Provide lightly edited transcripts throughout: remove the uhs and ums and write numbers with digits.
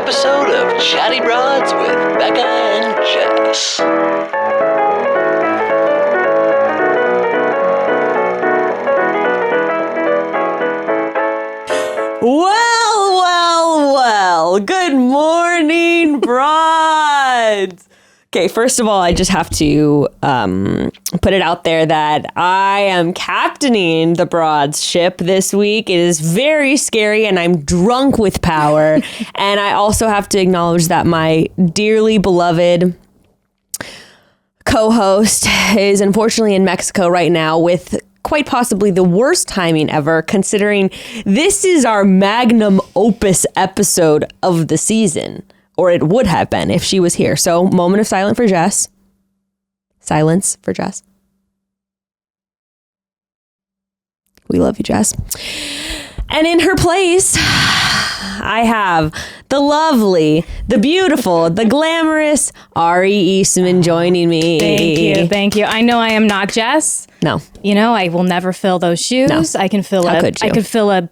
episode of Chatty Broads with Bekah and Jess. Well. Good morning, broads. Okay, first of all, I just have to put it out there that I am captaining the Broads ship this week. It is very scary and I'm drunk with power. And I also have to acknowledge that my dearly beloved co-host is unfortunately in Mexico right now with quite possibly the worst timing ever, considering this is our magnum opus episode of the season. Or it would have been if she was here. So, moment of silence for Jess. Silence for Jess. We love you, Jess. And in her place, I have the lovely, the beautiful, the glamorous Ari Eastman joining me. Thank you. I know I am not Jess. No. You know, I will never fill those shoes. No. I can fill How could you? I could fill a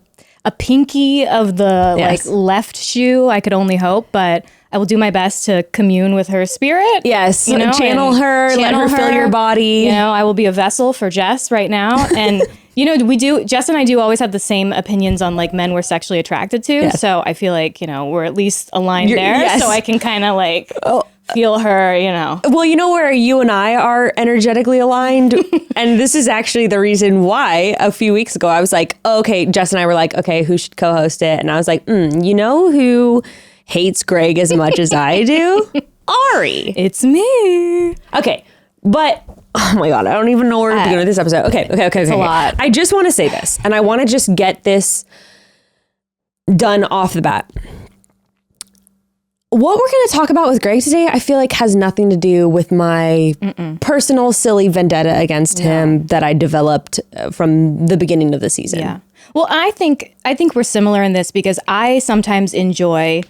pinky of the Yes. left shoe. I could only hope, but I will do my best to commune with her spirit. Yes. You know, channel her, let her fill your body. You know, I will be a vessel for Jess right now. And, you know, Jess and I do always have the same opinions on like men we're sexually attracted to. Yes. So I feel like, you know, we're at least aligned there. Yes. So I can kind of like feel her, you know. Well, you know where you and I are energetically aligned? And this is actually the reason why a few weeks ago I was like, okay, Jess and I were like, okay, who should co-host it? And I was like, you know who hates Greg as much as I do? Ari. It's me. Okay, but oh my God, I don't even know where to begin with this episode. Okay. It's a lot. I just want to say this, and I want to just get this done off the bat. What we're going to talk about with Greg today, I feel like has nothing to do with my personal silly vendetta against him that I developed from the beginning of the season. Yeah. Well, I think we're similar in this because I sometimes enjoy,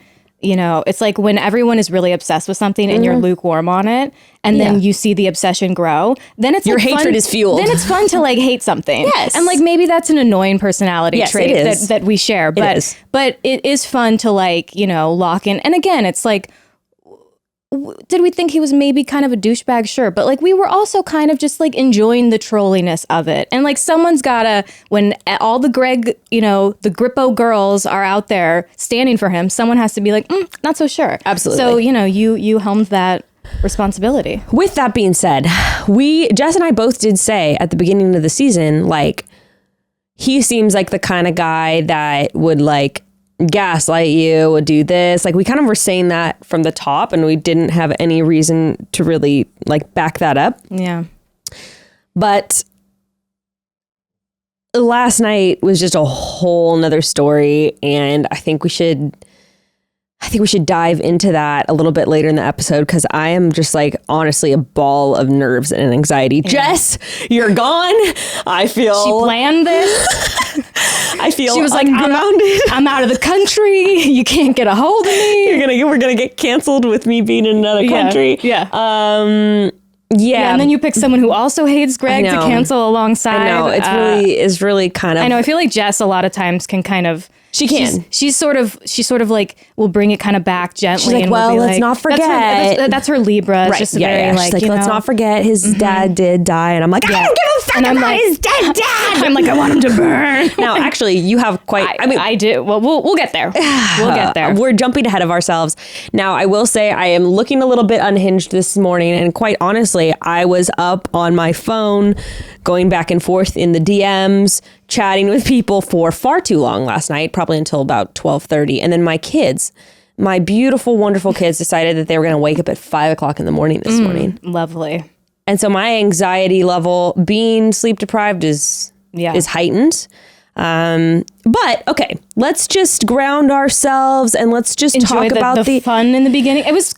you know, it's like when everyone is really obsessed with something and you're lukewarm on it, and then you see the obsession grow, then it's Your like hatred fun, is fueled. Then it's fun to like hate something. Yes. And like maybe that's an annoying personality trait it is. that we share. But it is fun to like, you know, lock in. And again, it's like, did we think he was maybe kind of a douchebag? Sure. But like we were also kind of just like enjoying the trolliness of it. And like someone's gotta, when all the Greg, you know, the Grippo girls are out there standing for him, someone has to be like, not so sure. Absolutely. So, you know, you helmed that responsibility. With that being said, Jess and I both did say at the beginning of the season, like, he seems like the kind of guy that would like gaslight you, would do this. Like we kind of were saying that from the top and we didn't have any reason to really like back that up. Yeah. But last night was just a whole nother story. And I think we should dive into that a little bit later in the episode because I am just like honestly a ball of nerves and anxiety. Yeah. Jess, you're gone. I feel she planned this. I feel she was like, ungrounded. I'm out of the country. You can't get a hold of me. We're gonna get canceled with me being in another country. Yeah. Yeah. And then you pick someone who also hates Greg to cancel alongside. I know. It's really kind of. I know. I feel like Jess a lot of times can kind of. She can. She's sort of like will bring it kind of back gently. She's like, and well, let's like, not forget. That's her Libra. It's just very like, she's like, let's not forget his dad did die, and I'm like, I don't give a fuck about his dead dad. I'm like, I want him to burn. Now, actually, you have quite. I do. Well, we'll get there. We'll get there. We're jumping ahead of ourselves. Now, I will say I am looking a little bit unhinged this morning, and quite honestly, I was up on my phone, going back and forth in the DMs, chatting with people for far too long last night, probably until about 12:30. And then my kids, my beautiful, wonderful kids decided that they were going to wake up at 5 o'clock in the morning this morning. Lovely. And so my anxiety level, being sleep deprived, is heightened. But okay, let's just ground ourselves and let's just enjoy talk about the fun in the beginning. It was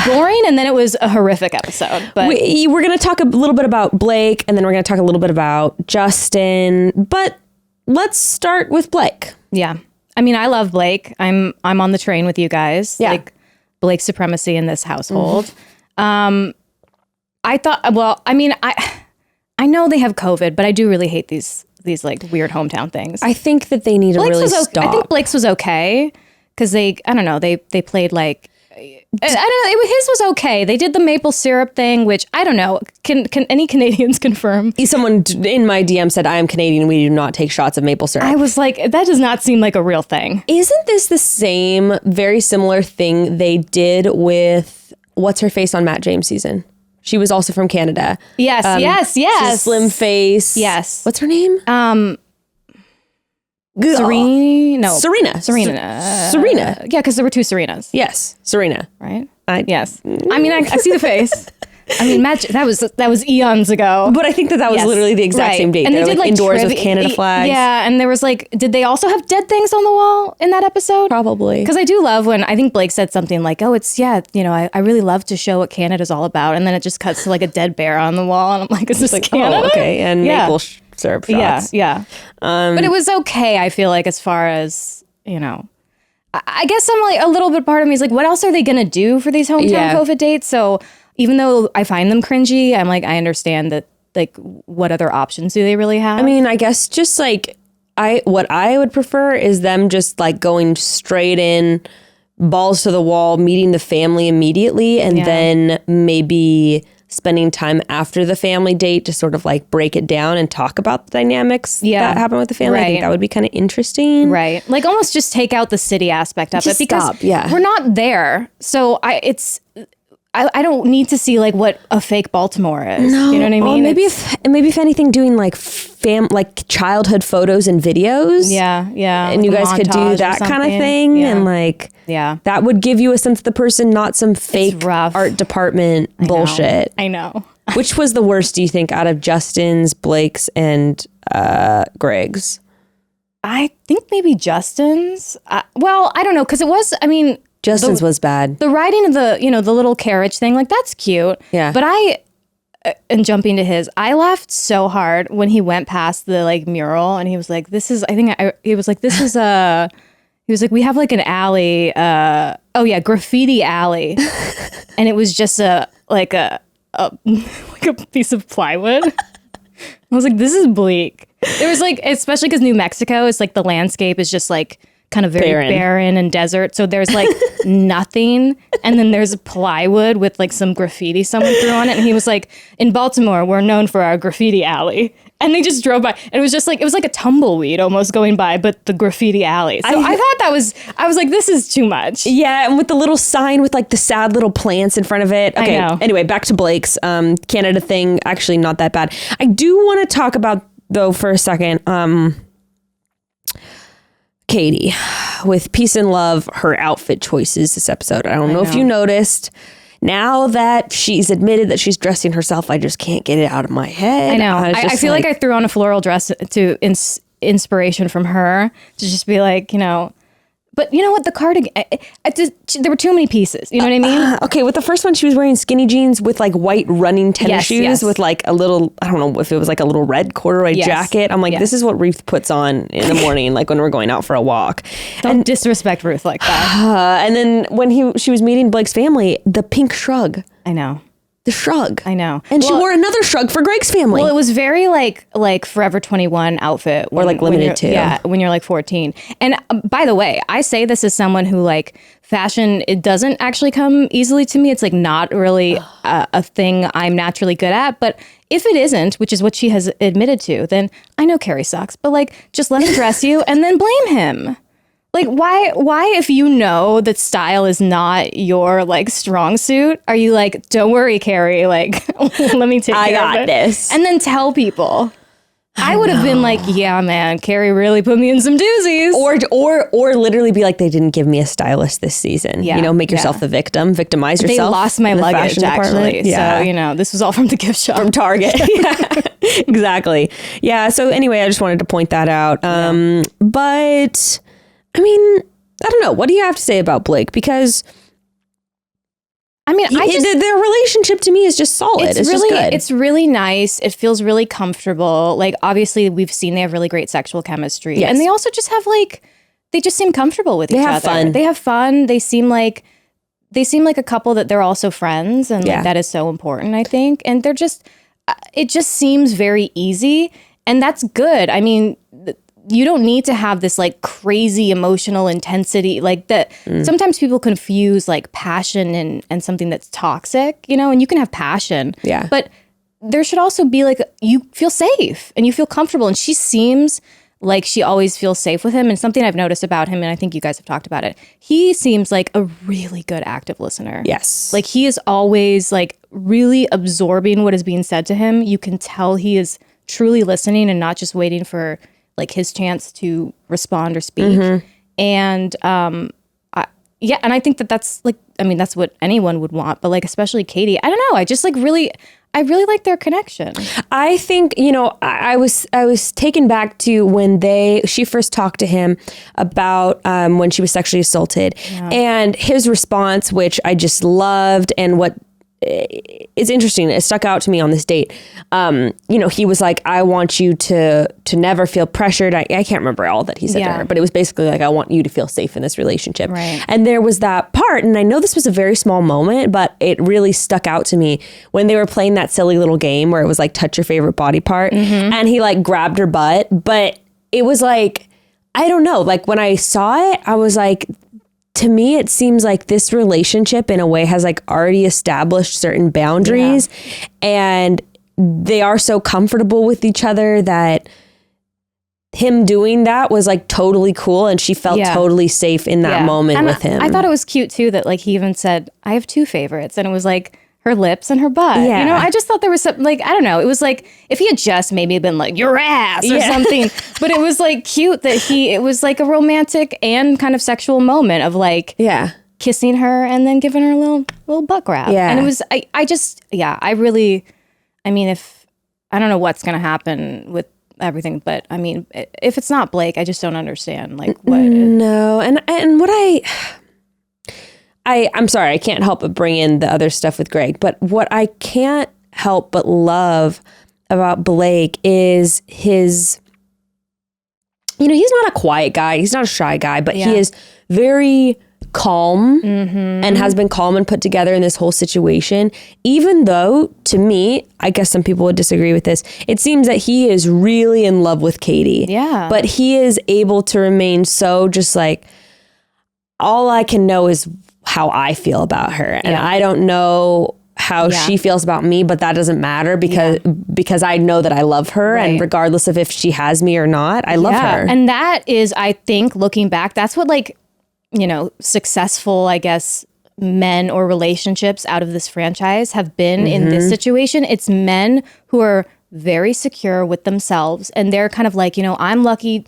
boring and then it was a horrific episode. But we're going to talk a little bit about Blake and then we're going to talk a little bit about Justin. But let's start with Blake. Yeah. I mean, I love Blake. I'm on the train with you guys. Yeah. Like Blake supremacy in this household. I thought, well, I mean, I know they have COVID, but I do really hate these like weird hometown things. I think that they need to really stop. I think Blake's was okay because I don't know, they played like, I don't know, his was okay. They did the maple syrup thing, which I don't know. Can any Canadians confirm? Someone in my DM said, I am Canadian. We do not take shots of maple syrup. I was like, that does not seem like a real thing. Isn't this the same, very similar thing they did with what's her face on Matt James season? She was also from Canada. Yes, yes. She's slim face. Yes. What's her name? Serena. Serena. Yeah, because there were two Serenas. Yes, Serena. Right? Yes. I mean, I see the face. I mean, that was eons ago. But I think that was literally the exact same date. And they did like indoors with Canada flags. Yeah, and there was like, did they also have dead things on the wall in that episode? Probably. Because I do love when, I think Blake said something like, oh, it's, I really love to show what Canada's all about. And then it just cuts to like a dead bear on the wall. And I'm like, is this like Canada? Oh, okay. And maple syrup shots. Yeah. But it was okay, I feel like, as far as, I guess I'm like, a little bit part of me is like, what else are they going to do for these hometown COVID dates? So even though I find them cringy, I'm like, I understand that, like, what other options do they really have? I mean, I guess just like, what I would prefer is them just like going straight in, balls to the wall, meeting the family immediately, and then maybe spending time after the family date to sort of like break it down and talk about the dynamics that happen with the family. I think that would be kind of interesting. Right. Like almost just take out the city aspect of it, because we're not there. So I don't need to see like what a fake Baltimore is. No, you know what I mean? Maybe if anything, doing like childhood photos and videos. Yeah. And you guys could do that kind of thing, and like that would give you a sense of the person, not some fake art department bullshit. I know. Which was the worst, do you think, out of Justin's, Blake's, and Greg's? I think maybe Justin's. Well, I don't know, because it was. I mean. Justin's was bad. The riding of the little carriage thing, like that's cute. Yeah. But and jumping to his, I laughed so hard when he went past the like mural and he was like, this is, he was like, we have like an alley, graffiti alley. And it was just like a piece of plywood. I was like, this is bleak. There was like, especially because New Mexico is like, the landscape is just like, kind of very barren and desert. So there's like nothing. And then there's plywood with like some graffiti someone threw on it. And he was like, in Baltimore, we're known for our graffiti alley. And they just drove by. And it was just like, it was like a tumbleweed almost going by, but the graffiti alley. So I thought I was like, this is too much. Yeah. And with the little sign with like the sad little plants in front of it. Okay. I know. Anyway, back to Blake's Canada thing. Actually, not that bad. I do want to talk about, though, for a second, Katie, with peace and love, her outfit choices this episode. I don't know if you noticed. Now that she's admitted that she's dressing herself, I just can't get it out of my head. I know. I feel like I threw on a floral dress to inspiration from her to just be like, But you know what? The cardigan, there were too many pieces. You know what I mean? Okay, with the first one, she was wearing skinny jeans with like white running tennis shoes with like a little, I don't know if it was like a little red corduroy jacket. I'm like, this is what Ruth puts on in the morning, like when we're going out for a walk. Don't disrespect Ruth like that. And then when she was meeting Blake's family, the pink shrug. I know. The shrug. I know. And she wore another shrug for Greg's family. Well, it was very like Forever 21 outfit. Or like limited to. Yeah, when you're like 14. And by the way, I say this as someone who like fashion, it doesn't actually come easily to me. It's like not really a thing I'm naturally good at. But if it isn't, which is what she has admitted to, then I know Carrie sucks. But like, just let him dress you and then blame him. Like, why, if you know that style is not your, like, strong suit, are you like, don't worry, Carrie, like, let me take care of it. I got this. And then tell people. I would have been like, yeah, man, Carrie really put me in some doozies. Or literally be like, they didn't give me a stylist this season. Yeah, make yourself the victim, victimize yourself. They lost my luggage, actually. Yeah. So, this was all from the gift shop. From Target. Yeah, exactly. Yeah, so anyway, I just wanted to point that out. But... I mean, I don't know. What do you have to say about Blake? Because, I mean, their relationship to me is just solid. It's really just good. It's really nice. It feels really comfortable. Like, obviously, we've seen they have really great sexual chemistry. Yes. And they also just have, like, they just seem comfortable with each other. They have fun. They seem like a couple that they're also friends. And like, that is so important, I think. And they're just, it just seems very easy. And that's good. I mean, you don't need to have this like crazy emotional intensity like that. Sometimes people confuse like passion and something that's toxic, you know, and you can have passion. Yeah. But there should also be like, you feel safe and you feel comfortable. And she seems like she always feels safe with him. And something I've noticed about him, and I think you guys have talked about it, he seems like a really good active listener. Yes. Like he is always like really absorbing what is being said to him. You can tell he is truly listening and not just waiting for like his chance to respond or speak. And and I think that's like, I mean, that's what anyone would want, but like especially Katie. I don't know. I really like their connection. I think, you know, I was taken back to when she first talked to him about when she was sexually assaulted, and his response, which I just loved, and what is interesting, it stuck out to me on this date. You know, he was like, I want you to never feel pressured. I can't remember all that he said to her, but it was basically like, I want you to feel safe in this relationship. Right. And there was that part, and I know this was a very small moment, but it really stuck out to me when they were playing that silly little game where it was like, touch your favorite body part. And he like grabbed her butt, but it was like, I don't know, like when I saw it, I was like, to me, it seems like this relationship in a way has like already established certain boundaries, and they are so comfortable with each other that him doing that was like totally cool, and she felt totally safe in that moment with him. I thought it was cute too that like he even said, I have two favorites, and it was like her lips and her butt. You know, I just thought there was something like, I don't know, it was like if he had just maybe been like your ass or something, but it was like cute that it was like a romantic and kind of sexual moment of like kissing her and then giving her a little butt grab. And it was I mean, if I don't know what's gonna happen with everything, but I mean, if it's not Blake, I just don't understand like what. No, and what I'm sorry, I can't help but bring in the other stuff with Greg, but what I can't help but love about Blake is his, you know, he's not a quiet guy, he's not a shy guy, but he is very calm and has been calm and put together in this whole situation, even though to me, I guess some people would disagree with this, it seems that he is really in love with Katie. But he is able to remain so just like, all I can know is how I feel about her, and I don't know how she feels about me, but that doesn't matter because I know that I love her, and regardless of if she has me or not, I love her. And that is, I think, looking back, that's what like, you know, successful, I guess, men or relationships out of this franchise have been in this situation. It's men who are very secure with themselves, and they're kind of like, you know, I'm lucky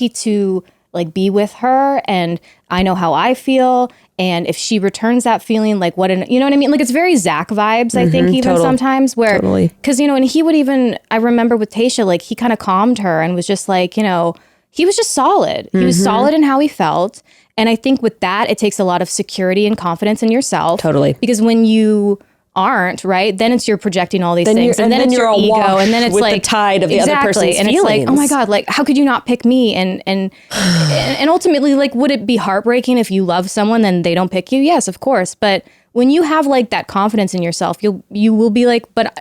to like be with her, and I know how I feel, and if she returns that feeling, like you know what I mean? Like it's very Zach vibes, I think, even sometimes where, because, you know, and he would even, I remember with Tayshia, like he kind of calmed her and was just like, you know, he was just solid. He was solid in how he felt. And I think with that, it takes a lot of security and confidence in yourself. Because when you aren't, right, then it's you're projecting all these things, and then it's your ego, and then it's with like the tide of the other person's and feelings. it's like, oh my god, like how could you not pick me? And ultimately, like, would it be heartbreaking if you love someone then they don't pick you? Yes, of course. But when you have like that confidence in yourself, you will be like, but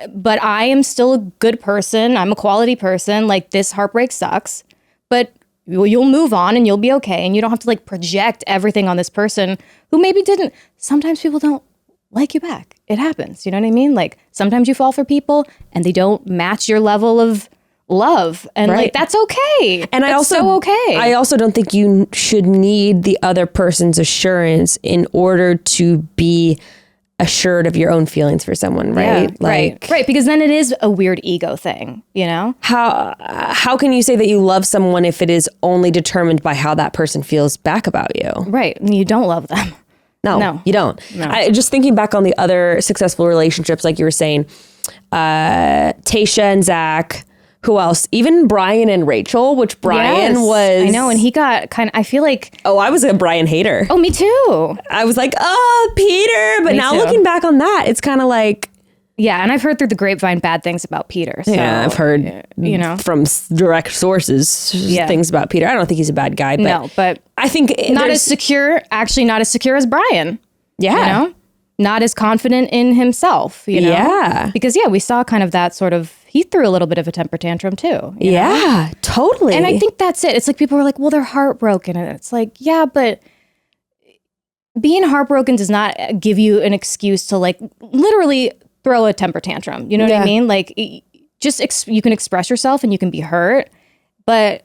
I am still a good person. I'm a quality person. Like this heartbreak sucks, but you'll move on and you'll be okay, and you don't have to like project everything on this person who maybe didn't. Sometimes people don't like you back. It happens. You know what I mean? Like sometimes you fall for people and they don't match your level of love, and like that's okay. And I also don't think you should need the other person's assurance in order to be assured of your own feelings for someone, right? Right. Because then it is a weird ego thing, you know? How can you say that you love someone if it is only determined by how that person feels back about you? Right. And you don't love them. No, you don't. No. Just thinking back on the other successful relationships, like you were saying, Tayshia and Zach, who else? Even Brian and Rachel, which Brian was... I know, and he got kind of... I feel like... Oh, I was a Brian hater. Oh, me too. I was like, oh, Peter. But now looking back on that, it's kind of like... Yeah, and I've heard through the grapevine bad things about Peter. So, yeah, I've heard, you know, from direct sources things about Peter. I don't think he's a bad guy, but no, but I think not as secure as Brian. Yeah, you know, not as confident in himself. You know, yeah, because we saw kind of that sort of he threw a little bit of a temper tantrum too. You Yeah, know? totally. And I think that's it. It's like people are like, well, they're heartbroken. And it's like, yeah, but being heartbroken does not give you an excuse to like literally throw a temper tantrum. You know what I mean? Like just you can express yourself and you can be hurt, but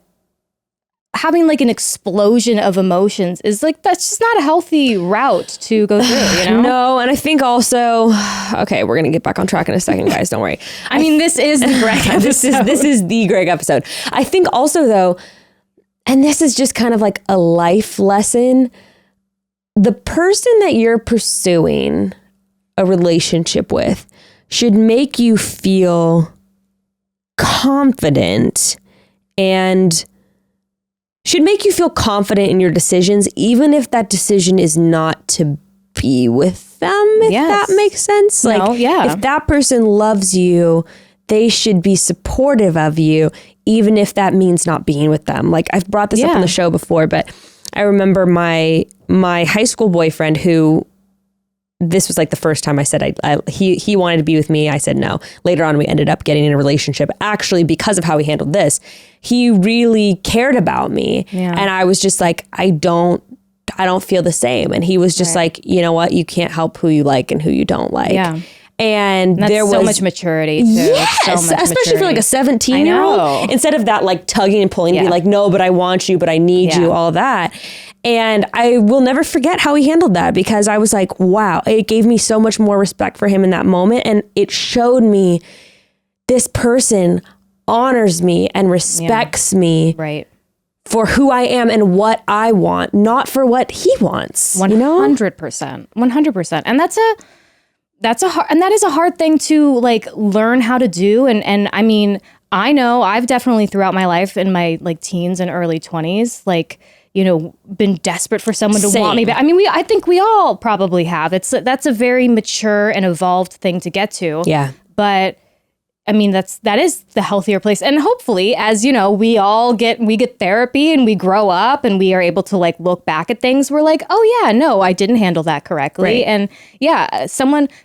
having like an explosion of emotions is like, that's just not a healthy route to go through, you know? No, and I think also, okay, we're going to get back on track in a second, guys. Don't worry. I mean, this is the Greg episode. This is the Greg episode. I think also though, and this is just kind of like a life lesson, the person that you're pursuing a relationship with should make you feel confident and should make you feel confident in your decisions, even if that decision is not to be with them, if that makes sense. Like, if that person loves you, they should be supportive of you, even if that means not being with them. Like, I've brought this up on the show before, but I remember my high school boyfriend who, this was like the first time I said he wanted to be with me. I said no. Later on, we ended up getting in a relationship. Actually, because of how he handled this, he really cared about me, and I was just like, I don't feel the same. And he was just like, you know what? You can't help who you like and who you don't like. Yeah. And that's there was so much maturity too. Yes, so much especially for like a 17-year-old. Instead of that like tugging and pulling, to be like, no, but I want you, but I need you, all that. And I will never forget how he handled that, because I was like, wow, it gave me so much more respect for him in that moment. And it showed me this person honors me and respects me for who I am and what I want, not for what he wants. 100%. 100%. And that is a hard thing to like learn how to do. And I mean, I know I've definitely throughout my life in my like teens and early 20s, like, you know, been desperate for someone to want me back. I mean, I think we all probably have. That's a very mature and evolved thing to get to. Yeah. But I mean, that is the healthier place. And hopefully, as you know, we get therapy and we grow up and we are able to like look back at things. We're like, oh yeah, no, I didn't handle that correctly. Right. And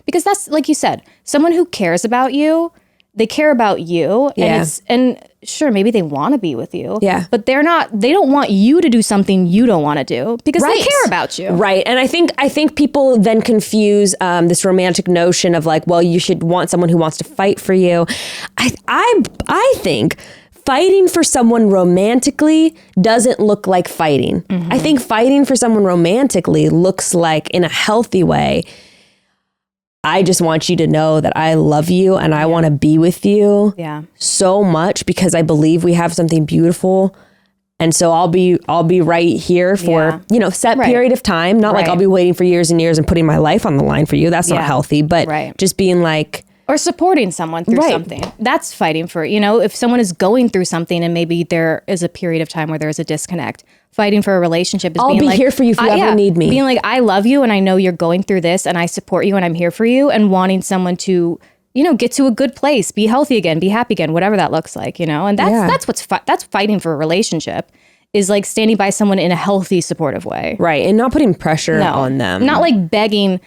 because that's like you said, someone who cares about you, they care about you, and sure, maybe they want to be with you, but they don't want you to do something you don't want to do, because they care about you. Right. And I think people then confuse this romantic notion of like, well, you should want someone who wants to fight for you. I think fighting for someone romantically doesn't look like fighting. Mm-hmm. I think fighting for someone romantically looks like, in a healthy way, I just want you to know that I love you and I want to be with you so much, because I believe we have something beautiful. And so I'll be right here for, set period of time. Not like I'll be waiting for years and years and putting my life on the line for you. That's not healthy, but just being like, or supporting someone through something. That's fighting for, if someone is going through something and maybe there is a period of time where there is a disconnect, fighting for a relationship is I'll be here for you if you ever need me. Being like, I love you and I know you're going through this and I support you and I'm here for you, and wanting someone to, get to a good place, be healthy again, be happy again, whatever that looks like, and that's fighting for a relationship, is like standing by someone in a healthy, supportive way. Right. And not putting pressure on them. Not like begging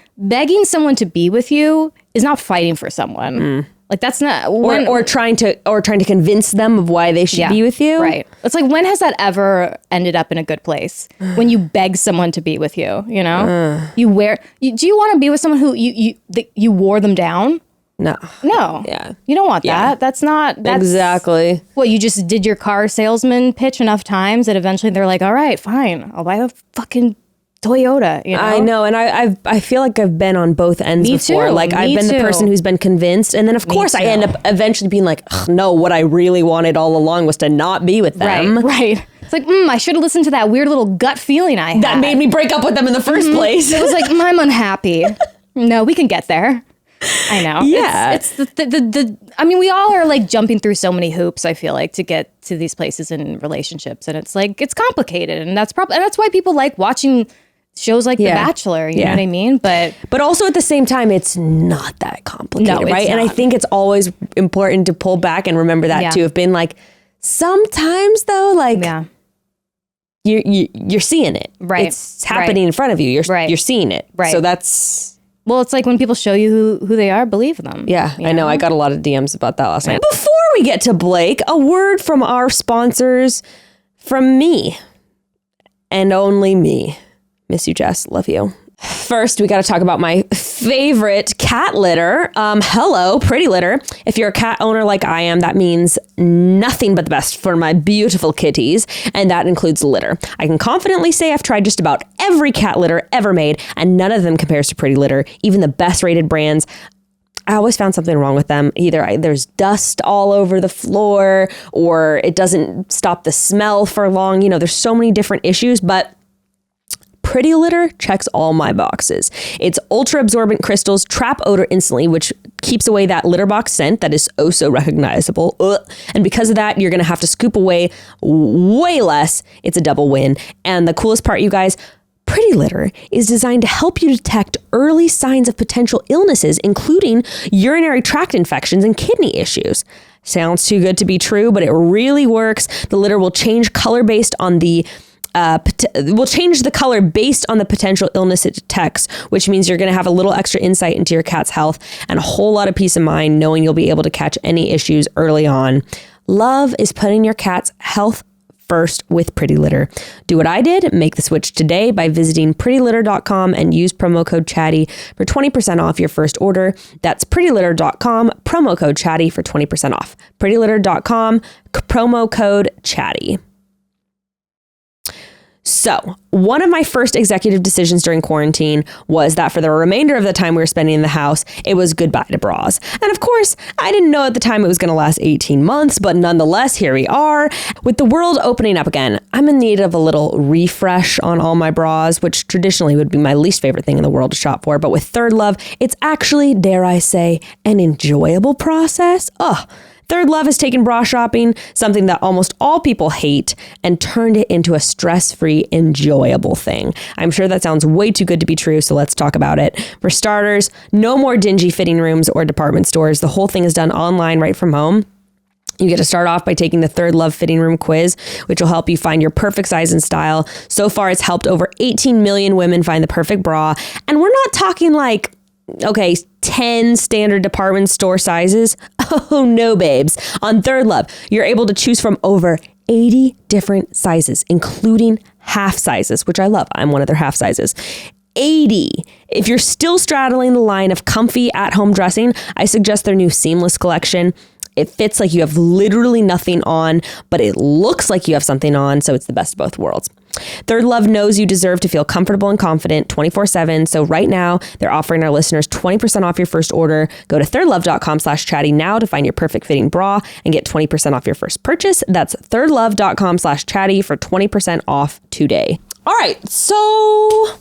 someone to be with you is not fighting for someone. Mm. Like that's not or trying to convince them of why they should be with you. Right. It's like, when has that ever ended up in a good place? When you beg someone to be with you, do you want to be with someone who you wore them down? No. Yeah. You don't want that. That's exactly what you just did. Your car salesman pitch enough times that eventually they're like, all right, fine, I'll buy a fucking Toyota. I know, and I feel like I've been on both ends before. Like I've been the person who's been convinced, and then of course I end up eventually being like, no, what I really wanted all along was to not be with them. Right. It's like, I should have listened to that weird little gut feeling I had. That made me break up with them in the first place. It was like, I'm unhappy. No, we can get there. I know. Yeah. It's the I mean, we all are like jumping through so many hoops, I feel like, to get to these places in relationships. And it's like, it's complicated. And that's why people like watching shows like The Bachelor, you know what I mean? But also at the same time, it's not that complicated, right? And I think it's always important to pull back and remember that too, of being like, sometimes though, like you're seeing it. Right. It's happening in front of you. You're seeing it. Right. So that's Well, it's like when people show you who they are, believe them. Yeah, I know. I got a lot of DMs about that last night. Before we get to Blake, a word from our sponsors, from me and only me. Miss you, Jess. Love you. First, we got to talk about my favorite cat litter. Hello, Pretty Litter. If you're a cat owner like I am, that means nothing but the best for my beautiful kitties, and that includes litter. I can confidently say I've tried just about every cat litter ever made, and none of them compares to Pretty Litter, even the best rated brands. I always found something wrong with them. Either there's dust all over the floor, or it doesn't stop the smell for long. You know, there's so many different issues, but Pretty Litter checks all my boxes. Its ultra-absorbent crystals trap odor instantly, which keeps away that litter box scent that is oh so recognizable. And because of that, you're going to have to scoop away way less. It's a double win. And the coolest part, you guys, Pretty Litter is designed to help you detect early signs of potential illnesses, including urinary tract infections and kidney issues. Sounds too good to be true, but it really works. The litter will change color based on the will change the color based on the potential illness it detects, which means you're going to have a little extra insight into your cat's health and a whole lot of peace of mind knowing you'll be able to catch any issues early on. Love is putting your cat's health first with Pretty Litter. Do what I did, make the switch today by visiting prettylitter.com and use promo code chatty for 20% off your first order. That's prettylitter.com, promo code chatty for 20% off. prettylitter.com, promo code chatty. So, one of my first executive decisions during quarantine was that for the remainder of the time we were spending in the house, it was goodbye to bras. And of course, I didn't know at the time it was going to last 18 months, but nonetheless, here we are. With the world opening up again, I'm in need of a little refresh on all my bras, which traditionally would be my least favorite thing in the world to shop for. But with Third Love, it's actually, dare I say, an enjoyable process. Third Love has taken bra shopping, something that almost all people hate, and turned it into a stress-free, enjoyable thing. I'm sure that sounds way too good to be true, so let's talk about it. For starters, no more dingy fitting rooms or department stores. The whole thing is done online right from home. You get to start off by taking the Third Love fitting room quiz, which will help you find your perfect size and style. So far, it's helped over 18 million women find the perfect bra. And we're not talking like, okay, 10 standard department store sizes. Oh no, babes. On Third Love, you're able to choose from over 80 different sizes, including half sizes, which I love. I'm one of their half sizes. 80. If you're still straddling the line of comfy at-home dressing, I suggest their new Seamless collection. It fits like you have literally nothing on, but it looks like you have something on, so it's the best of both worlds. Third Love knows you deserve to feel comfortable and confident 24/7. So right now, they're offering our listeners 20% off your first order. Go to thirdlove.com/chatty now to find your perfect fitting bra and get 20% off your first purchase. That's thirdlove.com/chatty for 20% off today. All right, so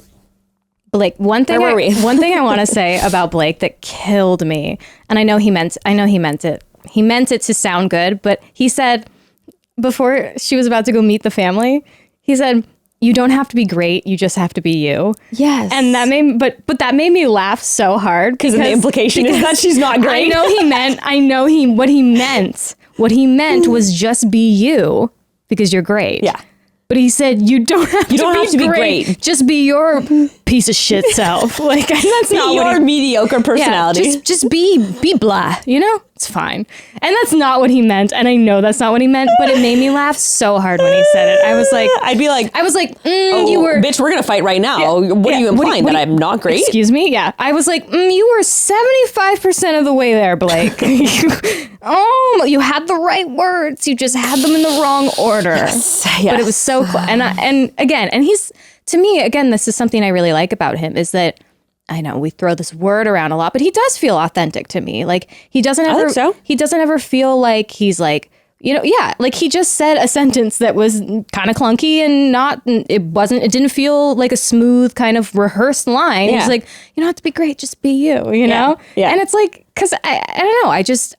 Blake, one thing I want to say about Blake that killed me, and I know he meant it. He meant it to sound good, but he said before she was about to go meet the family, he said, "You don't have to be great. You just have to be you." Yes. And that made me laugh so hard because the implication is that she's not great. What he meant was just be you because you're great. Yeah. But he said, you don't have to be great. Just be your piece of shit self. Like, that's not your mediocre personality. Yeah, just be blah, you know? It's fine. And that's not what he meant. And I know that's not what he meant, but it made me laugh so hard when he said it. I was like, you were... Bitch, we're going to fight right now. Yeah, what are you implying? That I'm not great? Excuse me? Yeah. I was like, you were 75% of the way there, Blake. You had the right words. You just had them in the wrong order. Yes. But it was so cool. And he's, to me, again, this is something I really like about him is that I know we throw this word around a lot, but he does feel authentic to me. Like he doesn't ever feel like he's like, like he just said a sentence that was kind of clunky and it didn't feel like a smooth kind of rehearsed line. Yeah. He's like, you don't have to be great, just be you know? Yeah. And it's like, cause I don't know.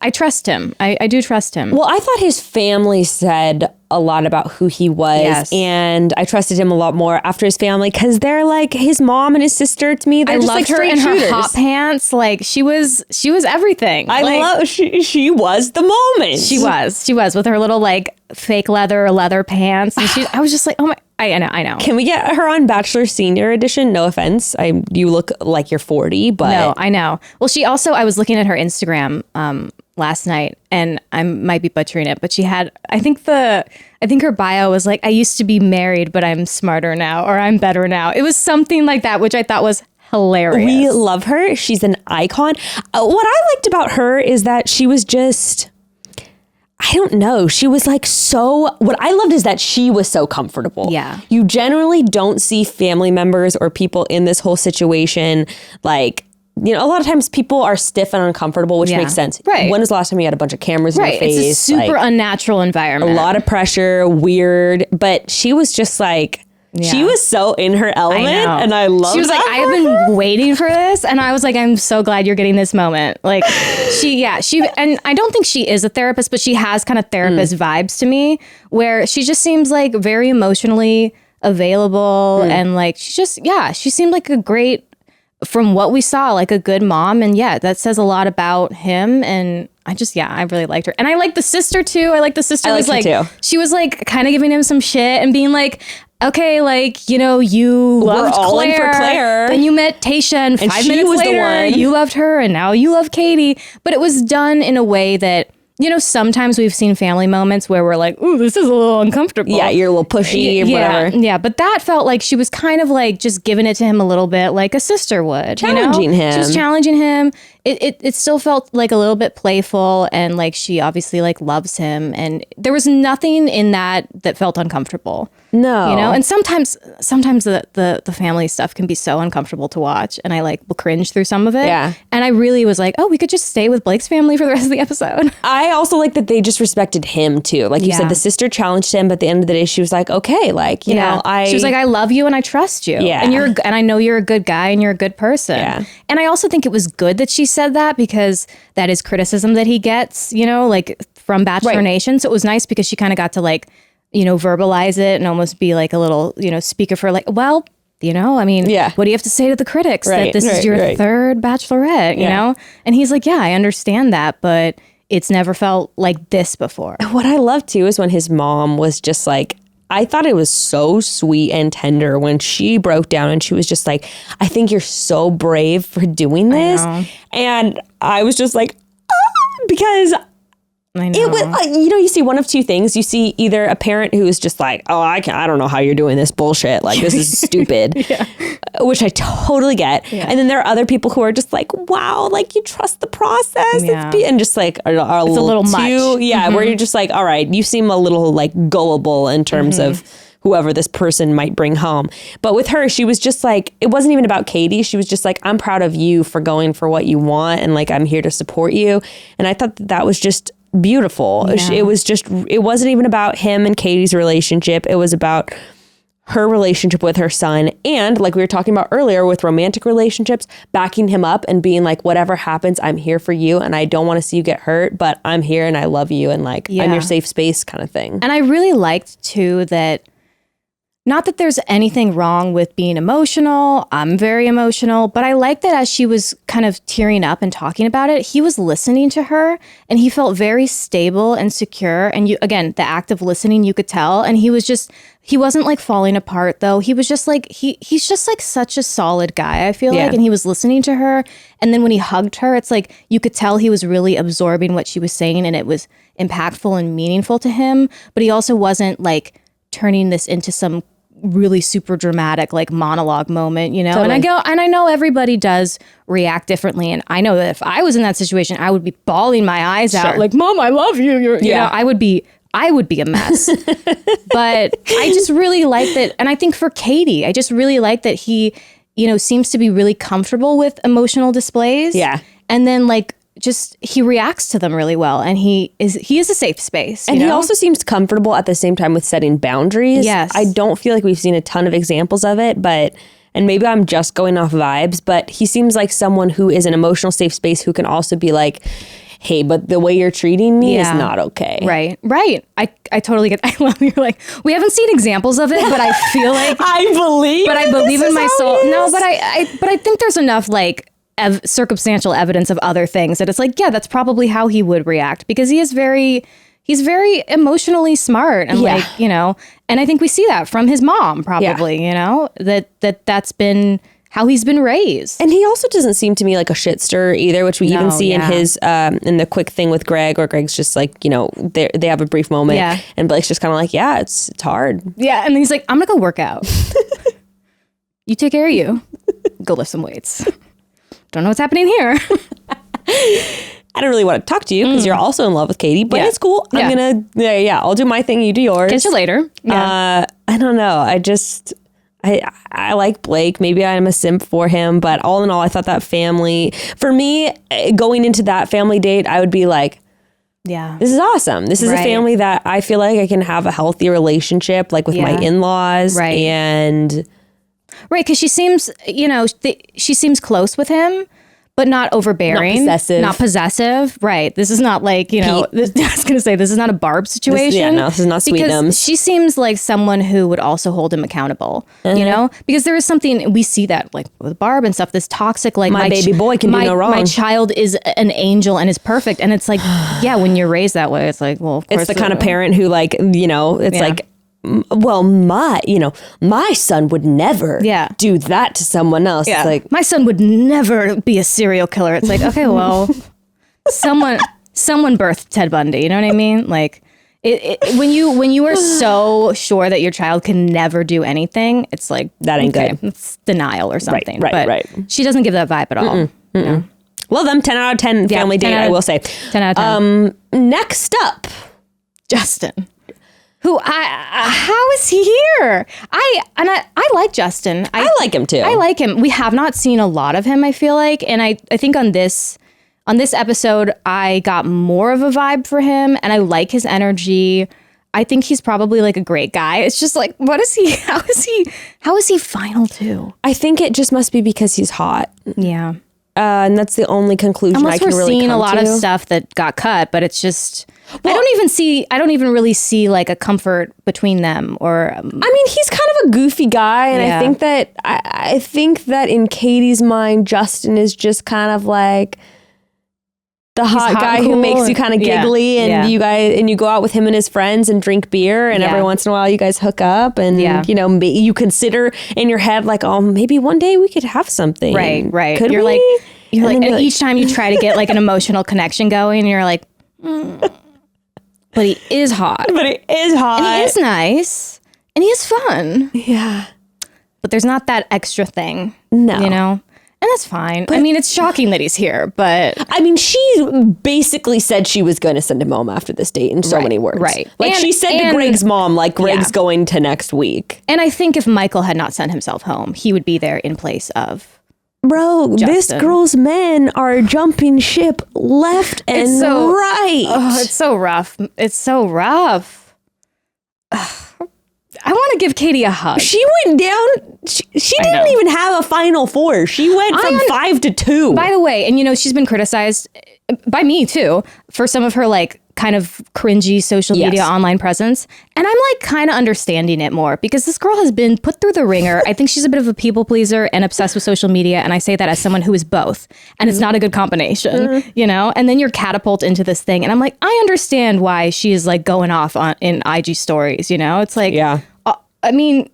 I trust him. I do trust him. Well, I thought his family said a lot about who he was. Yes. And I trusted him a lot more after his family because they're like his mom and his sister to me. They're just like her in her hot pants. Like she was everything. She was the moment. She was with her little like fake leather pants. And I was just like, oh my, I know. Can we get her on Bachelor Senior Edition? No offense. You look like you're 40, but No, I know. Well, she also, I was looking at her Instagram last night, and I might be butchering it, but she had, I think her bio was like, I used to be married, but I'm smarter now, or I'm better now. It was something like that, which I thought was hilarious. we love her. She's an icon. What I liked about her is that she was just, I don't know. She was like what I loved is that she was so comfortable. Yeah. You generally don't see family members or people in this whole situation like, a lot of times people are stiff and uncomfortable, which makes sense. Right. When was the last time you had a bunch of cameras in your face? It's a super unnatural environment. A lot of pressure, weird. But she was just like, she was so in her element. And I love She was that like, I have been waiting for this. And I was like, I'm so glad you're getting this moment. Like she, and I don't think she is a therapist, but she has kind of therapist vibes to me, where she just seems like very emotionally available. And like, she seemed like a great, from what we saw, like a good mom. And that says a lot about him. And I really liked her. And I like the sister too. I like the sister was like, she was like kind of giving him some shit and being like, okay, like, you loved Claire. Then you met Tayshia, and 5 minutes was later, the one. you loved her, and now you love Katie. But it was done in a way that, sometimes we've seen family moments where we're like, ooh, this is a little uncomfortable. Yeah, you're a little pushy or whatever. Yeah, but that felt like she was kind of like just giving it to him a little bit like a sister would. Challenging him. She was challenging him. It still felt like a little bit playful, and like she obviously like loves him, and there was nothing in that felt uncomfortable. No. And sometimes the family stuff can be so uncomfortable to watch, and I like will cringe through some of it. Yeah. And I really was like, oh, we could just stay with Blake's family for the rest of the episode. I also like that they just respected him too. Like you said, the sister challenged him, but at the end of the day, she was like, okay, like, you know, she was like, I love you and I trust you. Yeah. And I know you're a good guy and you're a good person. Yeah. And I also think it was good that she said that, because that is criticism that he gets, like from Bachelor Nation. So it was nice because she kind of got to like, verbalize it and almost be like a little, speaker for like, well, I mean, what do you have to say to the critics that this is your third Bachelorette, you know? And he's like, yeah, I understand that, but it's never felt like this before. What I love too is when his mom was just like, I thought it was so sweet and tender when she broke down and she was just like, I think you're so brave for doing this. And I was just like, because I know. it was, you see one of two things. You see either a parent who is just like, oh, I don't know how you're doing this bullshit. Like, this is stupid, which I totally get. Yeah. And then there are other people who are just like, wow, like you trust the process. Yeah. And just like, are a little much. Yeah. Where you're just like, all right, you seem a little like gullible in terms of whoever this person might bring home. But with her, she was just like, it wasn't even about Katie. She was just like, I'm proud of you for going for what you want. And like, I'm here to support you. And I thought that was just beautiful. Yeah. It wasn't even about him and Katie's relationship. It was about her relationship with her son. And like we were talking about earlier with romantic relationships, backing him up and being like, whatever happens, I'm here for you. And I don't want to see you get hurt, but I'm here and I love you. And like, I'm your safe space kind of thing. And I really liked too that, not that there's anything wrong with being emotional. I'm very emotional, but I like that as she was kind of tearing up and talking about it, he was listening to her and he felt very stable and secure. And again, the act of listening, you could tell. And he wasn't like falling apart though. He was just like, he's just like such a solid guy, I feel like. And he was listening to her. And then when he hugged her, it's like, you could tell he was really absorbing what she was saying and it was impactful and meaningful to him. But he also wasn't like turning this into some really super dramatic like monologue moment, Totally. And I know everybody does react differently, and I know that if I was in that situation, I would be bawling my eyes out like, Mom, I love you. You know, I would be a mess. But I just really like that, and I think for Katie, I just really like that he, seems to be really comfortable with emotional displays. Yeah. And then like just he reacts to them really well, and he is a safe space. And he also seems comfortable at the same time with setting boundaries. Yes. I don't feel like we've seen a ton of examples of it, and maybe I'm just going off vibes, but he seems like someone who is an emotional safe space who can also be like, hey, but the way you're treating me is not okay. Right. I totally get. I love you're like, we haven't seen examples of it, but I feel like I believe in my soul. No, but I think there's enough like circumstantial evidence of other things that it's like, yeah, that's probably how he would react, because he is very, he's very emotionally smart and like, you know, and I think we see that from his mom probably, you know, that's been how he's been raised. And he also doesn't seem to me like a shit stirrer either, which we even see in his in the quick thing with Greg, or Greg's just like, you know, they have a brief moment and Blake's just kind of like, yeah, it's hard. Yeah. And then he's like, I'm gonna go work out. You take care of you. Go lift some weights. Don't know what's happening here. I don't really want to talk to you because you're also in love with Katie, but it's cool. I'm gonna, I'll do my thing, you do yours. Catch you later. I don't know. I like Blake. Maybe I'm a simp for him, but all in all, I thought that family, for me, going into that family date, I would be like, this is awesome. This is a family that I feel like I can have a healthy relationship, like with my in-laws. And because she seems, you know, she seems close with him, but not overbearing, not possessive. Right. This is not like, you know, I was going to say, this is not a Barb situation. This is not Sweetums. She seems like someone who would also hold him accountable, you know, because there is something, we see that like with Barb and stuff, this toxic, like my baby boy can do no wrong. My child is an angel and is perfect. And it's like, when you're raised that way, it's like, well, of course. It's the kind of parent who like, you know, it's like, well, my son would never do that to someone else. It's like, my son would never be a serial killer. It's like, okay, well, someone birthed Ted Bundy. You know what I mean? Like, when you are so sure that your child can never do anything, it's like, that ain't good. It's denial or something. Right. She doesn't give that vibe at all. No. Well, them 10 out of 10 family date, I will say. 10 out of 10. Next up, Justin. Who how is he here? I like Justin. I like him too. I like him. We have not seen a lot of him, I feel like. And I think on this episode, I got more of a vibe for him and I like his energy. I think he's probably like a great guy. It's just like, how is he final two? I think it just must be because he's hot. Yeah. And that's the only conclusion I can really come to. Unless we're seeing a lot of stuff that got cut, but it's just, I don't even really see like a comfort between them or. I mean, he's kind of a goofy guy. And I think that in Katie's mind, Justin is just kind of like the hot guy who makes you kind of giggly and you go out with him and his friends and drink beer and every once in a while you guys hook up and you know, you consider in your head like, oh, maybe one day we could have something. Right. Could you're we? Like, and each time you try to get like an emotional connection going and you're like, but he is hot. And he is nice and he is fun. Yeah. But there's not that extra thing. No. You know? And that's fine. But, I mean, it's shocking that he's here, but... I mean, she basically said she was going to send him home after this date in so many words. Right. Like, she said to Greg's mom, like, Greg's going to next week. And I think if Michael had not sent himself home, he would be there in place of... Bro, Justin. This girl's men are jumping ship left and right. Oh, it's so rough. It's so rough. I want to give Katie a hug. She went down. She didn't even have a final four. She went from 5 to 2. By the way, and you know, she's been criticized by me too for some of her like kind of cringy social media online presence. And I'm like kind of understanding it more because this girl has been put through the ringer. I think she's a bit of a people pleaser and obsessed with social media. And I say that as someone who is both. And it's not a good combination, you know? And then you're catapulted into this thing. And I'm like, I understand why she is like going off in IG stories, you know? It's like, I mean,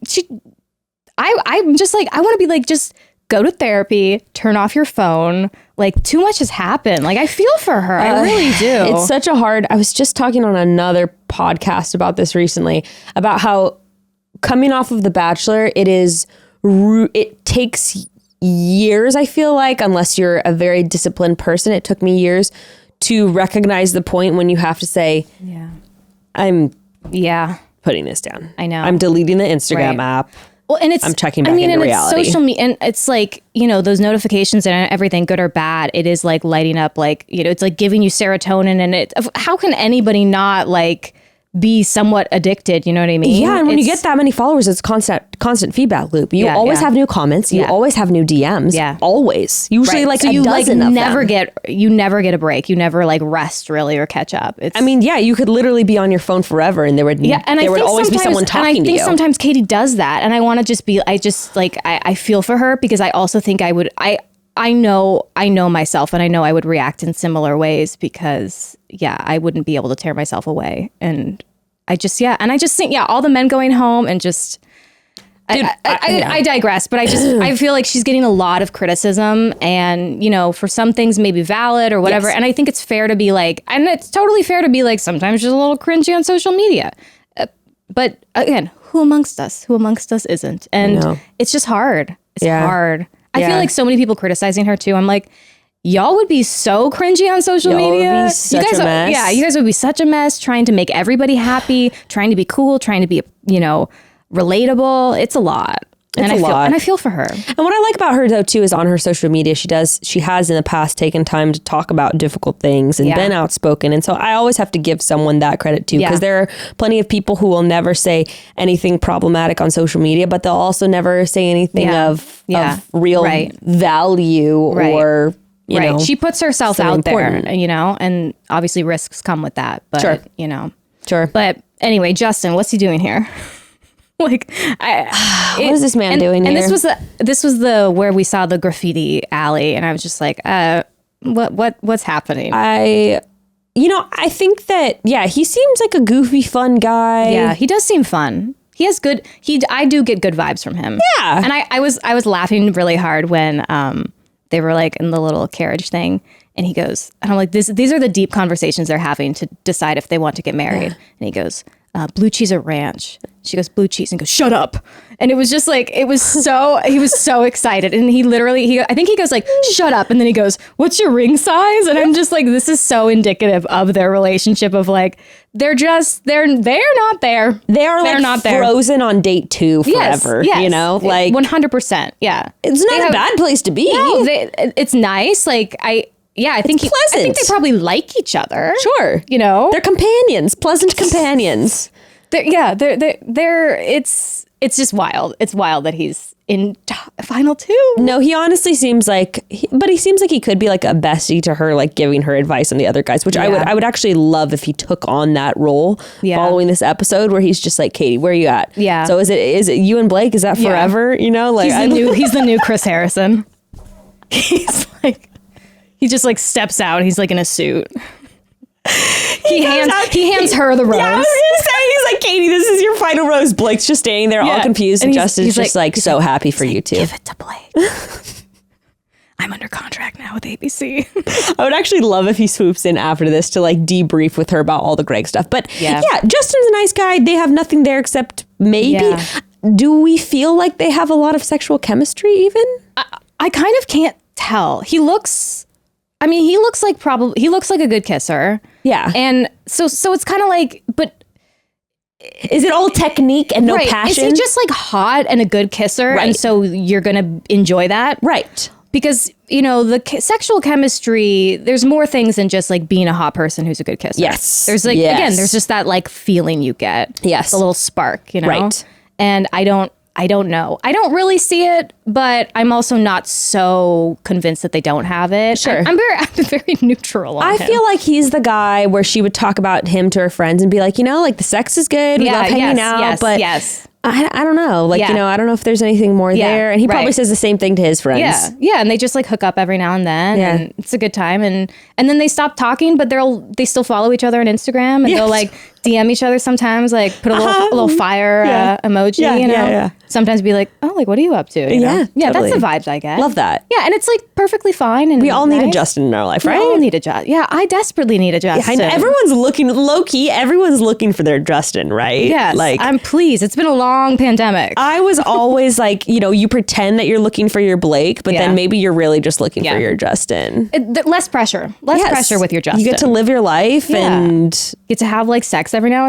I'm just like, I want to be like, just go to therapy, turn off your phone. Like, too much has happened. Like, I feel for her. I really do. It's such a hard... I was just talking on another podcast about this recently, about how coming off of The Bachelor, it takes years, I feel like, unless you're a very disciplined person. It took me years to recognize the point when you have to say, I'm putting this down. I know. I'm deleting the Instagram app. Well, and I'm checking back into reality. It's social media, and it's like, you know, those notifications and everything, good or bad, it is like lighting up, like, you know, it's like giving you serotonin, and how can anybody not like be somewhat addicted? You know what I mean? Yeah, and when you get that many followers, it's constant feedback loop. You always have new comments. You always have new DMs. Yeah, always. Usually, like, so you never get a break. You never like rest really or catch up. I mean, you could literally be on your phone forever, and there would always be someone talking to you. And I think sometimes Katie does that, and I want to just be. I feel for her because I also think I I know myself, and I know I would react in similar ways because I wouldn't be able to tear myself away. And I just think all the men going home and just Dude, I digress, but I feel like she's getting a lot of criticism, and for some things maybe valid or whatever. Yes. And I think it's fair to be like, and it's totally fair to be like, sometimes she's a little cringy on social media. But again, who amongst us isn't? And it's just hard. It's hard. I feel like so many people criticizing her too. I'm like, y'all would be so cringy on social media. Would be such a mess. You guys would be such a mess trying to make everybody happy, trying to be cool, trying to be, relatable. It's a lot. And I feel for her. And what I like about her though too is on her social media, she has in the past taken time to talk about difficult things and been outspoken. And so I always have to give someone that credit too, because there are plenty of people who will never say anything problematic on social media, but they'll also never say anything of real value or you know. She puts herself out there, and obviously risks come with that. But Sure. But anyway, Justin, what's he doing here? What is this man doing here? And this was the where we saw the graffiti alley, and I was just like, what's happening? I think that he seems like a goofy, fun guy. Yeah, he does seem fun. He has good. I do get good vibes from him. Yeah, and I was laughing really hard when they were like in the little carriage thing, and he goes, and I'm like, these are the deep conversations they're having to decide if they want to get married. And he goes, blue cheese or ranch? She goes, blue cheese, and goes, shut up. And it was just like, he was so excited. And I think he goes like, shut up. And then he goes, what's your ring size? And I'm just like, this is so indicative of their relationship of like, they're not there. They're not there. Frozen on date 2 forever. Yes. 100%. Yeah. It's not a bad place to be. No, it's nice. Like I think they probably like each other. Sure. They're companions, pleasant companions. It's just wild. It's wild that he's in final 2. No, he honestly seems like, he seems like he could be like a bestie to her, like giving her advice on the other guys, which I would actually love if he took on that role following this episode where he's just like, Katie, where are you at? Yeah. So is it you and Blake? Is that forever? Like he's the new Chris Harrison. He's like, he just like steps out. He's like in a suit. He hands her the rose. Yeah, I was gonna say, he's like, Katie, this is your final rose. Blake's just standing there all confused, and Justin's just like so happy for you two. Give it to Blake. I'm under contract now with ABC. I would actually love if he swoops in after this to like debrief with her about all the Greg stuff. But Justin's a nice guy. They have nothing there except maybe. Yeah. Do we feel like they have a lot of sexual chemistry even? I kind of can't tell. He looks like a good kisser. Yeah. And so it's kind of like, but is it all technique and no passion? Is he just like hot and a good kisser? Right. And so you're going to enjoy that? Right. Because, the sexual chemistry, there's more things than just like being a hot person who's a good kisser. Yes. There's like, again, there's just that like feeling you get. Yes. A little spark, Right. And I don't know. I don't really see it, but I'm also not so convinced that they don't have it. Sure. I'm very neutral on him. I feel like he's the guy where she would talk about him to her friends and be like, like the sex is good. We love hanging out. But I don't know. Like, I don't know if there's anything more there. And he probably says the same thing to his friends. Yeah. Yeah. And they just like hook up every now and then. Yeah. And it's a good time. And then they stop talking, but they still follow each other on Instagram, and they'll like DM each other sometimes, like put a little fire emoji, Yeah. Sometimes be like, oh, like, what are you up to? Yeah, that's totally. the vibes I get. Love that. Yeah, and it's like perfectly fine. And we all need a Justin in our life, right? We all need a Justin. Yeah, I desperately need a Justin. Yeah, everyone's looking, low key, everyone's looking for their Justin, right? Yes, like, I'm pleased. It's been a long pandemic. I was always like, you pretend that you're looking for your Blake, but then maybe you're really just looking for your Justin. Less pressure. Less pressure with your Justin. You get to live your life and get to have like sex every now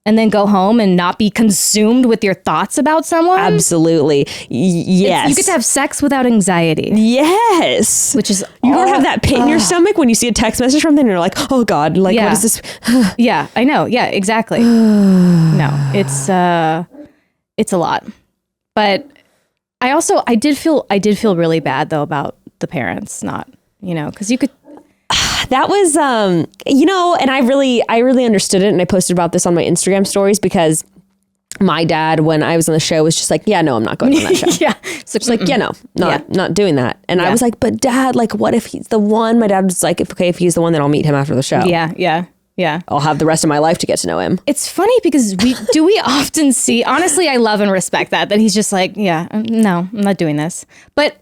and then go home and not be consumed with your thoughts about someone. Absolutely. Yes. You get to have sex without anxiety. Yes. Which is you don't have that pit in your stomach when you see a text message from them and you're like, oh God, like what is this? Yeah, I know. Yeah, exactly. No, it's a lot. But I did feel really bad though about the parents, not, because you could. That was, and I really understood it. And I posted about this on my Instagram stories because my dad, when I was on the show, was just like, yeah, no, I'm not going on that show. Yeah. So it's like, yeah, no, not doing that. And I was like, but Dad, like, what if he's the one? My dad was like, if he's the one, then I'll meet him after the show. Yeah. I'll have the rest of my life to get to know him. It's funny because we often see, honestly, I love and respect that he's just like, yeah, no, I'm not doing this. But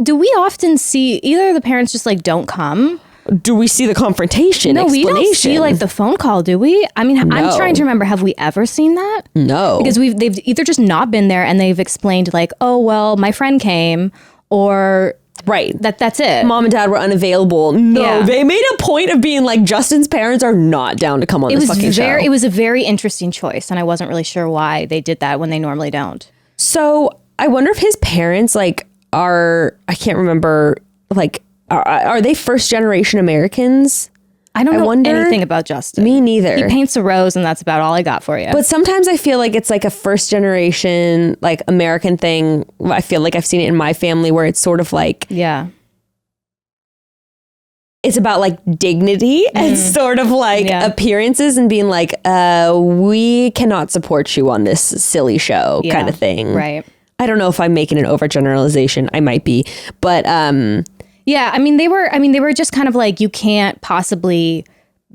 do we often see either the parents just like don't come? Do we see the confrontation? No, we don't see like the phone call, do we? I mean, no. I'm trying to remember, have we ever seen that? No. Because they've either just not been there and they've explained like, oh, well, my friend came, or right. That's it. Mom and dad were unavailable. No, they made a point of being like, Justin's parents are not down to come on this fucking show. It was a very interesting choice, and I wasn't really sure why they did that when they normally don't. So I wonder if his parents like I can't remember, like, are they first generation Americans? I don't know anything about Justin. Me neither. He paints a rose and that's about all I got for you. But sometimes I feel like it's like a first generation, like American thing. I feel like I've seen it in my family where it's sort of like, it's about like dignity and sort of like appearances and being like, we cannot support you on this silly show kind of thing. Right. I don't know if I'm making an overgeneralization. I might be, but yeah, I mean, they were just kind of like, you can't possibly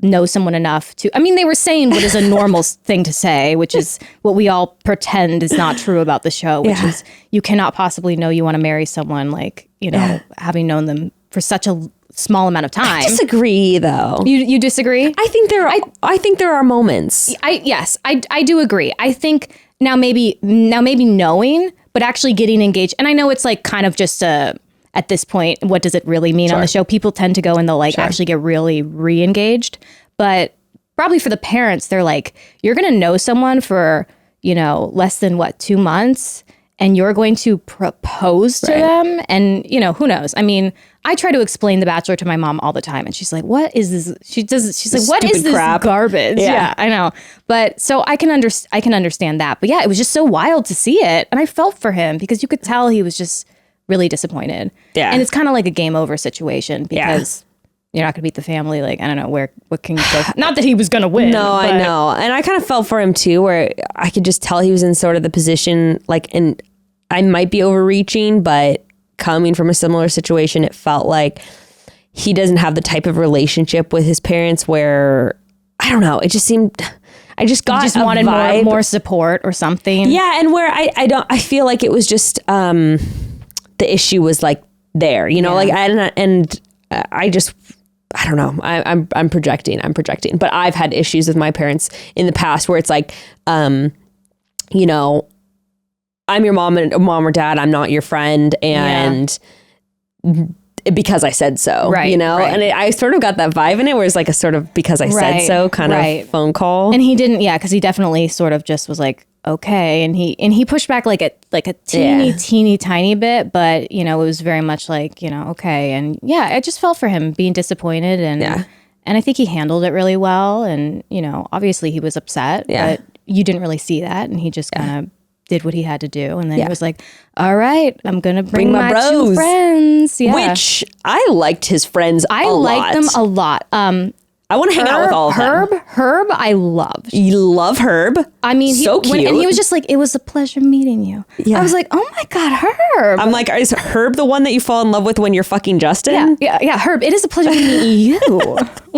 know someone enough to, I mean, they were saying what is a normal thing to say, which is what we all pretend is not true about the show, which is you cannot possibly know you want to marry someone, like, you know, having known them for such a small amount of time. I disagree though. You disagree? I think there are moments. I do agree. I think now maybe knowing, but actually getting engaged. And I know it's like kind of just at this point, what does it really mean on the show? People tend to go and they'll like actually get really re-engaged. But probably for the parents, they're like, you're going to know someone for, you know, less than 2 months, and you're going to propose to them. And, you know, who knows? I mean, I try to explain The Bachelor to my mom all the time, and she's like, what is this? She's like, what is this garbage? Yeah, I know. But so I can understand that. But yeah, it was just so wild to see it. And I felt for him because you could tell he was just really disappointed. Yeah. And it's kind of like a game over situation because you're not going to beat the family. Like, I don't know what can go. Not that he was going to win. No, I know. And I kind of felt for him too, where I could just tell he was in sort of the position, like, and I might be overreaching, but coming from a similar situation, it felt like he doesn't have the type of relationship with his parents where, I don't know, it just seemed, I just got just wanted more support or something. Yeah. And where I feel like it was just, the issue was like there, you know, like, I don't know. I'm projecting, but I've had issues with my parents in the past where it's like, you know, I'm your mom or dad. I'm not your friend. And because I said so, right, you know, and I sort of got that vibe in it where it's like a sort of, because I said so kind of phone call. And he didn't. Yeah. Cause he definitely sort of just was like, okay. And he pushed back like a teeny tiny bit, but you know, it was very much like, you know, okay. And yeah, I just felt for him being disappointed, and I think he handled it really well. And, you know, obviously he was upset, but you didn't really see that. And he just kind of did what he had to do. And then he was like, all right, I'm going to bring my two friends. Yeah. Which I liked his friends I liked them a lot. I want to hang out with all of them. Herb, I loved. You love Herb? I mean, so cute. And he was just like, it was a pleasure meeting you. Yeah. I was like, oh my God, Herb. I'm like, is Herb the one that you fall in love with when you're fucking Justin? Yeah, Herb, it is a pleasure meeting you.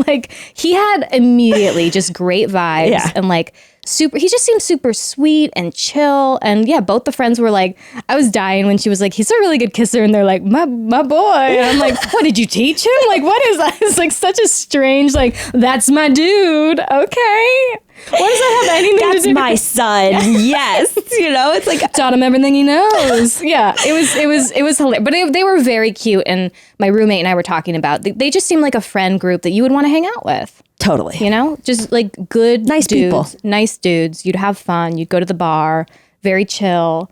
Like, he had immediately just great vibes and like, he just seemed super sweet and chill. And yeah, both the friends were like, I was dying when she was like, he's a really good kisser. And they're like, my boy. And I'm like, what, did you teach him? Like, what is that? It's like such a strange, like, that's my dude. Okay. What does that have anything to do? That's my son. Yes. You know, it's like, taught him everything he knows. Yeah. It was hilarious. But they were very cute. And my roommate and I were talking about, they just seemed like a friend group that you would want to hang out with. Totally. You know, just like good, nice dudes, people, nice dudes. You'd have fun. You'd go to the bar, very chill,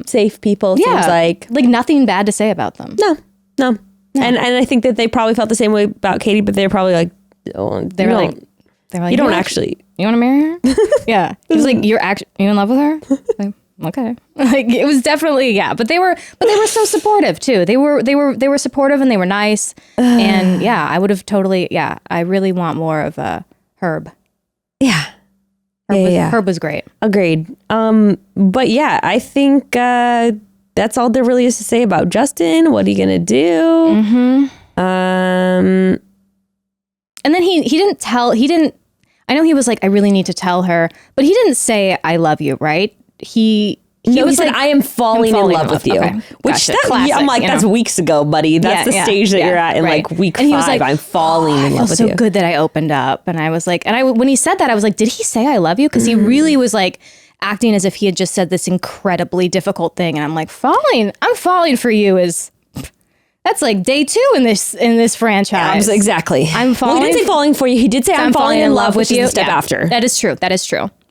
safe people. Seems like nothing bad to say about them. No. And I think that they probably felt the same way about Katie, but they're probably like, they were like, you don't actually, you want to marry her? Yeah. It was like, you're in love with her? Like, okay. Like, it was definitely, but they were so supportive too. They were supportive and they were nice. And I would have totally, I really want more of a Herb. Yeah. Herb was great. Agreed. But yeah, I think that's all there really is to say about Justin. What are you gonna do? Mm-hmm. And then he didn't. I know he was like, I really need to tell her, but he didn't say I love you, right? He was like, I am falling in love with you. Okay. Which Gotcha. Classic, I'm like, that's weeks ago, buddy. That's the stage that you're at in like week 5. Like, I'm falling in love with you. So good that I opened up, and I was like, when he said that, I was like, did he say I love you? Because he really was like acting as if he had just said this incredibly difficult thing, and I'm like, I'm falling for you is. That's like day 2 in this franchise. Exactly. I'm falling. Well, he didn't say falling for you. He did say I'm falling in love with you. Is the step after. That is true.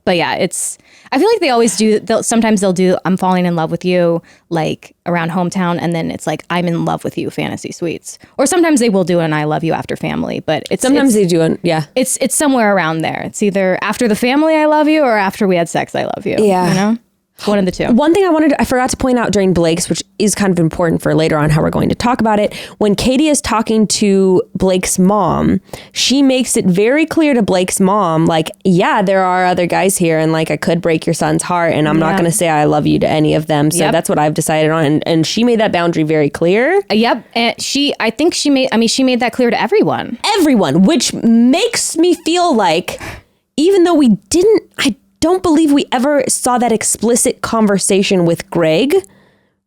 But yeah, I feel like they always do. Sometimes they'll do I'm falling in love with you like around hometown, and then it's like I'm in love with you fantasy suites. Or sometimes they will do an I love you after family, but they do it. Yeah, it's somewhere around there. It's either after the family I love you or after we had sex I love you. Yeah, you know. One of the two. One thing I forgot to point out during Blake's, which is kind of important for later on how we're going to talk about it. When Katie is talking to Blake's mom, she makes it very clear to Blake's mom, like, yeah, there are other guys here, and like I could break your son's heart, and I'm not going to say I love you to any of them. So that's what I've decided on, and she made that boundary very clear. Yep, and she made that clear to everyone. Which makes me feel like, even though I don't believe we ever saw that explicit conversation with Greg.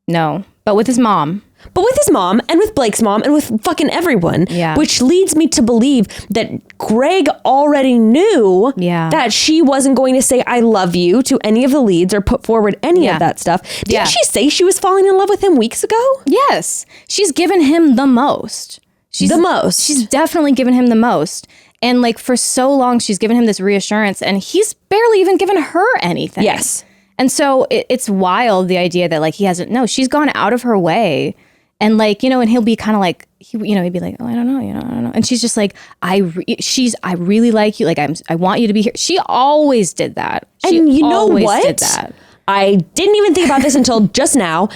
No, but with his mom. And with Blake's mom and with fucking everyone. Yeah. Which leads me to believe that Greg already knew that she wasn't going to say I love you to any of the leads or put forward any of that stuff. Didn't she say she was falling in love with him weeks ago? Yes. She's given him the most. She's definitely given him the most. And like for so long, she's given him this reassurance, and he's barely even given her anything. Yes. And so it's wild, the idea that like he hasn't, no, she's gone out of her way. And like, you know, and he'll be kind of like, he'd be like, oh, I don't know. And she's just like, I really like you. Like, I want you to be here. She always did that. And you know what? Did that. I didn't even think about this until just now.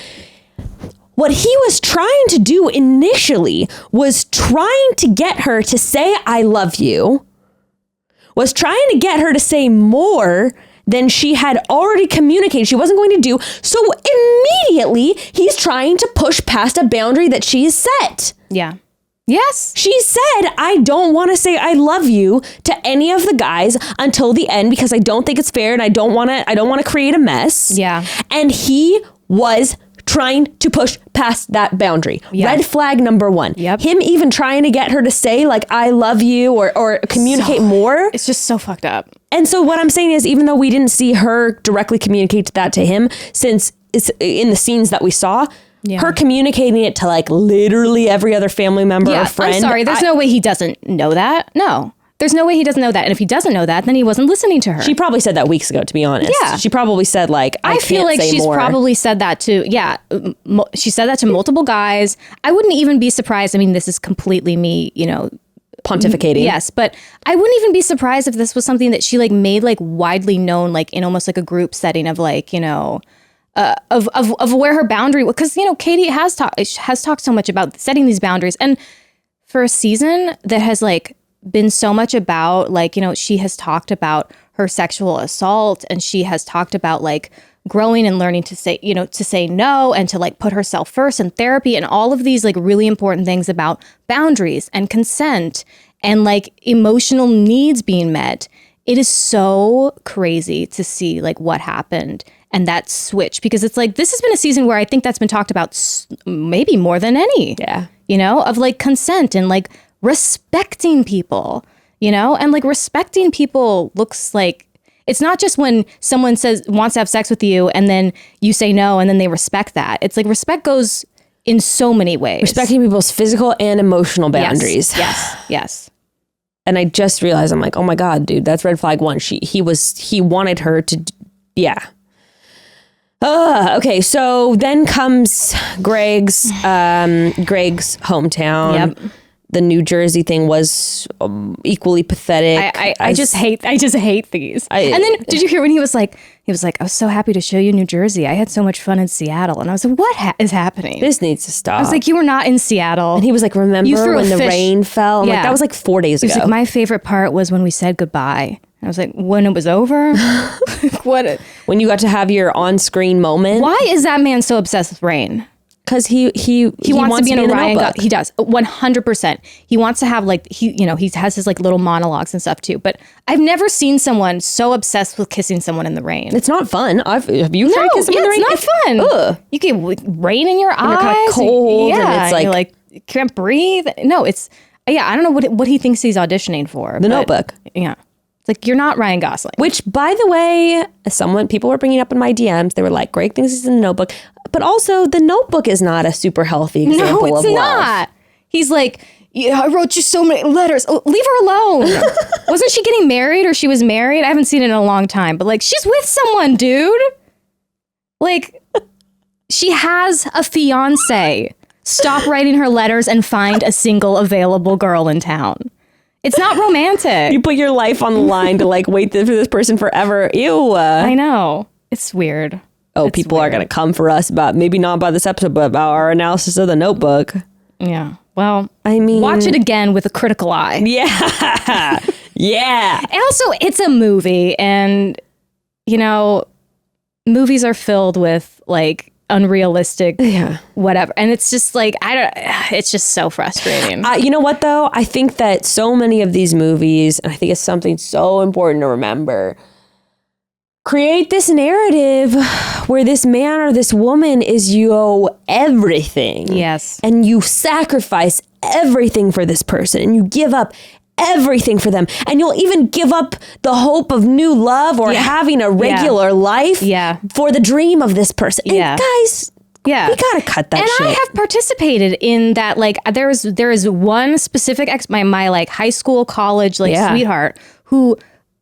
What he was trying to do initially was trying to get her to say, I love you, was trying to get her to say more than she had already communicated she wasn't going to do. So immediately he's trying to push past a boundary that she has set. Yeah. Yes. She said, I don't want to say I love you to any of the guys until the end because I don't think it's fair and I don't want to create a mess. Yeah. And he was trying to push past that boundary. Yeah. Red flag number 1. Yep. Him even trying to get her to say like, I love you or communicate more. It's just so fucked up. And so what I'm saying is, even though we didn't see her directly communicate that to him, since it's in the scenes that we saw, her communicating it to like literally every other family member or friend. I'm sorry. There's no way he doesn't know that. No. There's no way he doesn't know that. And if he doesn't know that, then he wasn't listening to her. She probably said that weeks ago, to be honest. Yeah. She probably said like, I feel like she's probably said that to, she said that to multiple guys. I wouldn't even be surprised. I mean, this is completely me, pontificating. Yes. But I wouldn't even be surprised if this was something that she like made like widely known, like in almost like a group setting of like, of where her boundary, because, Katie has talked so much about setting these boundaries. And for a season that has like been so much about like, she has talked about her sexual assault, and she has talked about like growing and learning to say, to say no and to like put herself first in therapy and all of these like really important things about boundaries and consent and like emotional needs being met. It is so crazy to see like what happened and that switch, because it's like, this has been a season where I think that's been talked about maybe more than any, of like consent and like respecting people, and like respecting people looks like, it's not just when someone wants to have sex with you and then you say no and then they respect that. It's like respect goes in so many ways. Respecting people's physical and emotional boundaries. Yes. And I just realized, I'm like, oh my God, dude, that's red flag 1. He wanted her to, okay, so then comes Greg's hometown. Yep. The New Jersey thing was equally pathetic. I just hate these. And then did you hear when he was like, I was so happy to show you New Jersey. I had so much fun in Seattle. And I was like, what is happening? This needs to stop. I was like, you were not in Seattle. And he was like, remember when the rain fell? I'm like, that was like 4 days ago. He was like, my favorite part was when we said goodbye. I was like, when it was over? What? When you got to have your on-screen moment. Why is that man so obsessed with Rain? Because he wants to be in a Ryan Notebook. He does 100%. He wants to have like he has his like little monologues and stuff too. But I've never seen someone so obsessed with kissing someone in the rain. It's not fun. Have you tried kissing in the rain? It's not fun. Ugh. You get rain in your eyes. You're kind of cold. Yeah, and it's like, you're like you can't breathe. No, it's I don't know what he thinks he's auditioning for. The Notebook. Yeah. It's like, you're not Ryan Gosling. Which, by the way, people were bringing up in my DMs. They were like, Greg thinks he's in the Notebook. But also, the Notebook is not a super healthy example of love. No, it's not. He's like, I wrote you so many letters. Oh, leave her alone. Wasn't she getting married or she was married? I haven't seen it in a long time. But like, she's with someone, dude. Like, she has a fiance. Stop writing her letters and find a single available girl in town. It's not romantic. You put your life on the line to like wait for this person forever. Ew. I know. It's weird. Oh, people are going to come for us maybe not about this episode, but about our analysis of the Notebook. Yeah. Well, I mean, watch it again with a critical eye. Yeah. Yeah. And also, it's a movie, and movies are filled with like unrealistic whatever, and it's just like it's just so frustrating. You know what though, I think that so many of these movies, and I think it's something so important to remember, create this narrative where this man or this woman is everything. Yes. And you sacrifice everything for this person, and you give up everything for them, and you'll even give up the hope of new love or having a regular life for the dream of this person. And guys, we gotta cut that shit. And I have participated in that. Like, there is one specific my like high school, college sweetheart who,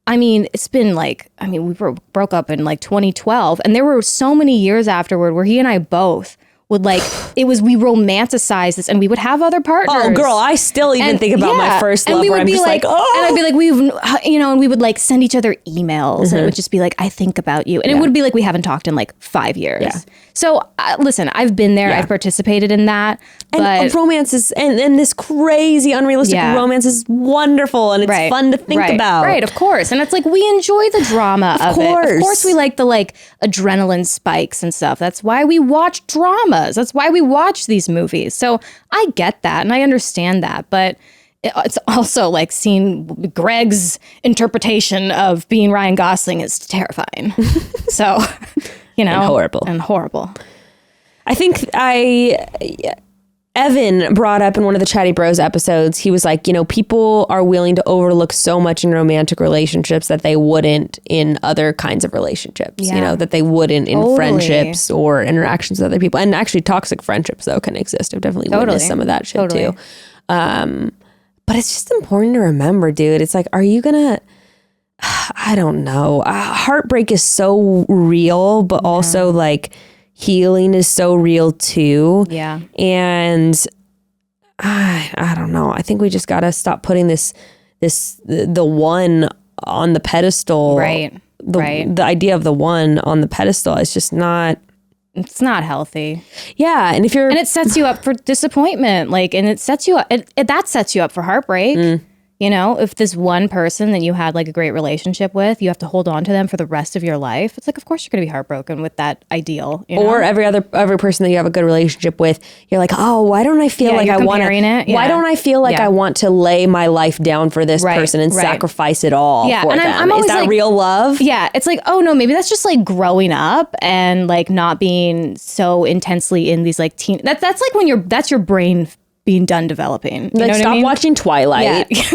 I mean, it's been like, we broke up in like 2012, and there were so many years afterward where he and I both would like, we romanticized this, and we would have other partners. Oh, girl, I still even think about my first love, where I'm just like, oh. And I'd be like, and we would like send each other emails, and it would just be like, I think about you. And it would be like, we haven't talked in like 5 years. Yeah. So listen, I've been there. I've participated in that. And romance is, and this crazy unrealistic romance is wonderful, and it's fun to think about. Right, of course. And it's like, we enjoy the drama of it. Of course we like the like adrenaline spikes and stuff. That's why we watch dramas. That's why we watch these movies. So I get that, and I understand that. But it's also like seeing Greg's interpretation of being Ryan Gosling is terrifying. So, and horrible. I think Evan brought up in one of the Chatty Bros episodes, he was like, people are willing to overlook so much in romantic relationships that they wouldn't in other kinds of relationships, that they wouldn't in friendships or interactions with other people. And actually toxic friendships, though, can exist. I've definitely witnessed some of that shit, too. But it's just important to remember, dude. It's like, are you going to... I don't know. Heartbreak is so real, but also like... healing is so real too. Yeah. And I don't know. I think we just got to stop putting the one on the pedestal. Right. The idea of the one on the pedestal is just not. It's not healthy. Yeah. And it sets you up for disappointment. Like, and it sets you up, that sets you up for heartbreak. If this one person that you had like a great relationship with, you have to hold on to them for the rest of your life. It's like, of course you're going to be heartbroken with that ideal. Or every person that you have a good relationship with, you're like, oh, why don't I feel like I want to? Yeah. Why don't I feel like I want to lay my life down for this person and sacrifice it all for them? I'm always is that like, real love? Yeah, it's like, oh no, maybe that's just like growing up and like not being so intensely in these like teen. That's like when that's your brain being done developing. You know what stop I mean? watching Twilight. Yeah.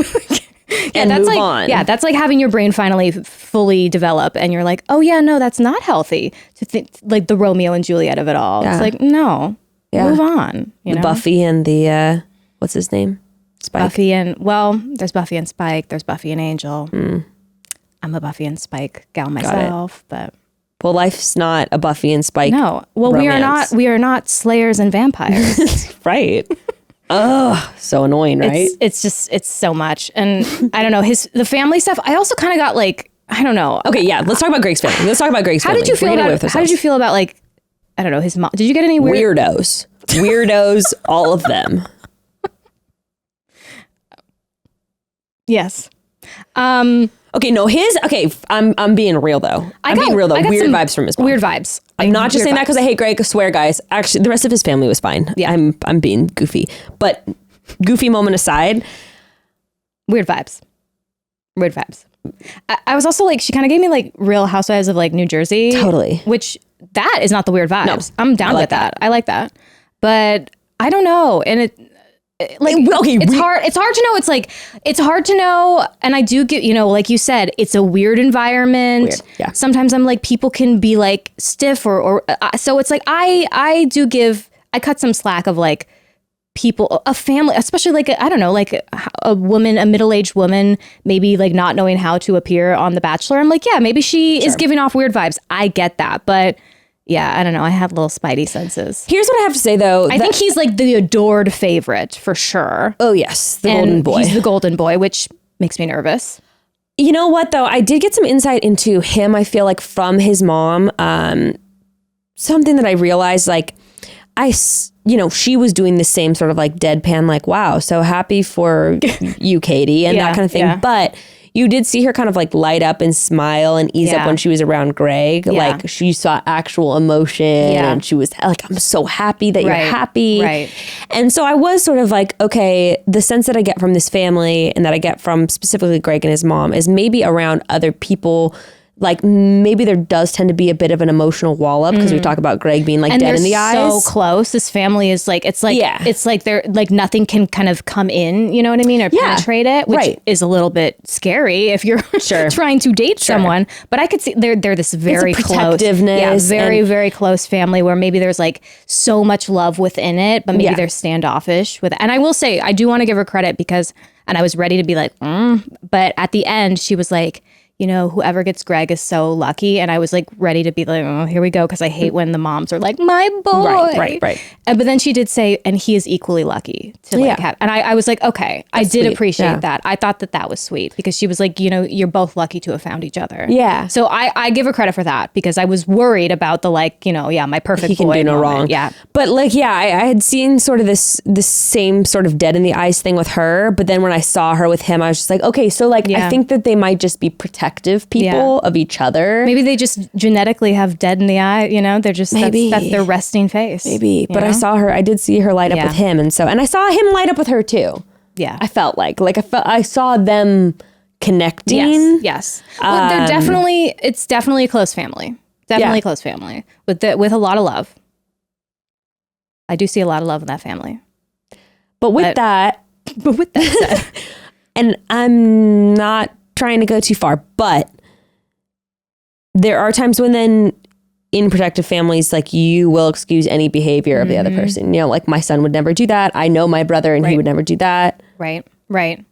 And that's move like, on. Yeah, that's like having your brain finally fully develop, and you're like, oh yeah, no, that's not healthy to think like the Romeo and Juliet of it all. Yeah. It's like, no, move on. Buffy and the what's his name? Spike. There's Buffy and Spike. There's Buffy and Angel. I'm a Buffy and Spike gal myself, but life's not a Buffy and Spike. No, romance. we are not slayers and vampires. Right. Oh, so annoying, right? It's so much. And I don't know, the family stuff, I also kind of got like, I don't know. Okay, yeah, let's talk about Greg's family. How did you feel about like, I don't know, his mom? Did you get any weirdos, all of them. Yes. Okay, no, I'm being real though. I'm being real though. Weird vibes from his mom. Weird vibes. I'm not just saying that because I hate Greg. I swear, guys. Actually, the rest of his family was fine. Yeah. I'm being goofy. But goofy moment aside. Weird vibes. Weird vibes. I was also like, she kind of gave me like Real Housewives of like New Jersey. Totally. Which that is not the weird vibes. No, I'm down with that. I like that. But I don't know. And it's hard to know. It's hard to know. And I do get, like you said, it's a weird environment. Weird. Yeah. Sometimes I'm like, people can be like stiff or so it's like, I cut some slack of like people, a family, especially like, I don't know, like a woman, a middle-aged woman, maybe like not knowing how to appear on The Bachelor. I'm like, yeah, maybe she is giving off weird vibes. I get that. But yeah, I don't know. I have little spidey senses. Here's what I have to say, though. I think he's like the adored favorite for sure. Oh, yes. The golden boy. He's the golden boy, which makes me nervous. You know what, though? I did get some insight into him, I feel like, from his mom. Something that I realized, like, she was doing the same sort of like deadpan, like, wow, so happy for you, Katie, and that kind of thing. Yeah. But you did see her kind of like light up and smile and ease up when she was around Greg. Yeah. Like she saw actual emotion and she was like, I'm so happy that you're happy. Right. And so I was sort of like, okay, the sense that I get from this family and that I get from specifically Greg and his mom is maybe around other people. Like maybe there does tend to be a bit of an emotional wall up because we talk about Greg being like and dead in the eyes. So close. This family is like, it's like they're like nothing can kind of come in, you know what I mean? Or penetrate it, which is a little bit scary if you're trying to date someone. But I could see they're this very close, very close family where maybe there's like so much love within it, but maybe they're standoffish with it. And I will say, I do want to give her credit because, and I was ready to be like, but at the end she was like, whoever gets Greg is so lucky. And I was like ready to be like, oh, here we go. Because I hate when the moms are like, my boy. Right. But then she did say, and he is equally lucky to like have. And I was like, okay, I did appreciate that. I thought that was sweet because she was like, you're both lucky to have found each other. Yeah. So I give her credit for that because I was worried about the like, my perfect he can boy do no moment. wrong. Yeah. But like, I had seen sort of this same sort of dead in the eyes thing with her. But then when I saw her with him, I was just like, okay, so like, I think that they might just be protective people of each other. Maybe they just genetically have dead in the eye, they're just, that's their resting face. Maybe. But I did see her light up with him. And I saw him light up with her too. Yeah. I felt I saw them connecting. Yes. Well, it's definitely a close family. Definitely a close family with a lot of love. I do see a lot of love in that family. But with that said, and I'm not trying to go too far, but there are times when then in protective families, like you will excuse any behavior of the other person. Like my son would never do that. I know my brother and he would never do that. Right. I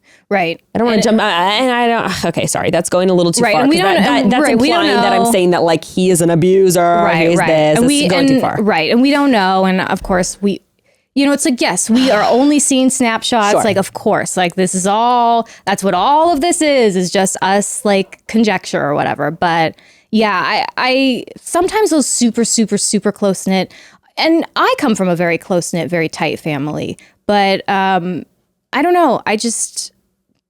don't want to jump, and I don't. Okay, sorry, that's going a little too far. And we don't. That's implying that I'm saying that like he is an abuser. Right. This. And it's going too far. Right. And we don't know. And of course it's like, yes, we are only seeing snapshots. Sure. Like, of course, like this is all. That's what all of this is just us like conjecture or whatever. But yeah, I sometimes those super, super, super close knit. And I come from a very close knit, very tight family. But I don't know.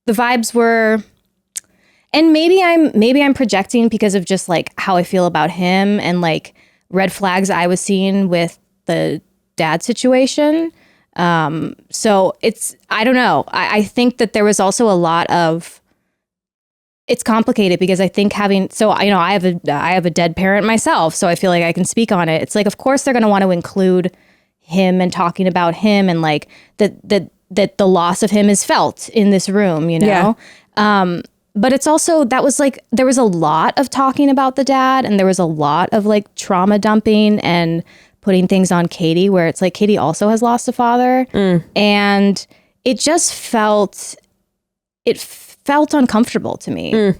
The vibes were, and maybe I'm projecting because of just like how I feel about him and like red flags I was seeing with the dad situation. So I don't know. I think that there was also a lot of, it's complicated because I think I have a dead parent myself. So I feel like I can speak on it. It's like, of course they're going to want to include him and talking about him and like that the loss of him is felt in this room, Yeah. But it's also, that was like, there was a lot of talking about the dad and there was a lot of like trauma dumping and putting things on Katie where it's like Katie also has lost a father. And it just felt uncomfortable to me.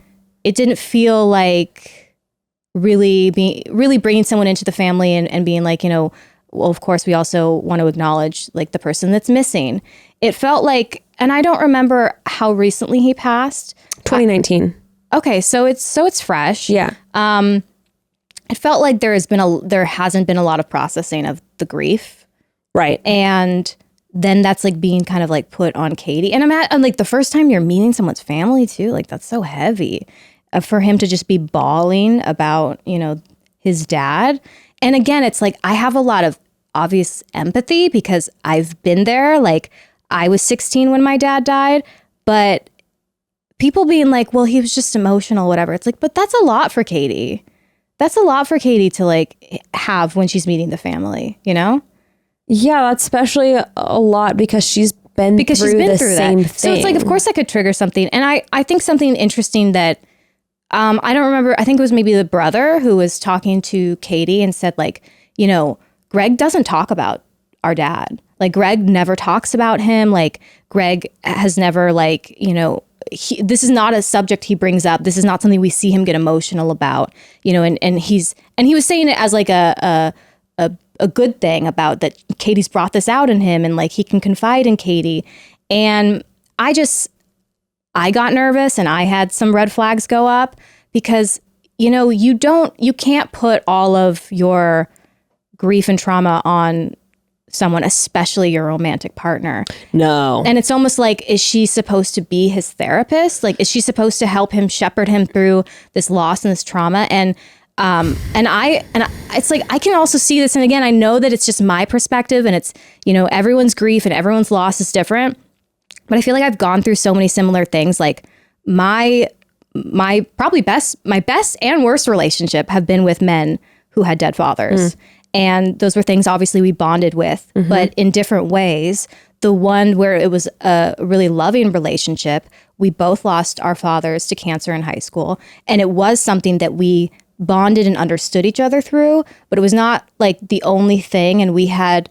It didn't feel like really bringing someone into the family and being like, well, of course we also want to acknowledge like the person that's missing. It felt like, and I don't remember how recently he passed. 2019. Okay, so it's fresh. Yeah. It felt like there hasn't been a lot of processing of the grief. Right. And then that's like being kind of like put on Katie. And I'm like the first time you're meeting someone's family too, like that's so heavy for him to just be bawling about, his dad. And again, it's like, I have a lot of obvious empathy because I've been there. Like I was 16 when my dad died, but people being like, well, he was just emotional, whatever. It's like, but that's a lot for Katie. That's a lot for Katie to like have when she's meeting the family, Yeah, that's especially a lot because she's been through the same thing. So it's like, of course that could trigger something. And I think something interesting that I don't remember, I think it was maybe the brother who was talking to Katie and said like, Greg doesn't talk about our dad. Like Greg never talks about him. Like Greg has never like, this is not a subject he brings up. This is not something we see him get emotional about, and he was saying it as like a good thing about that Katie's brought this out in him and like he can confide in Katie. And I got nervous and I had some red flags go up because, you can't put all of your grief and trauma on someone, especially your romantic partner. No. And it's almost like, is she supposed to be his therapist? Like, is she supposed to help him shepherd him through this loss and this trauma? And it's like, I can also see this. And again, I know that it's just my perspective and it's, everyone's grief and everyone's loss is different. But I feel like I've gone through so many similar things. Like my best and worst relationship have been with men who had dead fathers. And those were things obviously we bonded with, but in different ways. The one where it was a really loving relationship, we both lost our fathers to cancer in high school. And it was something that we bonded and understood each other through, but it was not like the only thing. And we had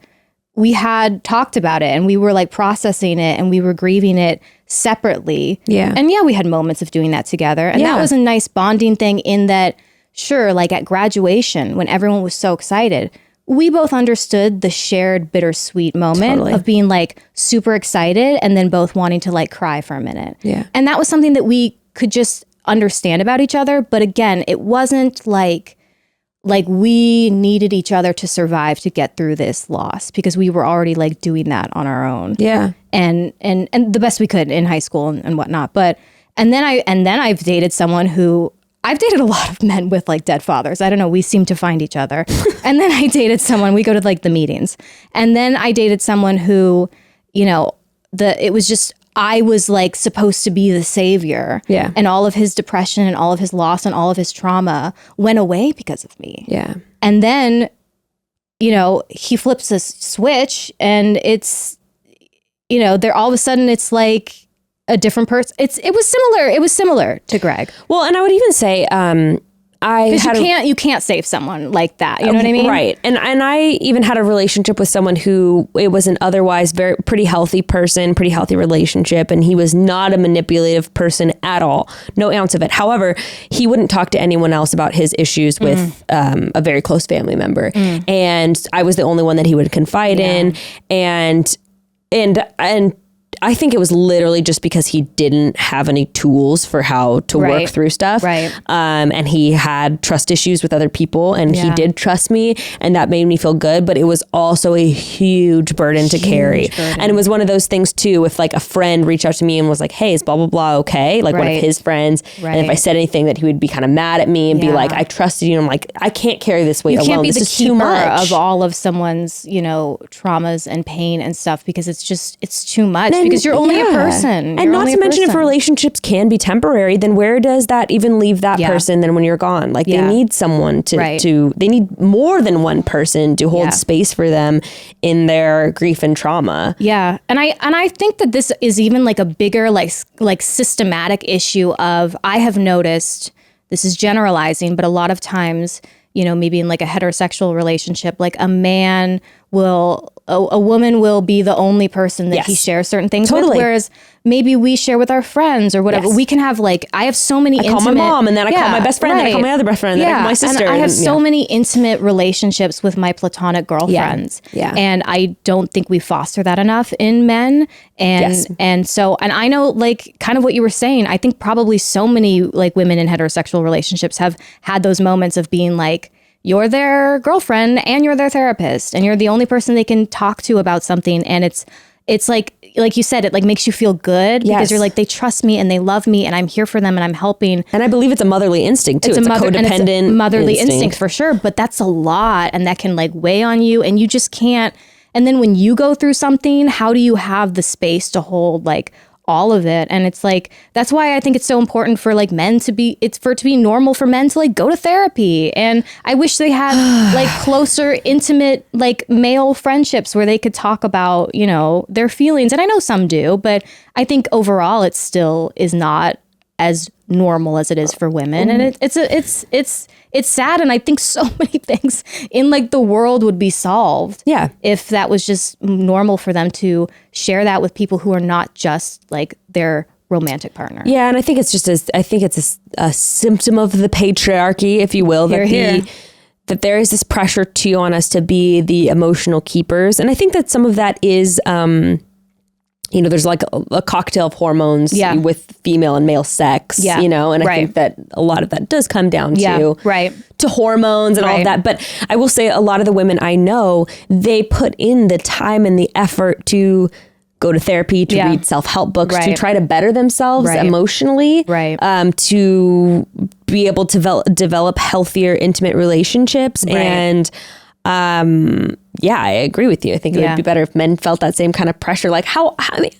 talked about it and we were like processing it and we were grieving it separately. Yeah. And we had moments of doing that together. And that was a nice bonding thing in that, sure, like at graduation, when everyone was so excited, we both understood the shared bittersweet moment of being like super excited and then both wanting to like cry for a minute. Yeah. And that was something that we could just understand about each other. But again, it wasn't like we needed each other to survive to get through this loss because we were already like doing that on our own. Yeah. And the best we could in high school and whatnot. But and then I've dated someone who I've dated a lot of men with like dead fathers. I don't know. We seem to find each other. And then I dated someone, we go to like the meetings. And then I dated someone who, it was just, I was like supposed to be the savior. Yeah. And all of his depression and all of his loss and all of his trauma went away because of me. Yeah. And then, he flips a switch and it's, there all of a sudden it's like, a different person. It was similar to Greg. Well, and I would even say, you can't save someone like that. You know what I mean? Right. And I even had a relationship with someone who it was an otherwise pretty healthy person, pretty healthy relationship. And he was not a manipulative person at all. No ounce of it. However, he wouldn't talk to anyone else about his issues with a very close family member. And I was the only one that he would confide in. And I think it was literally just because he didn't have any tools for how to work through stuff. Right. And he had trust issues with other people and he did trust me and that made me feel good, but it was also a huge burden to carry. And it was one of those things too, if like a friend reached out to me and was like, hey, is blah, blah, blah okay? Like one of his friends. And if I said anything that he would be kind of mad at me and be like, I trusted you. And I'm like, I can't carry this weight alone. You can't be this the is too keeper much. of all of someone's, traumas and pain and stuff because it's too much. Because you're only a person. And not to mention if relationships can be temporary, then where does that even leave that person then when you're gone? Like they need someone to they need more than one person to hold space for them in their grief and trauma. Yeah. And I think that this is even like a bigger like systematic issue of, I have noticed, this is generalizing, but a lot of times, maybe in like a heterosexual relationship, like a woman will be the only person that he shares certain things with, whereas maybe we share with our friends or whatever. We can have like, I have so many intimate... I call my mom and then I call my best friend, then I call my other best friend, then I call my sister. And I have so many intimate relationships with my platonic girlfriends. And I don't think we foster that enough in men. And so I know like kind of what you were saying, I think probably so many like women in heterosexual relationships have had those moments of being like, you're their girlfriend and you're their therapist and you're the only person they can talk to about something. And it's like you said, it like makes you feel good because you're like, they trust me and they love me and I'm here for them and I'm helping. And I believe it's a motherly instinct too. It's a codependent motherly instinct for sure. But that's a lot, and that can like weigh on you, and you just can't. And then when you go through something, how do you have the space to hold like all of it? And it's like, that's why I think it's so important for like men to be, for it to be normal for men to like go to therapy. And I wish they had like closer, intimate, like male friendships where they could talk about, you know, their feelings. And I know some do, but I think overall it still is not as normal as it is for women. And it's sad. And I think so many things in like the world would be solved. Yeah. If that was just normal for them to share that with people who are not just like their romantic partner. Yeah. And I think it's just a symptom of the patriarchy, if you will, that there is this pressure too on us to be the emotional keepers. And I think that some of that is, you know, there's like a cocktail of hormones with female and male sex, you know, and I think that a lot of that does come down to hormones and all of that. But I will say a lot of the women I know, they put in the time and the effort to go to therapy, to read self-help books, to try to better themselves emotionally, to be able to develop healthier, intimate relationships. And yeah, I agree with you. I think it would be better if men felt that same kind of pressure. Like how many,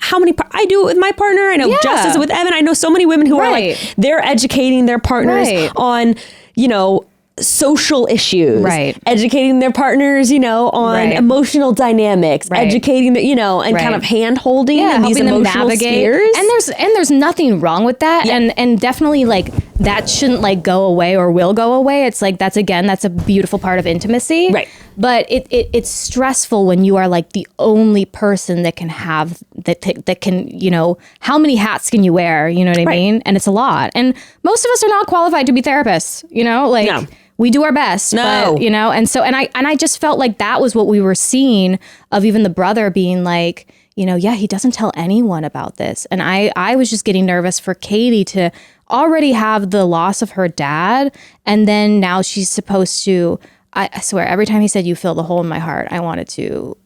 I do it with my partner. I know Jess does it with Evan. I know so many women who are like, they're educating their partners on, you know, social issues, educating their partners, you know, on emotional dynamics, educating the, you know, and kind of hand holding in these emotional spheres. And there's nothing wrong with that. And definitely like that shouldn't like go away or will go away. It's like, that's a beautiful part of intimacy. Right. But it's stressful when you are like the only person that can have that can, you know, how many hats can you wear? You know what I mean? And it's a lot. And most of us are not qualified to be therapists, you know, like we do our best, but, you know, and so, and I just felt like that was what we were seeing of even the brother being like, you know, he doesn't tell anyone about this. And I was just getting nervous for Katie to already have the loss of her dad. And then now she's supposed to, I swear, every time he said, "You fill the hole in my heart," I wanted to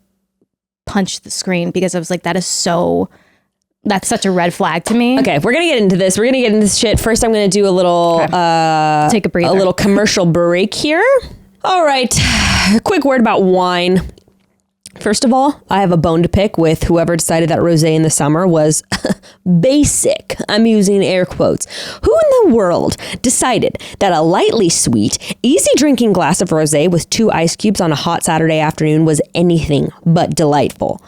punch the screen because I was like, that's such a red flag to me. Okay, we're going to get into this. We're going to get into this shit. First, I'm going to do a little, take a breather. A little commercial break here. All right. Quick word about wine. First of all, I have a bone to pick with whoever decided that rosé in the summer was basic. I'm using air quotes. Who in the world decided that a lightly sweet, easy drinking glass of rosé with 2 ice cubes on a hot Saturday afternoon was anything but delightful?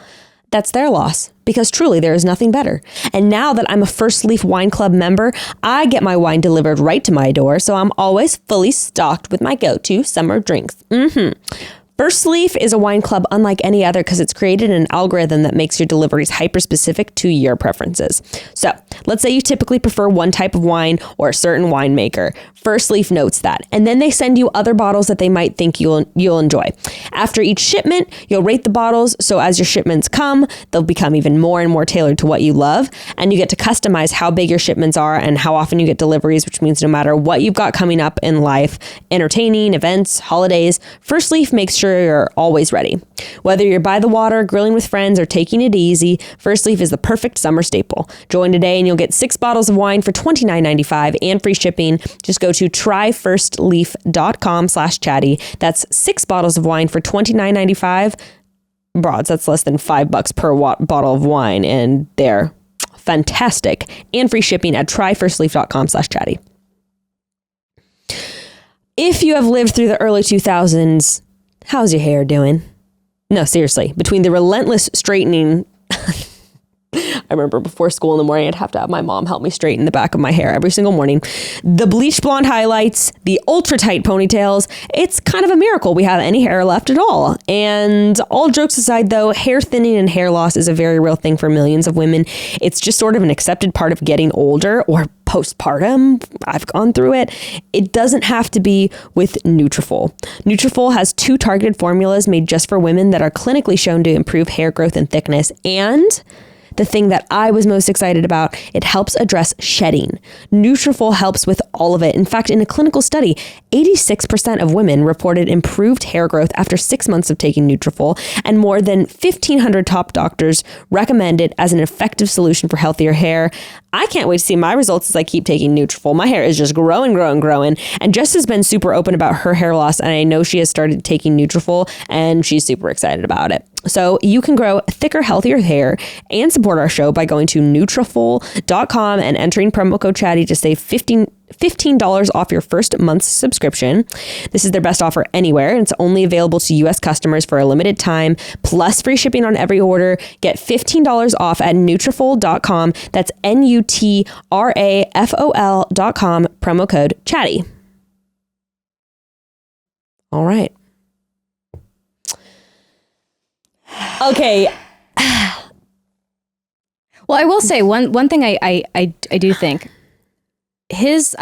That's their loss, because truly there is nothing better. And now that I'm a First Leaf Wine Club member, I get my wine delivered right to my door, so I'm always fully stocked with my go-to summer drinks. First Leaf is a wine club unlike any other because it's created an algorithm that makes your deliveries hyper-specific to your preferences. So let's say you typically prefer one type of wine or a certain winemaker. First Leaf notes that, and then they send you other bottles that they might think you'll enjoy. After each shipment, you'll rate the bottles, so as your shipments come, they'll become even more and more tailored to what you love, and you get to customize how big your shipments are and how often you get deliveries, which means no matter what you've got coming up in life, entertaining, events, holidays, First Leaf makes sure you're always ready. Whether you're by the water, grilling with friends, or taking it easy, First Leaf is the perfect summer staple. Join today and you'll get 6 bottles of wine for $29.95 and free shipping. Just go to tryfirstleaf.com/chatty. That's 6 bottles of wine for $29.95. Broads, that's less than $5 per bottle of wine, and they're fantastic. And free shipping at tryfirstleaf.com/chatty. If you have lived through the early 2000s, how's your hair doing? No, seriously. Between the relentless straightening, I remember before school in the morning, I'd have to have my mom help me straighten the back of my hair every single morning. The bleach blonde highlights, the ultra tight ponytails, it's kind of a miracle we have any hair left at all. And all jokes aside though, hair thinning and hair loss is a very real thing for millions of women. It's just sort of an accepted part of getting older or postpartum. I've gone through it. It doesn't have to be with Nutrafol. Nutrafol has 2 targeted formulas made just for women that are clinically shown to improve hair growth and thickness, and the thing that I was most excited about, it helps address shedding. Nutrafol helps with all of it. In fact, in a clinical study, 86% of women reported improved hair growth after 6 months of taking Nutrafol, and more than 1,500 top doctors recommend it as an effective solution for healthier hair. I can't wait to see my results as I keep taking Nutrafol. My hair is just growing. And Jess has been super open about her hair loss, and I know she has started taking Nutrafol, and she's super excited about it. So you can grow thicker, healthier hair and support our show by going to Nutrafol.com and entering promo code Chatty to save $15 off your first month's subscription. This is their best offer anywhere, and it's only available to U.S. customers for a limited time, plus free shipping on every order. Get $15 off at Nutrafol.com. That's Nutrafol.com, promo code Chatty. All right. Okay. Well, I will say one thing I do think his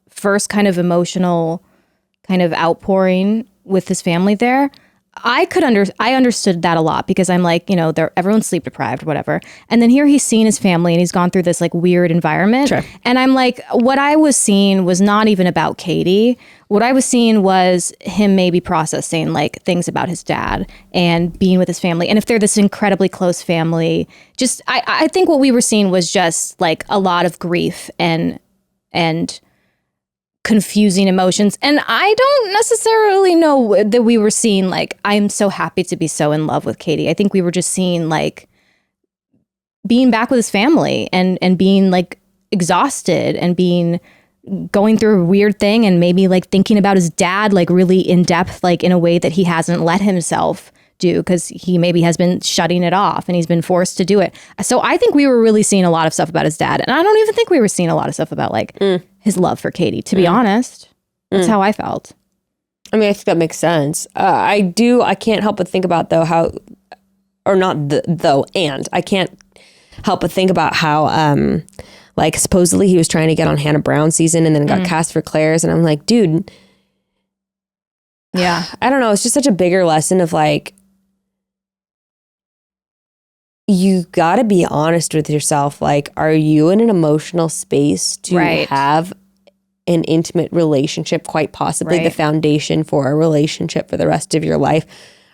first kind of emotional kind of outpouring with his family there, I understood that a lot, because I'm like, everyone's sleep deprived, whatever. And then here he's seen his family and he's gone through this like weird environment. Sure. And I'm like, what I was seeing was not even about Katie. What I was seeing was him maybe processing like things about his dad and being with his family. And if they're this incredibly close family, just, I think what we were seeing was just like a lot of grief and confusing emotions. And I don't necessarily know that we were seeing like, I'm so happy to be so in love with Katie. I think we were just seeing like being back with his family and being like exhausted and going through a weird thing, and maybe like thinking about his dad like really in depth, like in a way that he hasn't let himself do, because he maybe has been shutting it off and he's been forced to do it. So I think we were really seeing a lot of stuff about his dad, and I don't even think we were seeing a lot of stuff about like his love for Katie, to be honest. That's how I felt. I mean, I think that makes sense. I can't help but think about though I can't help but think about how like supposedly he was trying to get on Hannah Brown's season and then got cast for Claire's, and I'm like, dude, yeah, I don't know. It's just such a bigger lesson of like, you got to be honest with yourself. Like, are you in an emotional space to have an intimate relationship, quite possibly the foundation for a relationship for the rest of your life?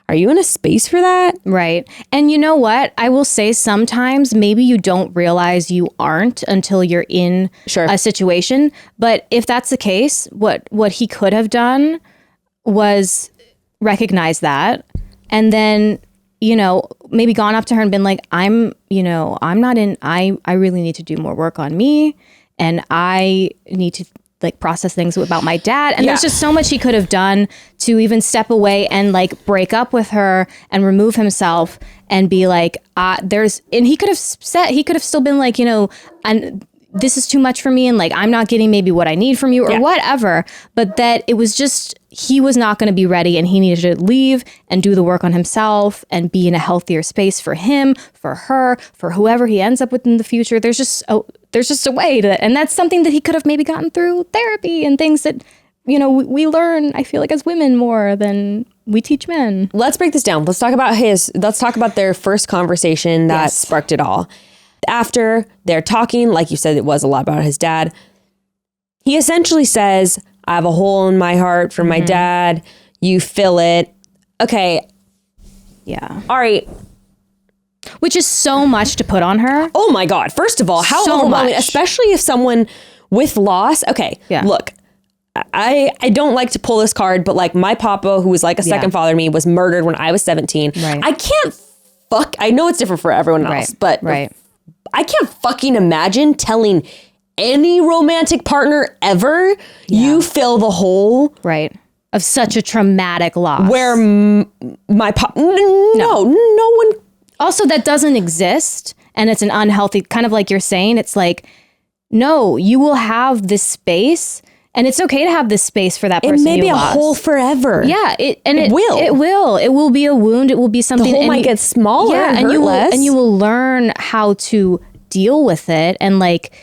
Are you in a space for that? Right. And you know what? I will say sometimes maybe you don't realize you aren't until you're in a situation. But if that's the case, what he could have done was recognize that, and then, maybe gone up to her and been like, I really need to do more work on me, and I need to like process things about my dad. And there's just so much he could have done to even step away and like break up with her and remove himself and be like, and he could have still been like, and this is too much for me, and like, I'm not getting maybe what I need from you or whatever, but that it was just, he was not going to be ready, and he needed to leave and do the work on himself and be in a healthier space for him, for her, for whoever he ends up with in the future. There's just a way to, and that's something that he could have maybe gotten through therapy and things that, we learn, I feel like, as women more than we teach men. Let's break this down. Let's talk about their first conversation that sparked it all. After they're talking, like you said, it was a lot about his dad. He essentially says, I have a hole in my heart for my dad. You fill it. Okay. Yeah. Ari. Which is so much to put on her. Oh my God. First of all, how so overwhelming, much. Especially if someone with loss. Okay. Yeah. Look, I don't like to pull this card, but like my papa, who was like a second father to me, was murdered when I was 17. Right. I know it's different for everyone else, but I can't fucking imagine telling any romantic partner ever, you fill the hole. Right. Of such a traumatic loss. Where my pop, no one. Also, that doesn't exist. And it's an unhealthy, kind of like you're saying, it's like, no, you will have this space. And it's okay to have this space for that person. It may be a hole forever. Yeah, it will. It will. It will be a wound. It will be something. The hole might get smaller. Yeah, and you will learn how to deal with it and like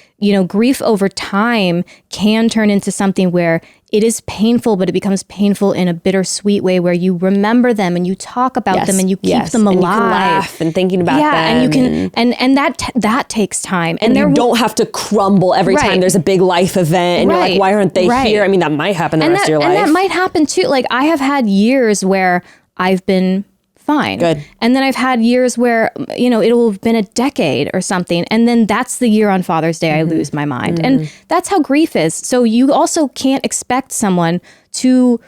grief over time can turn into something where it is painful, but it becomes painful in a bittersweet way where you remember them and you talk about them and you keep them alive. And you can laugh and thinking about them. And you can, and that takes time. And you don't have to crumble every time there's a big life event and you're like, why aren't they here? I mean, that might happen the rest of your life. And that might happen too. Like I have had years where I've been fine. Good. And then I've had years where, it'll have been a decade or something. And then that's the year on Father's Day I lose my mind. And that's how grief is. So you also can't expect someone to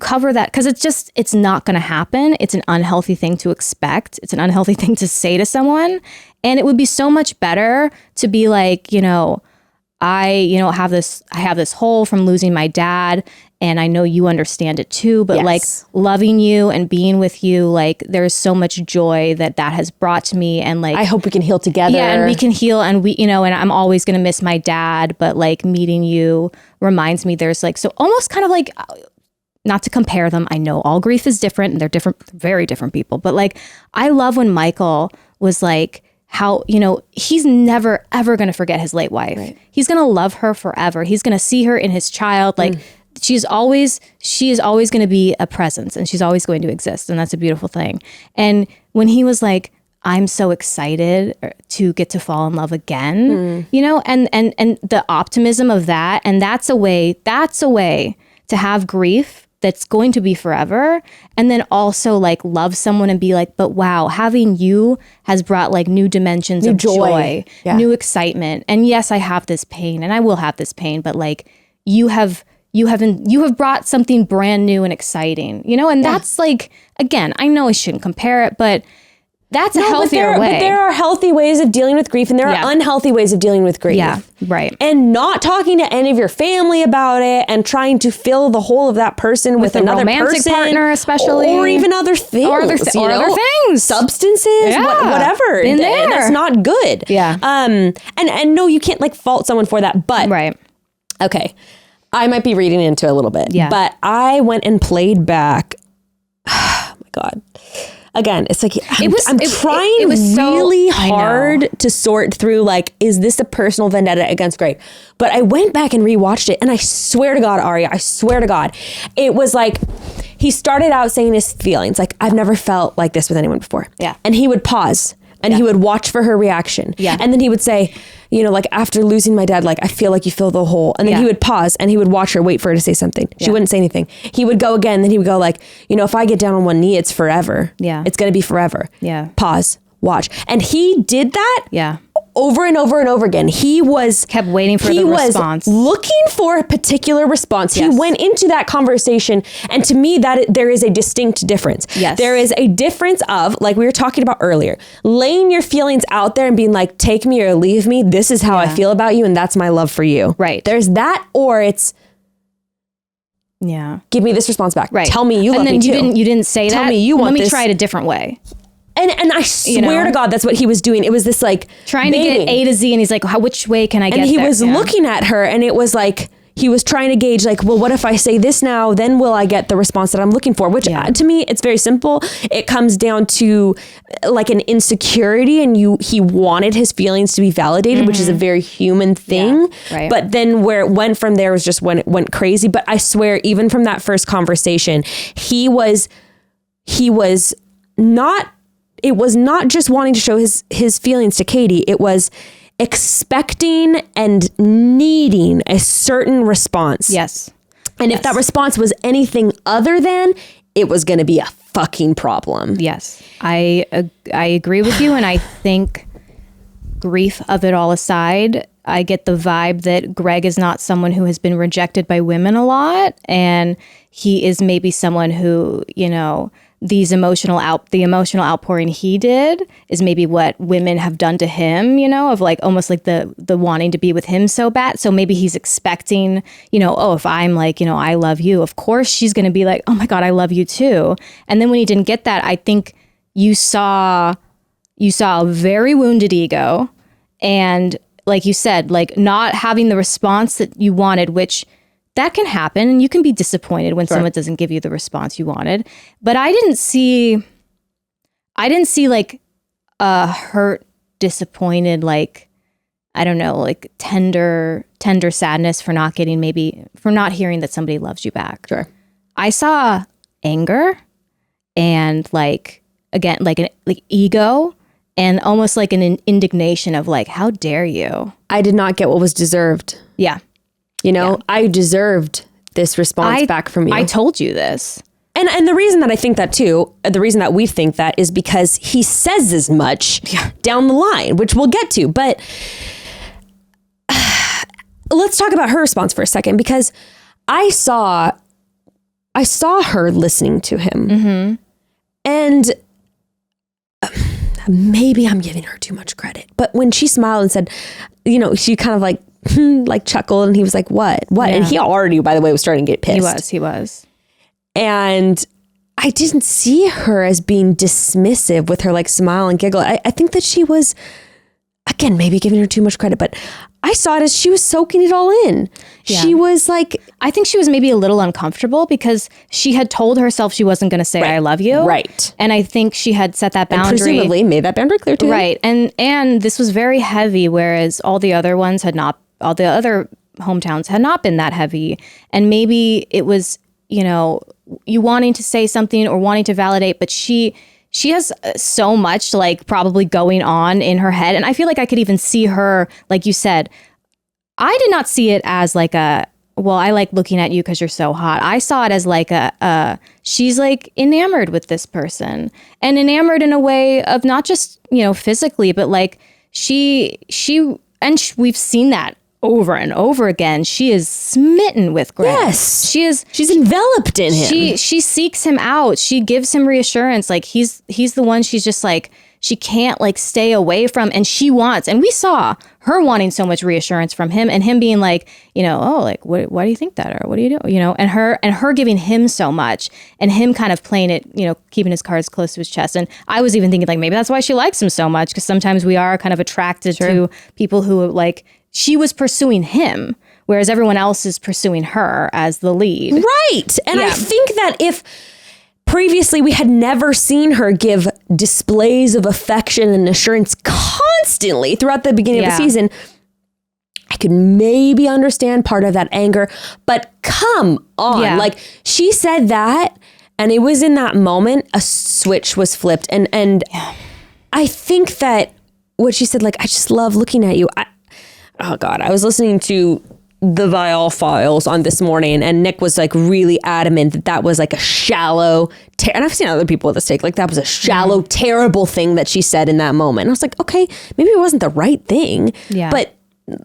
cover that because it's not going to happen. It's an unhealthy thing to expect. It's an unhealthy thing to say to someone. And it would be so much better to be like, I have this hole from losing my dad. And I know you understand it too, but like loving you and being with you, like there's so much joy that has brought to me. And like, I hope we can heal together. Yeah. And we can heal. And and I'm always going to miss my dad, but like meeting you reminds me there's like, so almost kind of like, not to compare them. I know all grief is different and they're different, very different people, but like, I love when Michael was like, how, he's never, ever going to forget his late wife. Right. He's going to love her forever. He's going to see her in his child. Like, she is always going to be a presence and she's always going to exist. And that's a beautiful thing. And when he was like, I'm so excited to get to fall in love again, and the optimism of that. And that's a way to have grief that's going to be forever. And then also like love someone and be like, but wow, having you has brought like new dimensions of joy, new excitement. And yes, I have this pain and I will have this pain, but like you have brought something brand new and exciting, and that's like, again, I know I shouldn't compare it, but that's a healthier way. But there are healthy ways of dealing with grief and there are unhealthy ways of dealing with grief. Yeah, right. And not talking to any of your family about it and trying to fill the hole of that person with another romantic partner, especially. Or even other things. Or other things. Substances, whatever. Been there. And that's not good. Yeah. And no, you can't like fault someone for that. But, okay, I might be reading into it a little bit. Yeah. But I went and played back. Oh my God. Again, it's like I'm trying really hard to sort through like, is this a personal vendetta against Greg? But I went back and rewatched it and I swear to God, Ari, I swear to God, it was like, he started out saying his feelings. Like, I've never felt like this with anyone before. Yeah. And he would pause and he would watch for her reaction. Yeah. And then he would say, like after losing my dad, like, I feel like you fill the hole. And then he would pause and he would watch her, wait for her to say something. She wouldn't say anything. He would go again. Then he would go like, if I get down on one knee, it's forever. Yeah. It's going to be forever. Yeah. Pause, watch. And he did that. Yeah. Over and over and over again. He kept waiting for the response. He was looking for a particular response. Yes. He went into that conversation. And to me, there is a distinct difference. Yes. There is a difference of, like we were talking about earlier, laying your feelings out there and being like, take me or leave me. This is how I feel about you. And that's my love for you. Right. There's that, or it's, give me this response back. Right. Tell me you love me too. You didn't say that. Tell me you want this. Let me try it a different way. And I swear to God, that's what he was doing. It was this like trying to get A to Z, and he's like, which way can I get there? And he was looking at her, and it was like he was trying to gauge like, well, what if I say this now? Then will I get the response that I'm looking for? Which to me, it's very simple. It comes down to like an insecurity, and he wanted his feelings to be validated, which is a very human thing. Yeah, right. But then where it went from there was just when it went crazy. But I swear, even from that first conversation, he was not. It was not just wanting to show his feelings to Katie. It was expecting and needing a certain response. Yes. And if that response was anything other than, it was going to be a fucking problem. Yes. I agree with you. And I think, grief of it all aside, I get the vibe that Greg is not someone who has been rejected by women a lot. And he is maybe someone who, the emotional outpouring he did is maybe what women have done to him, of like almost like the wanting to be with him so bad. So maybe he's expecting, if I'm like, I love you, of course she's going to be like, oh my God, I love you too. And then when he didn't get that, I think you saw a very wounded ego, and like you said, like not having the response that you wanted, which that can happen, and you can be disappointed when someone doesn't give you the response you wanted. But I didn't see like a hurt, disappointed, like I don't know, like tender sadness for not hearing that somebody loves you back. Sure. I saw anger and like, again, like ego and almost like an indignation of like, how dare you? I did not get what was deserved. Yeah. I deserved this response back from you. I told you this. And the reason that I think that too, the reason that we think that is because he says as much down the line, which we'll get to. But let's talk about her response for a second, because I saw her listening to him, and maybe I'm giving her too much credit, but when she smiled and said, she kind of like like chuckled, and he was like, what? Yeah. And he already, by the way, was starting to get pissed. He was. And I didn't see her as being dismissive with her like smile and giggle. I think that she was, again, maybe giving her too much credit, but I saw it as she was soaking it all in. Yeah. She was like, I think she was maybe a little uncomfortable because she had told herself she wasn't going to say, I love you. Right. And I think she had set that boundary. And presumably made that boundary clear to him. Right. And this was very heavy, whereas all the other hometowns had not been that heavy. And maybe it was, you wanting to say something or wanting to validate, but she has so much like probably going on in her head. And I feel like I could even see her, like you said, I did not see it as like I like looking at you because you're so hot. I saw it as like she's like enamored with this person, and enamored in a way of not just, physically, but like we've seen that over and over again. She is smitten with Greg. Yes. She's enveloped in him. She seeks him out. She gives him reassurance. Like he's the one she's just like, she can't like stay away from, and she wants, and we saw her wanting so much reassurance from him, and him being like, like, why do you think that? Or what do you do? And her giving him so much, and him kind of playing it, keeping his cards close to his chest. And I was even thinking like, maybe that's why she likes him so much. Cause sometimes we are kind of attracted to people who like, she was pursuing him, whereas everyone else is pursuing her as the lead. Right. And I think that if previously we had never seen her give displays of affection and assurance constantly throughout the beginning of the season, I could maybe understand part of that anger, but come on. Yeah. Like she said that, and it was in that moment a switch was flipped. And I think that what she said, like, I just love looking at you. Oh God, I was listening to the Vial Files on This Morning, and Nick was like really adamant that was like a shallow, and I've seen other people with this take, like that was a shallow, terrible thing that she said in that moment. And I was like, okay, maybe it wasn't the right thing. Yeah. But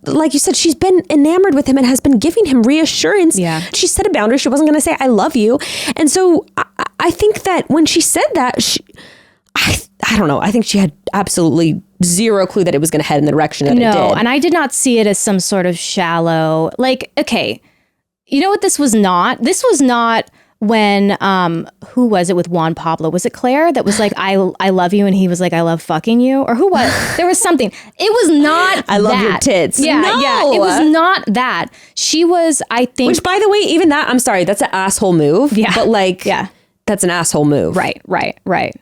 like you said, she's been enamored with him and has been giving him reassurance. Yeah. She set a boundary. She wasn't going to say, I love you. And so I think that when she said that, I don't know. I think she had absolutely zero clue that it was going to head in the direction that it did. No, and I did not see it as some sort of shallow, like, okay, you know what this was not? This was not when, who was it with Juan Pablo? Was it Claire that was like, I love you, and he was like, I love fucking you? Or who was? There was something. It was not I love your tits. Yeah, no. It was not that. She was, I think. Which, by the way, even that, I'm sorry, that's an asshole move. Yeah. But like. Yeah. That's an asshole move. Right.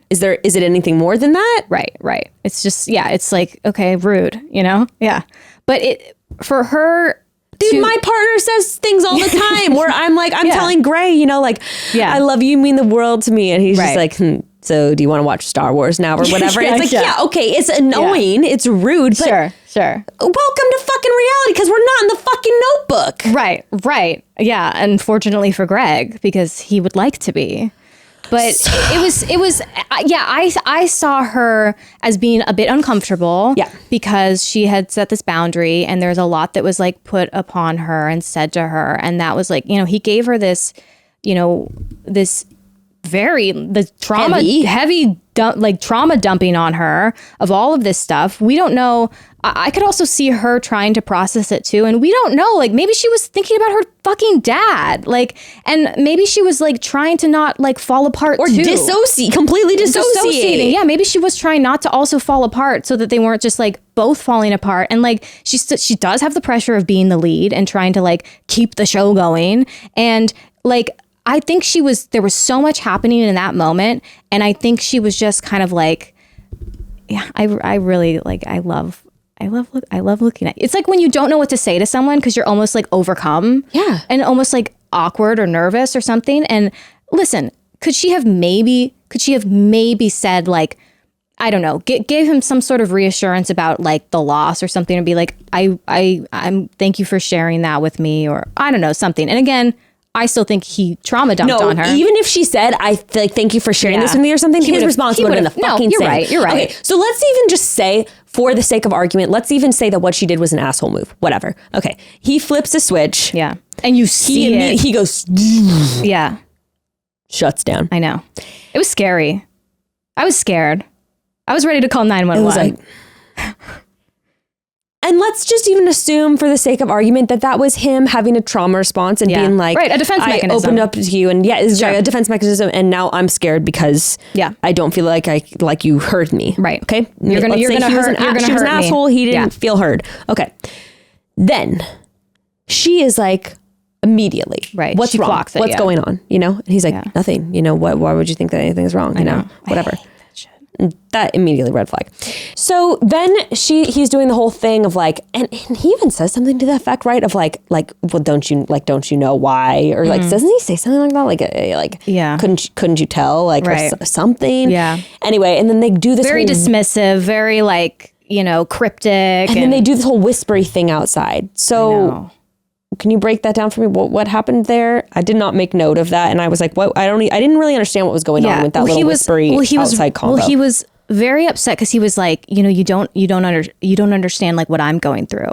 Is it anything more than that? Right. It's just, it's like, okay, rude, Yeah. But for her. Dude, my partner says things all the time where I'm like, I'm telling Gray, I love you, you mean the world to me. And he's just like, so do you want to watch Star Wars now or whatever? And it's like, okay, it's annoying. It's rude. But sure. Welcome to fucking reality, because we're not in the fucking Notebook. Right. Yeah. Unfortunately for Greg, because he would like to be. But it was, I saw her as being a bit uncomfortable because she had set this boundary, and there's a lot that was like put upon her and said to her. And that was like, he gave her this, this the trauma, heavy trauma dumping on her of all of this stuff. We don't know. I could also see her trying to process it too. And we don't know, like maybe she was thinking about her fucking dad, like, and maybe she was like trying to not like fall apart or completely dissociating. Yeah. Maybe she was trying not to also fall apart so that they weren't just like both falling apart. And like, she does have the pressure of being the lead and trying to like keep the show going. And like, I think there was so much happening in that moment. And I think she was just kind of like, yeah, I really like, I love I love looking at you. It's like when you don't know what to say to someone because you're almost like overcome. Yeah. And almost like awkward or nervous or something. And listen, could she have maybe said like, I don't know, gave him some sort of reassurance about like the loss or something, and be like, I'm thank you for sharing that with me, or I don't know, something. And again, I still think he trauma dumped on her. Even if she said, thank you for sharing this with me or something, his response would have been the fucking you're same. right, you're right. Okay, so let's even just say, for the sake of argument, let's even say that what she did was an asshole move. Whatever. Okay. He flips a switch. Yeah. And you see it. He goes, yeah. Shuts down. I know. It was scary. I was scared. I was ready to call 911. It was like... And let's just even assume, for the sake of argument, that was him having a trauma response and being like, right, a defense mechanism. I opened up to you, and it's a defense mechanism, and now I'm scared because I don't feel like you heard me. Right. Okay. You're gonna hurt. She was an asshole. He didn't feel heard. Okay. Then she is like, immediately, right? What's wrong? What's going on? You know? And he's like, nothing. You know what? Why would you think that anything's wrong? You know, whatever. That immediately red flag. So then he's doing the whole thing of like, and he even says something to the effect, right? Of like, well, don't you know why? Or like, doesn't he say something like that? Like, couldn't you tell? Like, or something. Yeah. Anyway, and then they do this very dismissive, very like, cryptic. And then they do this whole whispery thing outside. So can you break that down for me? What happened there? I did not make note of that, and I was like, "What?" I didn't really understand what was going on with that little whispery outside combo. Well, he was very upset because he was like, you don't understand like what I'm going through,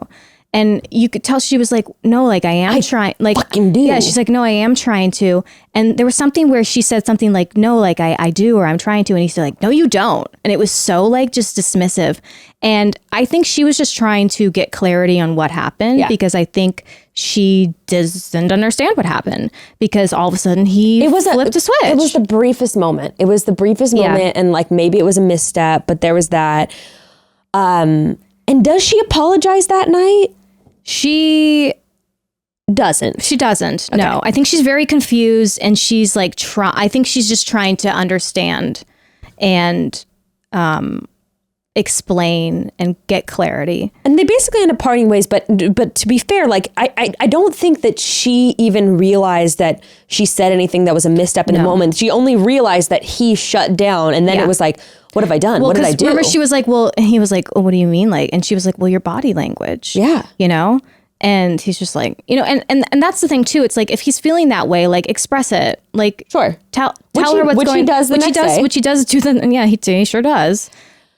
and you could tell she was like, "No, like I am trying." Like, fucking do. Yeah, she's like, "No, I am trying to," and there was something where she said something like, "No, like I do," or "I'm trying to," and he's like, "No, you don't," and it was so like just dismissive, and I think she was just trying to get clarity on what happened because I think she doesn't understand what happened because all of a sudden he flipped a switch. It was the briefest moment. And like maybe it was a misstep, but there was that. And does she apologize that night? She doesn't. She doesn't. Okay. No, I think she's very confused, and she's like I think she's just trying to understand and explain and get clarity. And they basically end up parting ways, but to be fair, like I don't think that she even realized that she said anything that was a misstep in the moment. She only realized that he shut down, and then it was like, what have I done? What did I do? Remember, she was like, well, and he was like, oh, what do you mean? Like, and she was like, well, your body language. Yeah. And he's just like, and that's the thing too. It's like, if he's feeling that way, like express it. Like, sure. Tell her what's going on. Which he does to the, yeah, he sure does.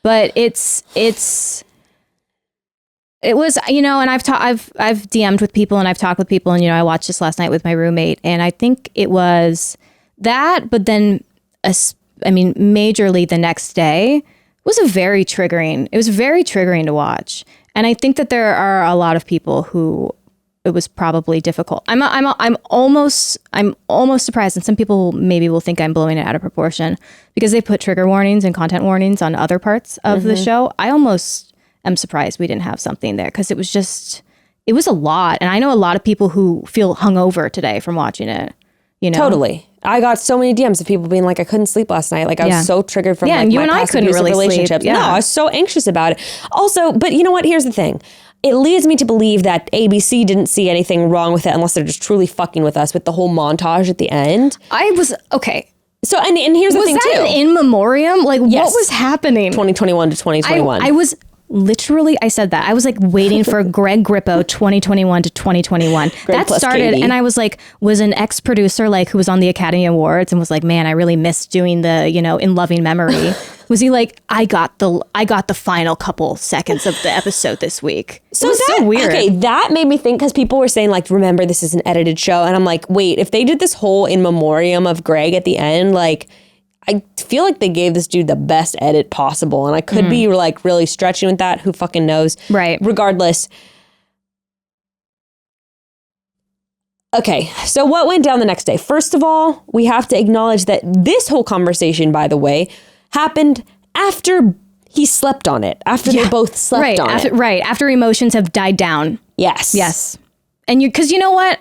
But it was, and I've DM'd with people and I've talked with people, and, I watched this last night with my roommate, and I think it was that, but then, majorly the next day was very triggering to watch. And I think that there are a lot of people who it was probably difficult. I'm almost surprised, and some people maybe will think I'm blowing it out of proportion because they put trigger warnings and content warnings on other parts of the show. I almost am surprised we didn't have something there because it was a lot. And I know a lot of people who feel hungover today from watching it. Totally. I got so many DMs of people being like, I couldn't sleep last night. Like I was so triggered from and you my and past I couldn't abusive really relationships. sleep. Yeah. No, I was so anxious about it. Also, but you know what? Here's the thing. It leads me to believe that ABC didn't see anything wrong with it unless they're just truly fucking with us with the whole montage at the end. Okay. So, and here's the thing too. Was that an in memoriam? Like, what was happening? 2021 to 2021. I was literally, I said that. I was like waiting for Greg Grippo 2021 to 2021. That started, Katie. And I was like, was an ex-producer like who was on the Academy Awards and was like, man, I really missed doing the, in loving memory. Was he like, I got the final couple seconds of the episode this week? So weird. Okay, that made me think, because people were saying like, remember, this is an edited show. And I'm like, wait, if they did this whole in memoriam of Greg at the end, like, I feel like they gave this dude the best edit possible. And I could be like really stretching with that. Who fucking knows? Right. Regardless. Okay, so what went down the next day? First of all, we have to acknowledge that this whole conversation, by the way, happened after he slept on it. After they both slept on it. Right, after emotions have died down. And because you know what?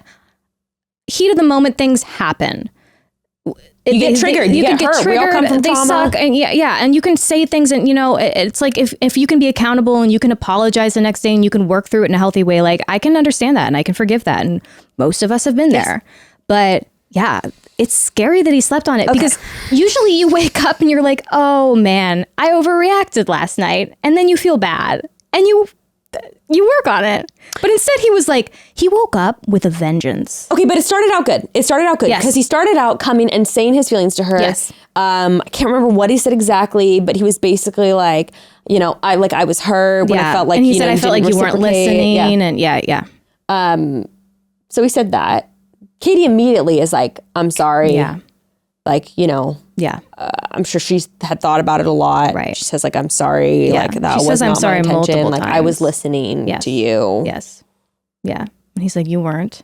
Heat of the moment things happen. You get triggered. You get hurt. We all come from they trauma. suck. And and you can say things, and it's like if you can be accountable and you can apologize the next day and you can work through it in a healthy way, like I can understand that and I can forgive that. And most of us have been there. But yeah, it's scary that he slept on it because usually you wake up and you're like, oh man, I overreacted last night. And then you feel bad and you work on it. But instead he woke up with a vengeance. Okay, but it started out good. Because he started out coming and saying his feelings to her. Yes. I can't remember what he said exactly, but he was basically like, I was hurt when I felt like, and he said, I felt like you weren't listening. Yeah. And so he said that. Katie immediately is like, I'm sorry. Yeah. Like, I'm sure she's had thought about it a lot. Right. She says like, I'm sorry. Yeah. Like that she was says, I'm not sorry my intention. multiple Like times. I was listening to you. Yes. Yeah. And he's like, you weren't,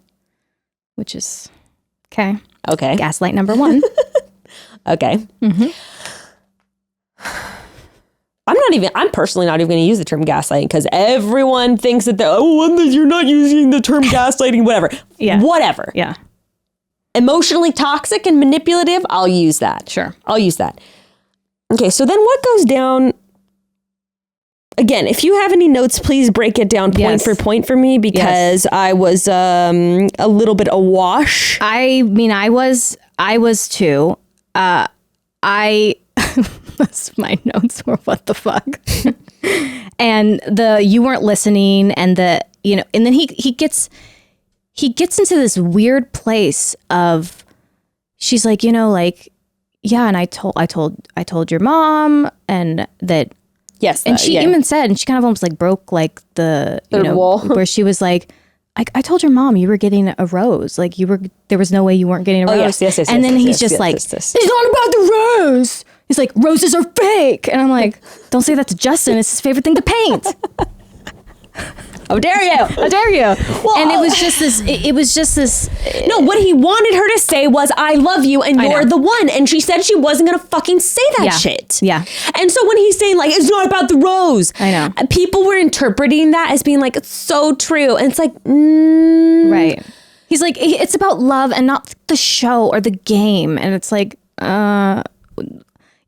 which is okay. Gaslight number 1. Okay. Mm-hmm. I'm personally not even going to use the term gaslighting because everyone thinks that you're not using the term gaslighting, whatever. Yeah. Whatever. Yeah. Emotionally toxic and manipulative, I'll use that. Sure. I'll use that. Okay, so then what goes down? Again, if you have any notes, please break it down point for point for me because I was a little bit awash. I mean, I was too. That's my notes were what the fuck. And you weren't listening and and then he gets into this weird place of she's like, yeah, and I told your mom and that. Yes. And she even said, and she kind of almost like broke like the third wall where she was like, I told your mom you were getting a rose. Like there was no way you weren't getting a rose. Yes. And then he's just like, it's not about the rose. He's like, roses are fake. And I'm like, don't say that to Justin. It's his favorite thing to paint. How dare you? How dare you? Well, and it was just this. No, what he wanted her to say was, I love you and you're the one. And she said she wasn't going to fucking say that shit. Yeah. And so when he's saying like, it's not about the rose. I know. People were interpreting that as being like, it's so true. And it's like, right. He's like, it's about love and not the show or the game. And it's like,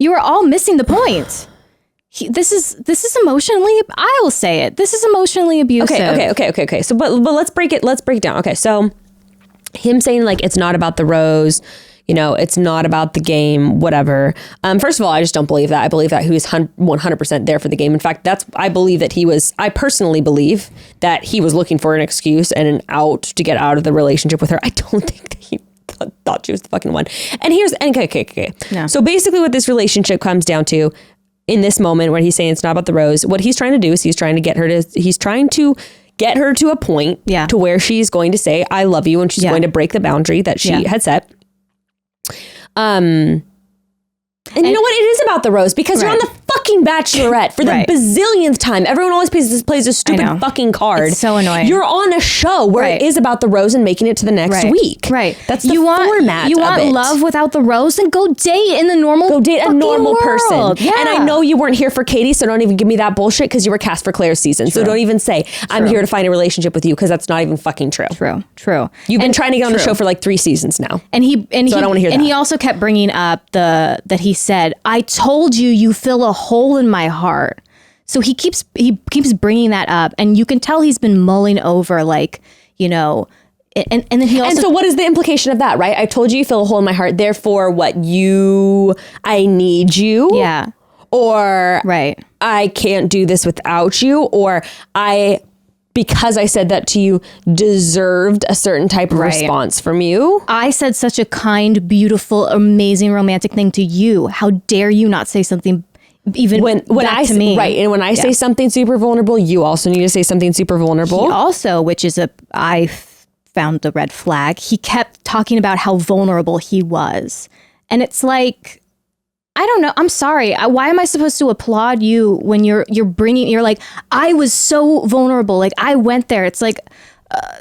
you are all missing the point. This is emotionally, I will say it. This is emotionally abusive. Okay. So, but let's break it down. Okay. So him saying like, it's not about the rose, it's not about the game, whatever. First of all, I just don't believe that. I believe that he was 100% there for the game. In fact, I personally believe that he was looking for an excuse and an out to get out of the relationship with her. I don't think that he thought she was the fucking one. And okay. No. So basically what this relationship comes down to in this moment where he's saying it's not about the rose, what he's trying to do is he's trying to get her to a point to where she's going to say, I love you. And she's going to break the boundary that she had set. And you know what? It is about the rose because you're on the fucking Bachelorette for the bazillionth time. Everyone always plays a stupid fucking card. It's so annoying. You're on a show where it is about the rose and making it to the next week. Right. That's the format. You want love without the rose? Then go date in the normal. Go date a normal person. Yeah. And I know you weren't here for Katie, so don't even give me that bullshit because you were cast for Claire's season. So don't even say I'm here to find a relationship with you because that's not even fucking true. True. You've been trying to get on the show for like 3 seasons now. And I don't want to hear that. And he also kept bringing up that he said, I told you fill a hole in my heart. So he keeps bringing that up, and you can tell he's been mulling over, like, and then he also. And so what is the implication of that, right? I told you fill a hole in my heart. Therefore, I need you. Yeah. Or right. I can't do this without you. Or because I said that to you, deserved a certain type of response from you. I said such a kind, beautiful, amazing, romantic thing to you. How dare you not say something even when to me? Right. And when I say something super vulnerable, you also need to say something super vulnerable. He also, which is I found the red flag. He kept talking about how vulnerable he was. And it's like, I don't know. I'm sorry. Why am I supposed to applaud you when you're like, I was so vulnerable. Like I went there. It's like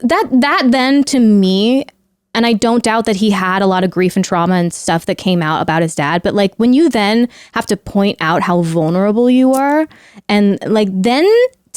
that then to me, and I don't doubt that he had a lot of grief and trauma and stuff that came out about his dad. But like when you then have to point out how vulnerable you are and like then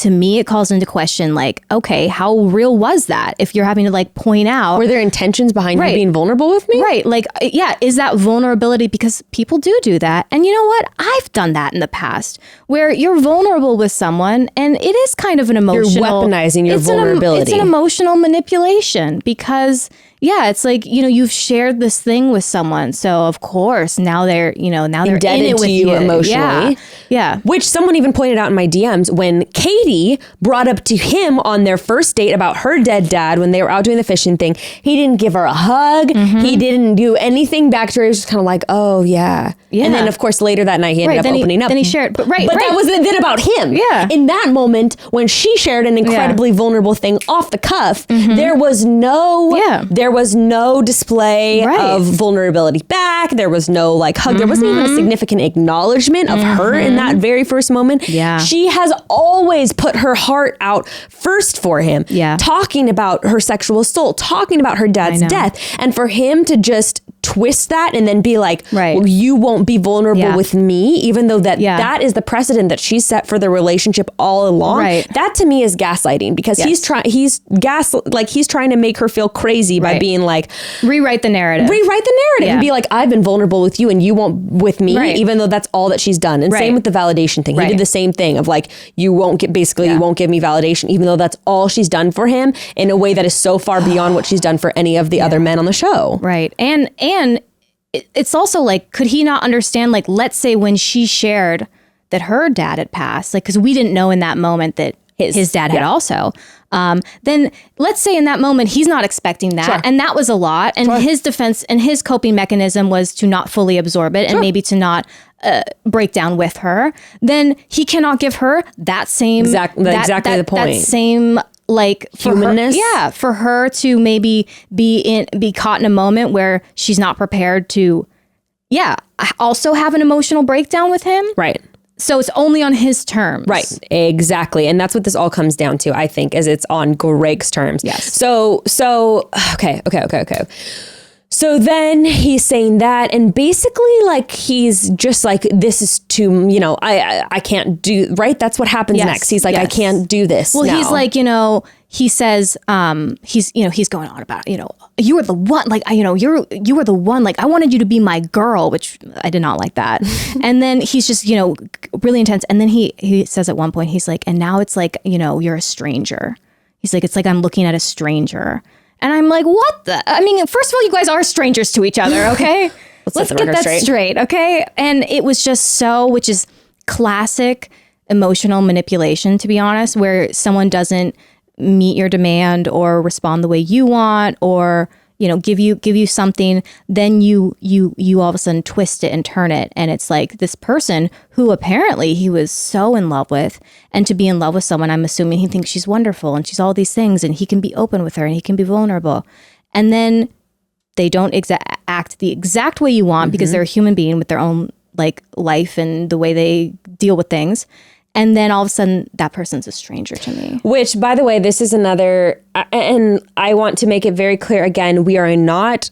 to me, it calls into question, like, okay, how real was that? If you're having to like point out, Were there intentions behind you being vulnerable with me? right? Like, yeah, is that vulnerability? Because people do that. And you know what? I've done that in the past where you're vulnerable with someone and it is kind of an emotional. You're weaponizing your vulnerability. It's an emotional manipulation because it's like, you've shared this thing with someone. So of course, now they're Indebted in it to with you emotionally. Yeah. Which someone even pointed out in my DMs when Katie brought up to him on their first date about her dead dad when they were out doing the fishing thing. He didn't give her a hug. Mm-hmm. He didn't do anything back to her. He was just kind of like, oh, yeah. And then, of course, later that night, he ended up opening up. Then he shared. But that was then about him. Yeah. In that moment, when she shared an incredibly vulnerable thing off the cuff, there was no display of vulnerability back. There was no like hug. There wasn't even a significant acknowledgement of her in that very first moment. Yeah. She has always put her heart out first for him. Yeah. Talking about her sexual assault, talking about her dad's death. And for him to just twist that and then be like, well, you won't be vulnerable with me, even though that is the precedent that she set for the relationship all along. Right. That to me is gaslighting because he's trying to make her feel crazy by being like, rewrite the narrative and be like, I've been vulnerable with you and you won't with me, even though that's all that she's done. And same with the validation thing. He did the same thing of like, you won't give me validation, even though that's all she's done for him in a way that is so far beyond what she's done for any of the other men on the show. Right. And it's also like, could he not understand, like, let's say when she shared that her dad had passed, like, because we didn't know in that moment that his dad had also, then let's say in that moment, he's not expecting that. Sure. And that was a lot. And his defense and his coping mechanism was to not fully absorb it and maybe to not break down with her. Then he cannot give her that same, exactly the point. That same, like, humanness. For her to maybe be caught in a moment where she's not prepared to, also have an emotional breakdown with him. Right. So it's only on his terms. Right. Exactly. And that's what this all comes down to, I think, is it's on Greg's terms. Yes. So okay. So then he's saying that, and basically, like, he's just like, this is too, I can't do, right? That's what happens next. He's like, I can't do this. Well, now. he's like, he says, he's going on about, you were the one, like, you were the one, like, I wanted you to be my girl, which I did not like that. And then he's just, really intense. And then he says at one point, he's like, and now it's like, you're a stranger. He's like, it's like I'm looking at a stranger. And I'm like, what the? I mean, first of all, you guys are strangers to each other, okay? Let's get that straight, okay? And it was just which is classic emotional manipulation, to be honest, where someone doesn't meet your demand or respond the way you want, or give you something, then you all of a sudden twist it and turn it, and it's like this person who apparently he was so in love with, and to be in love with someone, I'm assuming he thinks she's wonderful and she's all these things, and he can be open with her and he can be vulnerable, and then they don't act the exact way you want because they're a human being with their own like life and the way they deal with things. And then all of a sudden, that person's a stranger to me. Which, by the way, this is another, and I want to make it very clear again, we are not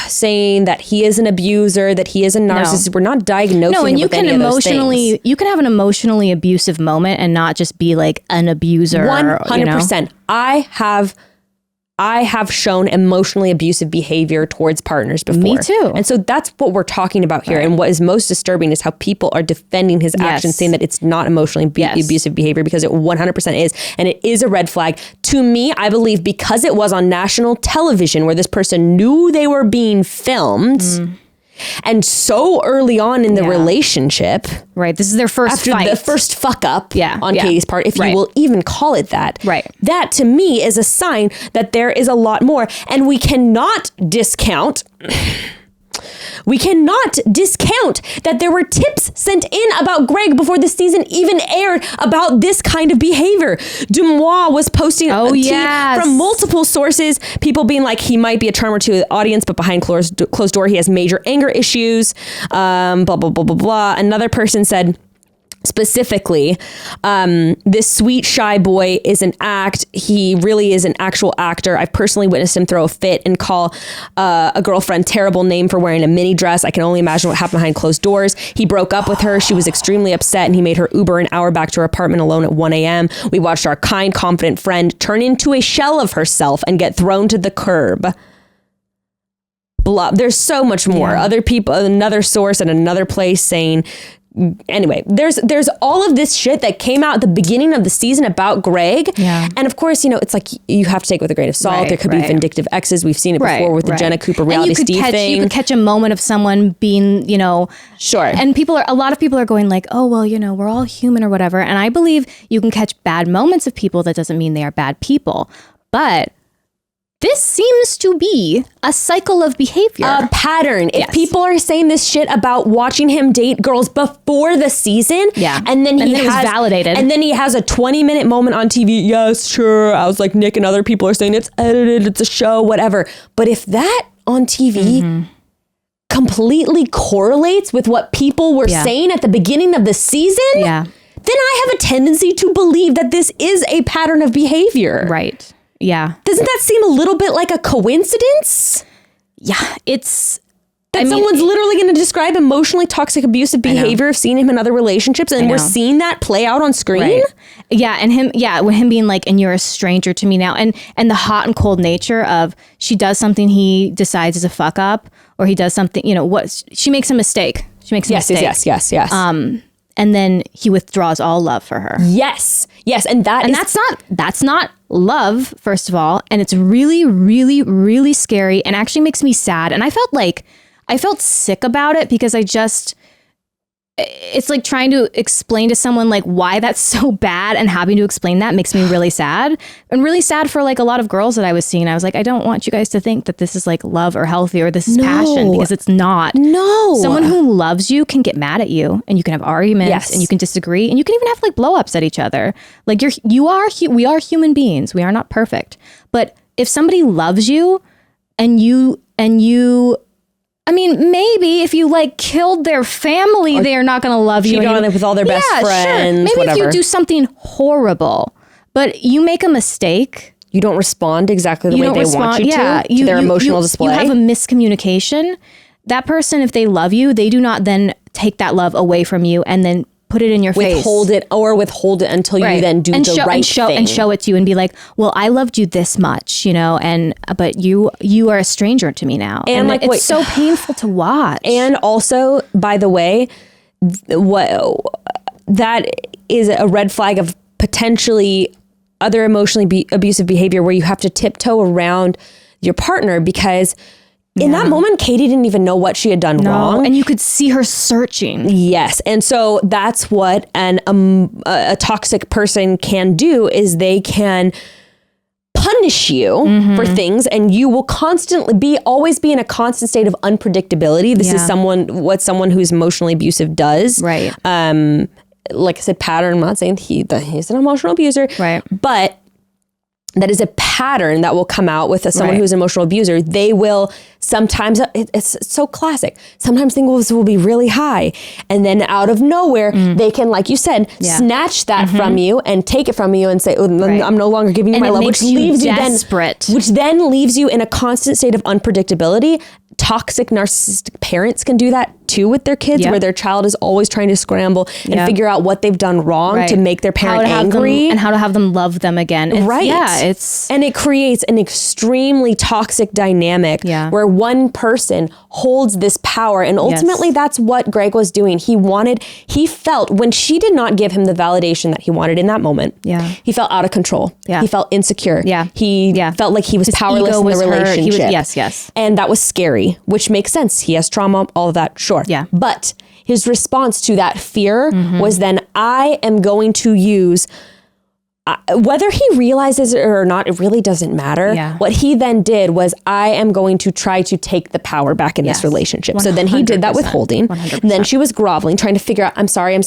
saying that he is an abuser, that he is a narcissist. No. We're not diagnosing him with any of those things. You can have an emotionally abusive moment and not just be like an abuser. 100%. I have shown emotionally abusive behavior towards partners before. Me too. And so that's what we're talking about here. Right. And what is most disturbing is how people are defending his actions, saying that it's not emotionally abusive behavior, because it 100% is. And it is a red flag. To me, I believe because it was on national television where this person knew they were being filmed, and so early on in the relationship. Right. This is their first after fight. The first fuck up on Katie's part, if you will even call it that. Right. That to me is a sign that there is a lot more. And we cannot discount that there were tips sent in about Greg before the season even aired about this kind of behavior. Dumois was posting from multiple sources, people being like, he might be a charmer to the audience, but behind closed door, he has major anger issues, blah, blah, blah, blah, blah. Another person said, specifically, this sweet, shy boy is an act. He really is an actual actor. I've personally witnessed him throw a fit and call a girlfriend terrible name for wearing a mini dress. I can only imagine what happened behind closed doors. He broke up with her. She was extremely upset, and he made her Uber an hour back to her apartment alone at 1 a.m. We watched our kind, confident friend turn into a shell of herself and get thrown to the curb. There's so much more. Yeah. Other people, another source at another place saying, anyway, there's all of this shit that came out at the beginning of the season about Greg. Yeah. And of course, it's like you have to take it with a grain of salt. Right, there could be vindictive exes. We've seen it before with the Jenna Cooper reality Steve thing. You could catch a moment of someone being, sure. And a lot of people are going like, oh, well, we're all human or whatever. And I believe you can catch bad moments of people. That doesn't mean they are bad people. But this seems to be a cycle of behavior. A pattern. Yes. If people are saying this shit about watching him date girls before the season, and then it was validated. And then he has a 20-minute moment on TV. Yes, sure. I was like, Nick and other people are saying it's edited, it's a show, whatever. But if that on TV completely correlates with what people were saying at the beginning of the season, then I have a tendency to believe that this is a pattern of behavior. Right. Yeah. Doesn't that seem a little bit like a coincidence? Yeah, it's... Someone's literally going to describe emotionally toxic, abusive behavior of seeing him in other relationships, and we're seeing that play out on screen. Right. Yeah, and him being like, and you're a stranger to me now, and the hot and cold nature of she does something he decides is a fuck up, or he does something, she makes a mistake. Yes. And then he withdraws all love for her. Yes, and that's not love, first of all, and it's really, really, really scary, and actually makes me sad. And I felt sick about it because it's like trying to explain to someone like why that's so bad, and having to explain that makes me really sad, and really sad for like a lot of girls that I was seeing. I was like, I don't want you guys to think that this is like love or healthy or this is passion, because it's not. No. Someone who loves you can get mad at you, and you can have arguments, and you can disagree, and you can even have like blow ups at each other. Like we are human beings. We are not perfect. But if somebody loves you and you maybe if you like killed their family, they are not going to love you. Cheat on it with all their best friends. Sure. Maybe whatever. if you do something horrible, but you make a mistake, you don't respond exactly the way they want you to their emotional display. You have a miscommunication. That person, if they love you, they do not then take that love away from you and then put it in your face. Withhold it until you then do the right thing. And show it to you and be like, well, I loved you this much, but you are a stranger to me now. And like, it's so painful to watch. And also, by the way, that is a red flag of potentially other emotionally abusive behavior where you have to tiptoe around your partner, because in that moment, Katie didn't even know what she had done wrong. And you could see her searching. Yes. And so that's what a toxic person can do, is they can punish you for things, and you will always be in a constant state of unpredictability. This is what someone who's emotionally abusive does. Right. Like I said, pattern. I'm not saying he's an emotional abuser. Right. But that is a pattern that will come out with someone who's an emotional abuser. They will sometimes, it's so classic, sometimes things will be really high, and then out of nowhere, they can, like you said, snatch that from you and take it from you and say, I'm no longer giving you my love, which leaves you desperate. Which then leaves you in a constant state of unpredictability. Toxic narcissistic parents can do that too with their kids, where their child is always trying to scramble and figure out what they've done wrong to make their parent angry, and how to have them love them again. And it creates an extremely toxic dynamic where one person holds this power, and ultimately that's what Greg was doing. He felt when she did not give him the validation that he wanted in that moment. He felt out of control. He felt insecure. He felt like he was powerless in the relationship. And that was scary, which makes sense. He has trauma, all of that. Sure. But his response to that fear was then, I am going to use, whether he realizes it or not, it really doesn't matter. What he then did was, I am going to try to take the power back in this relationship. 100%. So then he did that with holding. 100%. And then she was groveling, trying to figure out, I'm sorry.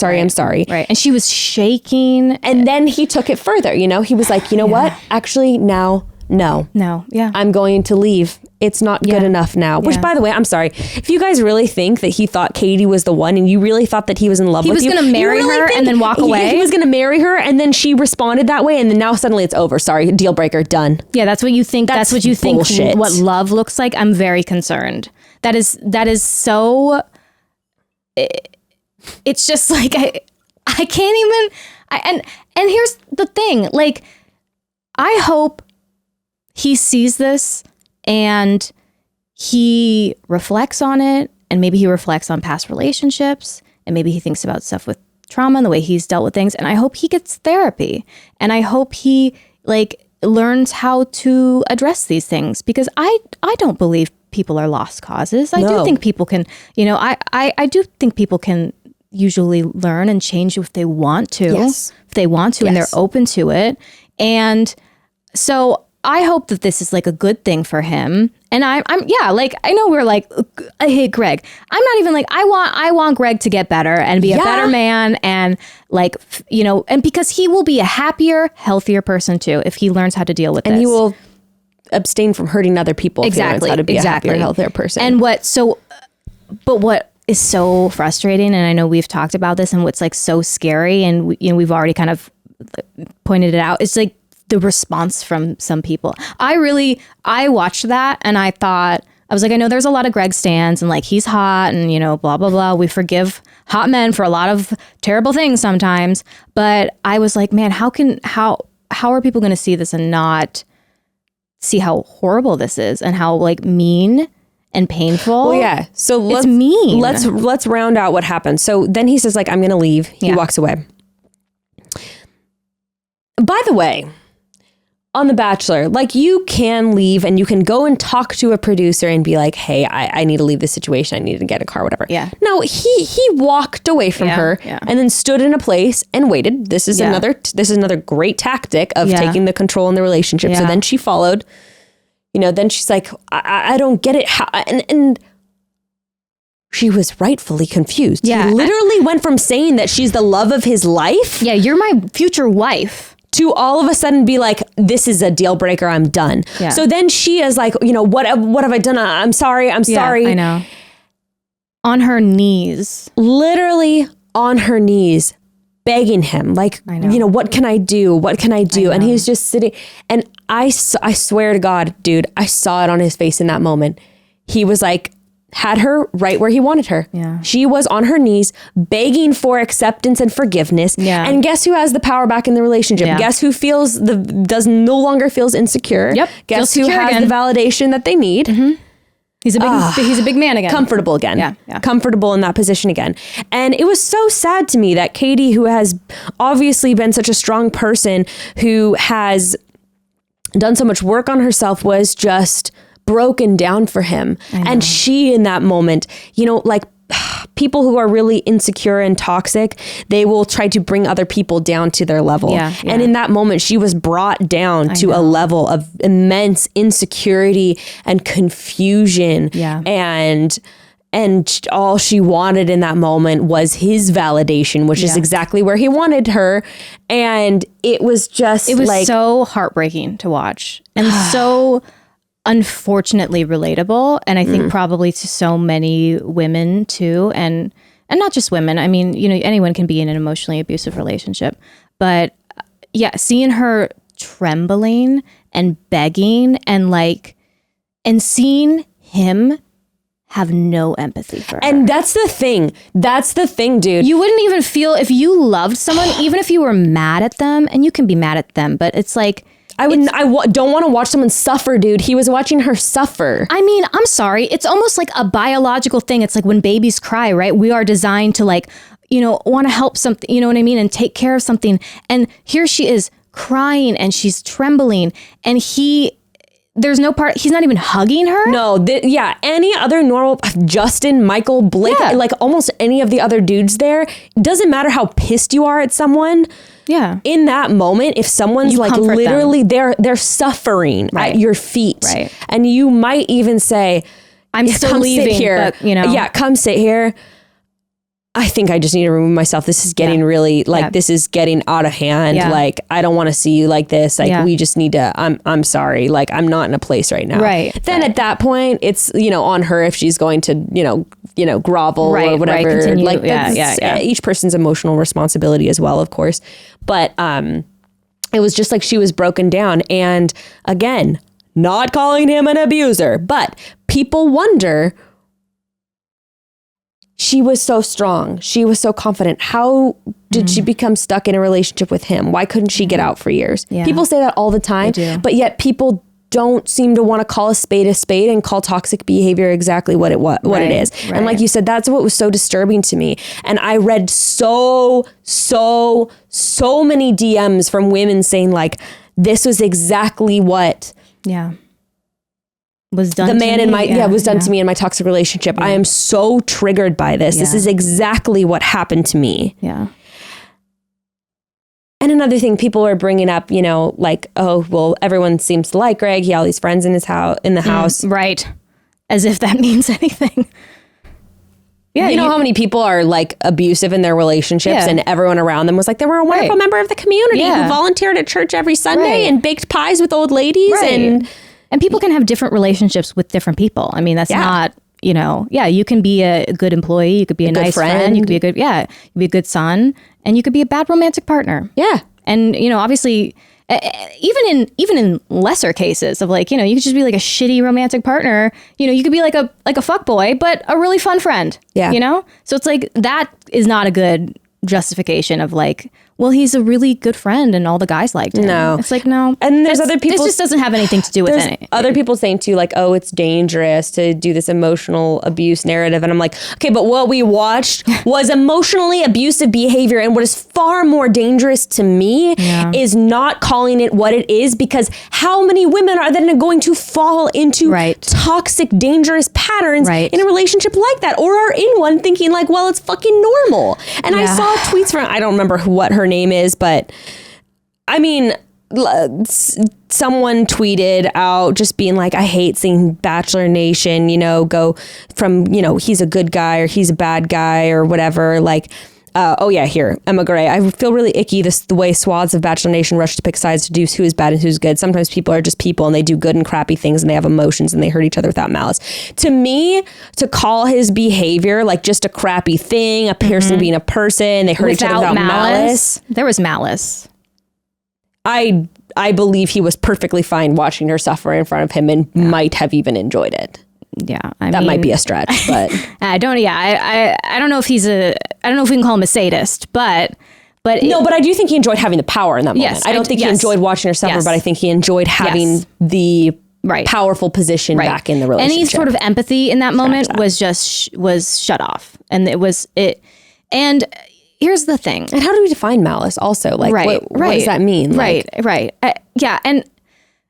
Right. And she was shaking. And then he took it further. He was like, what? Actually, now, no. Yeah. I'm going to leave. it's not good enough now. Which, by the way, I'm sorry. If you guys really think that he thought Katie was the one and you really thought that he was in love with you. He was going to marry her and then walk away? He was going to marry her and then she responded that way and then now suddenly it's over. Sorry, deal breaker, done. Yeah, that's what you think. That's what you bullshit. Think what love looks like. I'm very concerned. That is so... It's just like, I can't even... And here's the thing. Like, I hope he sees this and he reflects on it, and maybe he reflects on past relationships, and maybe he thinks about stuff with trauma and the way he's dealt with things. And I hope he gets therapy, and I hope he like learns how to address these things, because I don't believe people are lost causes. I do think people can, I do think people can usually learn and change if they want to, if they want to, and they're open to it. And so I hope that this is like a good thing for him. And I'm like, I know we're like, I hate Greg. I'm not even like, I want Greg to get better and be a better man. And like, and because he will be a happier, healthier person too, if he learns how to deal with this. And he will abstain from hurting other people. Exactly. If he learns how to be a happier, healthier person. And what is so frustrating, and I know we've talked about this, and what's like so scary, and we've already kind of pointed it out, it's like the response from some people. I watched that and I thought, I was like, I know there's a lot of Greg stans and like he's hot and blah blah blah, we forgive hot men for a lot of terrible things sometimes, but I was like, man, how are people going to see this and not see how horrible this is and how like mean and painful? Well, yeah. So it's mean. Let's round out what happened. So then he says like, I'm going to leave. He walks away. By the way, on The Bachelor, like you can leave and you can go and talk to a producer and be like, hey, I need to leave this situation. I need to get a car, whatever. Yeah. No, he walked away from her and then stood in a place and waited. This is another great tactic of taking the control in the relationship. So then she followed, then she's like, I don't get it. How, and she was rightfully confused. Yeah. He literally went from saying that she's the love of his life. Yeah. You're my future wife. To all of a sudden be like, this is a deal breaker, I'm done. Yeah. So then she is like, what have I done? I'm sorry. I know. On her knees. Literally on her knees, begging him, like, what can I do? What can I do? And he's just sitting. And I swear to God, dude, I saw it on his face in that moment. He was like, had her right where he wanted her. Yeah. She was on her knees begging for acceptance and forgiveness. Yeah. And guess who has the power back in the relationship? Yeah. Guess who no longer feels insecure? Yep. Guess who has the validation that they need? Mm-hmm. He's a big man again. Comfortable again. Yeah. Comfortable in that position again. And it was so sad to me that Katie, who has obviously been such a strong person, who has done so much work on herself, was just broken down for him. And she, in that moment, like people who are really insecure and toxic, they will try to bring other people down to their level. Yeah. And in that moment, she was brought down to a level of immense insecurity and confusion. Yeah. And all she wanted in that moment was his validation, which is exactly where he wanted her. And it was so heartbreaking to watch, and so unfortunately relatable, and I think probably to so many women too, and not just women. I mean, anyone can be in an emotionally abusive relationship, but seeing her trembling and begging and seeing him have no empathy for her. And that's the thing, dude. You wouldn't even feel, if you loved someone, even if you were mad at them, and you can be mad at them, but it's like, I don't want to watch someone suffer, dude. He was watching her suffer. I mean, I'm sorry. It's almost like a biological thing. It's like when babies cry, right? We are designed to want to help something, you know what I mean? And take care of something. And here she is crying and she's trembling, and there's no part, he's not even hugging her. No, any other normal, Justin, Michael, Blake, like almost any of the other dudes there, doesn't matter how pissed you are at someone. Yeah. In that moment, if someone's like literally they're suffering at your feet, right, and you might even say, I'm still leaving, sit here. But, come sit here. I think I just need to remove myself. This is getting really this is getting out of hand. Yeah. Like, I don't want to see you like this. Like, we just need to, I'm sorry. Like, I'm not in a place right now. Right. Then at that point, it's, on her if she's going to, grovel or whatever. Continue. Like, that's each person's emotional responsibility as well, of course. But it was just like she was broken down. And again, not calling him an abuser, but people wonder, she was so strong. She was so confident. How did she become stuck in a relationship with him? Why couldn't she get out for years? Yeah. People say that all the time, but yet people don't seem to want to call a spade and call toxic behavior exactly what it is. Right. And like you said, that's what was so disturbing to me. And I read so many DMs from women saying like, this was exactly what was done the man in my was done yeah. to me in my toxic relationship. I am so triggered by this. This is exactly what happened to me. Yeah. And another thing people are bringing up, like, oh, well, everyone seems to like Greg. He had all these friends in his house. Right. As if that means anything. Yeah. You know how many people are like abusive in their relationships and everyone around them was like, they were a wonderful member of the community who volunteered at church every Sunday and baked pies with old ladies. And people can have different relationships with different people. I mean, that's not, you can be a good employee. You could be a nice friend. You could be you could be a good son, and you could be a bad romantic partner. Yeah. And, obviously, even in lesser cases of like, you could just be like a shitty romantic partner. You could be like a fuckboy, but a really fun friend. Yeah. So it's like, that is not a good justification of like, well, he's a really good friend and all the guys liked him. No. It's like, no. And there's other people. This just doesn't have anything to do with it. Other people saying too, like, oh, it's dangerous to do this emotional abuse narrative. And I'm like, okay, but what we watched was emotionally abusive behavior. And what is far more dangerous to me is not calling it what it is, because how many women are then going to fall into toxic, dangerous patterns in a relationship like that, or are in one thinking like, well, it's fucking normal. And I saw tweets from, I don't remember what her name is, but I mean, someone tweeted out just being like, I hate seeing Bachelor Nation, go from, he's a good guy or he's a bad guy or whatever. Like, here, Emma Gray. I feel really icky the way swaths of Bachelor Nation rush to pick sides to deduce who is bad and who's good. Sometimes people are just people and they do good and crappy things and they have emotions and they hurt each other without malice. To me, to call his behavior like just a crappy thing, a person being a person, they hurt each other without malice. There was malice. I believe he was perfectly fine watching her suffer in front of him and might have even enjoyed it. Yeah, that might be a stretch, but I don't know if I don't know if we can call him a sadist, but no, but I do think he enjoyed having the power in that moment. Yes, I don't think he enjoyed watching her suffer, but I think he enjoyed having the powerful position back in the relationship. Any sort of empathy in that moment was shut off, and and here's the thing. And how do we define malice? Also, like, what does that mean? Right. And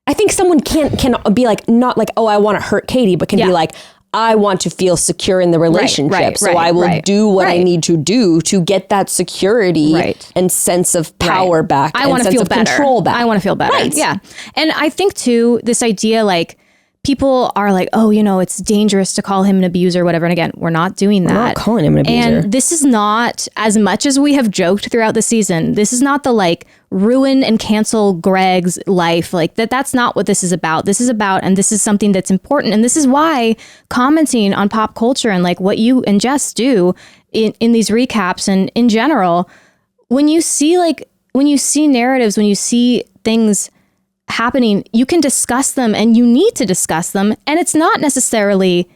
I think someone can be like, not like, oh, I want to hurt Katie, but can be like, I want to feel secure in the relationship. So I will do what I need to do to get that security and sense of power back. I want to feel better. Control back. I want to feel better. Right. Yeah. And I think too, this idea, like, people are like, oh, it's dangerous to call him an abuser or whatever. And again, we're not doing that. We're not calling him an abuser. And this is not, as much as we have joked throughout the season, this is not the like ruin and cancel Greg's life. Like that's not what this is about. This is about, and this is something that's important. And this is why commenting on pop culture and like what you and Jess do in these recaps and in general, when you see narratives, when you see things happening, you can discuss them and you need to discuss them. And it's not necessarily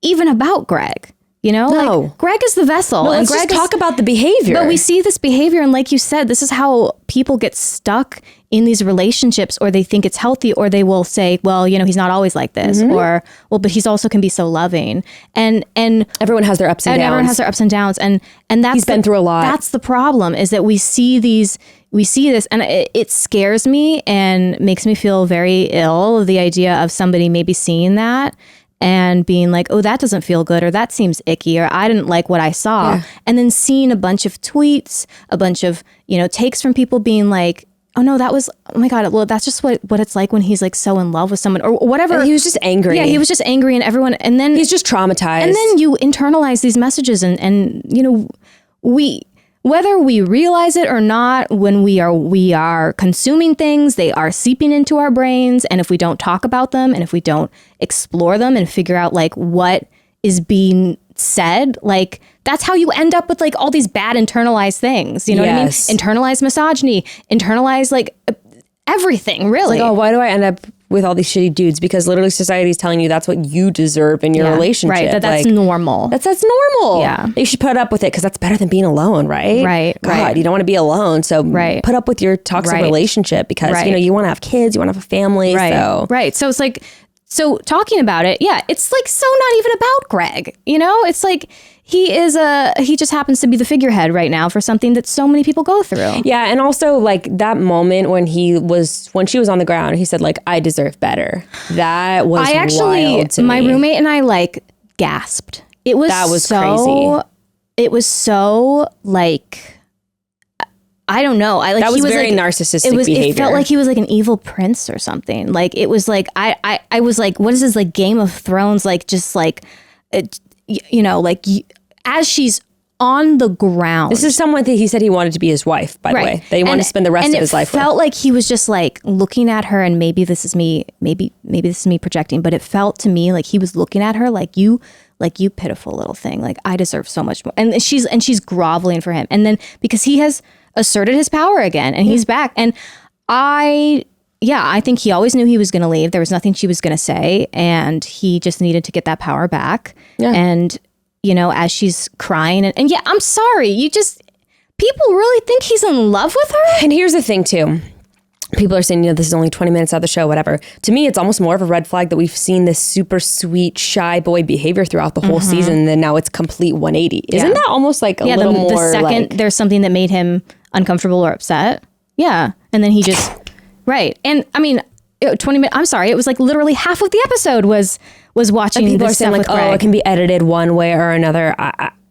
even about Greg. No. Like, Greg is the vessel. No, and let's just talk about the behavior. But we see this behavior, and like you said, this is how people get stuck in these relationships, or they think it's healthy, or they will say, well, he's not always like this, or well, but he's also can be so loving, and everyone has their ups and downs. Everyone has their ups and downs, and that's he's been through a lot. That's the problem, is that we see this, and it scares me and makes me feel very ill. The idea of somebody maybe seeing that and being like, oh, that doesn't feel good, or that seems icky, or I didn't like what I saw. And then seeing a bunch of tweets, a bunch of, takes from people being like, oh no, oh my God, well, that's just what it's like when he's like so in love with someone or whatever. And he was just angry. Yeah, he was just angry, and everyone, and then he's just traumatized. And then you internalize these messages and whether we realize it or not, when we are consuming things, they are seeping into our brains. And if we don't talk about them and if we don't explore them and figure out like what is being said, like that's how you end up with like all these bad internalized things. You know what I mean? Internalized misogyny, internalized like everything, really. It's like, oh, why do I end up with all these shitty dudes? Because literally society is telling you that's what you deserve in your relationship. Right, that's like, normal. That's normal. Yeah. You should put up with it because that's better than being alone, right? Right, God, right. you don't want to be alone. So put up with your toxic relationship because, you know, you want to have kids, you want to have a family. Right, so. right. So it's like, so talking about it, yeah, it's like so not even about Greg, you know? It's like he just happens to be the figurehead right now for something that so many people go through. Yeah, and also like that moment when she was on the ground, he said like, I deserve better. That was wild to my me. roommate and I like gasped. That was crazy. It was so like, I don't know. That was very like, narcissistic behavior. It felt like he was like an evil prince or something. Like it was like I was like, what is this like Game of Thrones? Like just like, you know, like as she's on the ground. This is someone that he said he wanted to be his wife. By the way, that he wanted to spend the rest of his life with. It felt like he was just like looking at her, and maybe this is me projecting, but it felt to me like he was looking at her like you pitiful little thing. Like I deserve so much more, and she's groveling for him, and then because he has asserted his power again and he's back. And I think he always knew he was going to leave. There was nothing she was going to say. And he just needed to get that power back. Yeah. And, you know, as she's crying and yeah, I'm sorry. People really think he's in love with her. And here's the thing too. People are saying, you know, this is only 20 minutes out of the show, whatever. To me, it's almost more of a red flag that we've seen this super sweet, shy boy behavior throughout the whole season. And then now it's complete 180. Isn't that almost like a little more the second like, there's something that made him uncomfortable or upset. Yeah. And then he just, right. And I mean, 20 minutes, I'm sorry. It was like literally half of the episode was watching people this are saying stuff like, with Greg. it can be edited one way or another.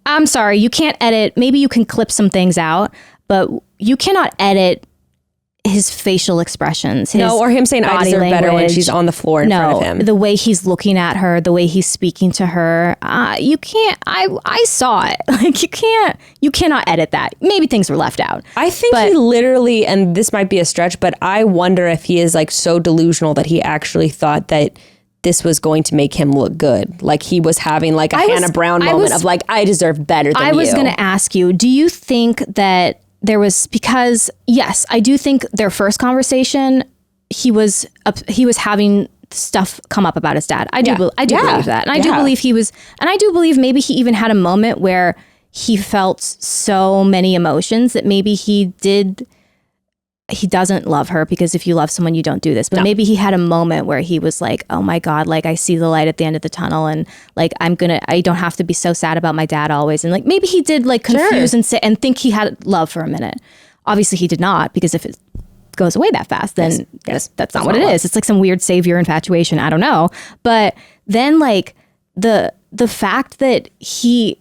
I'm sorry. You can't edit. Maybe you can clip some things out, but you cannot edit his facial expressions. Or him saying I deserve better when she's on the floor in front of him. The way he's looking at her, the way he's speaking to her. You can't, I saw it. Like you cannot edit that. Maybe things were left out. I think he literally, and this might be a stretch, but I wonder if he is like so delusional that he actually thought that this was going to make him look good. Like he was having like a Hannah Brown moment of like, I deserve better than you. I was going to ask you, do you think that there was, because yes, I do think their first conversation, he was having stuff come up about his dad. I do believe that. And I do believe I do believe maybe he even had a moment where he felt so many emotions that maybe he doesn't love her, because if you love someone, you don't do this. But maybe he had a moment where he was like, oh my God, like I see the light at the end of the tunnel, and like I don't have to be so sad about my dad always. And like maybe he did like confuse and think he had love for a minute. Obviously he did not, because if it goes away that fast, then that's not what it is. It's like some weird savior infatuation. I don't know. But then like the fact that he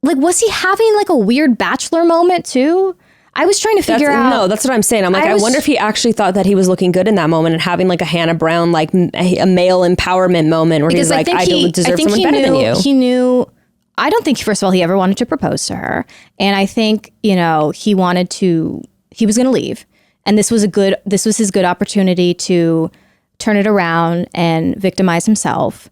like, was he having like a weird Bachelor moment too? I was trying to figure out. No, that's what I'm saying. I'm like, I wonder if he actually thought that he was looking good in that moment and having like a Hannah Brown, like a male empowerment moment where he's like, I deserve someone better than you. He knew, I don't think, first of all, he ever wanted to propose to her. And I think, you know, he was going to leave. And this was his good opportunity to turn it around and victimize himself.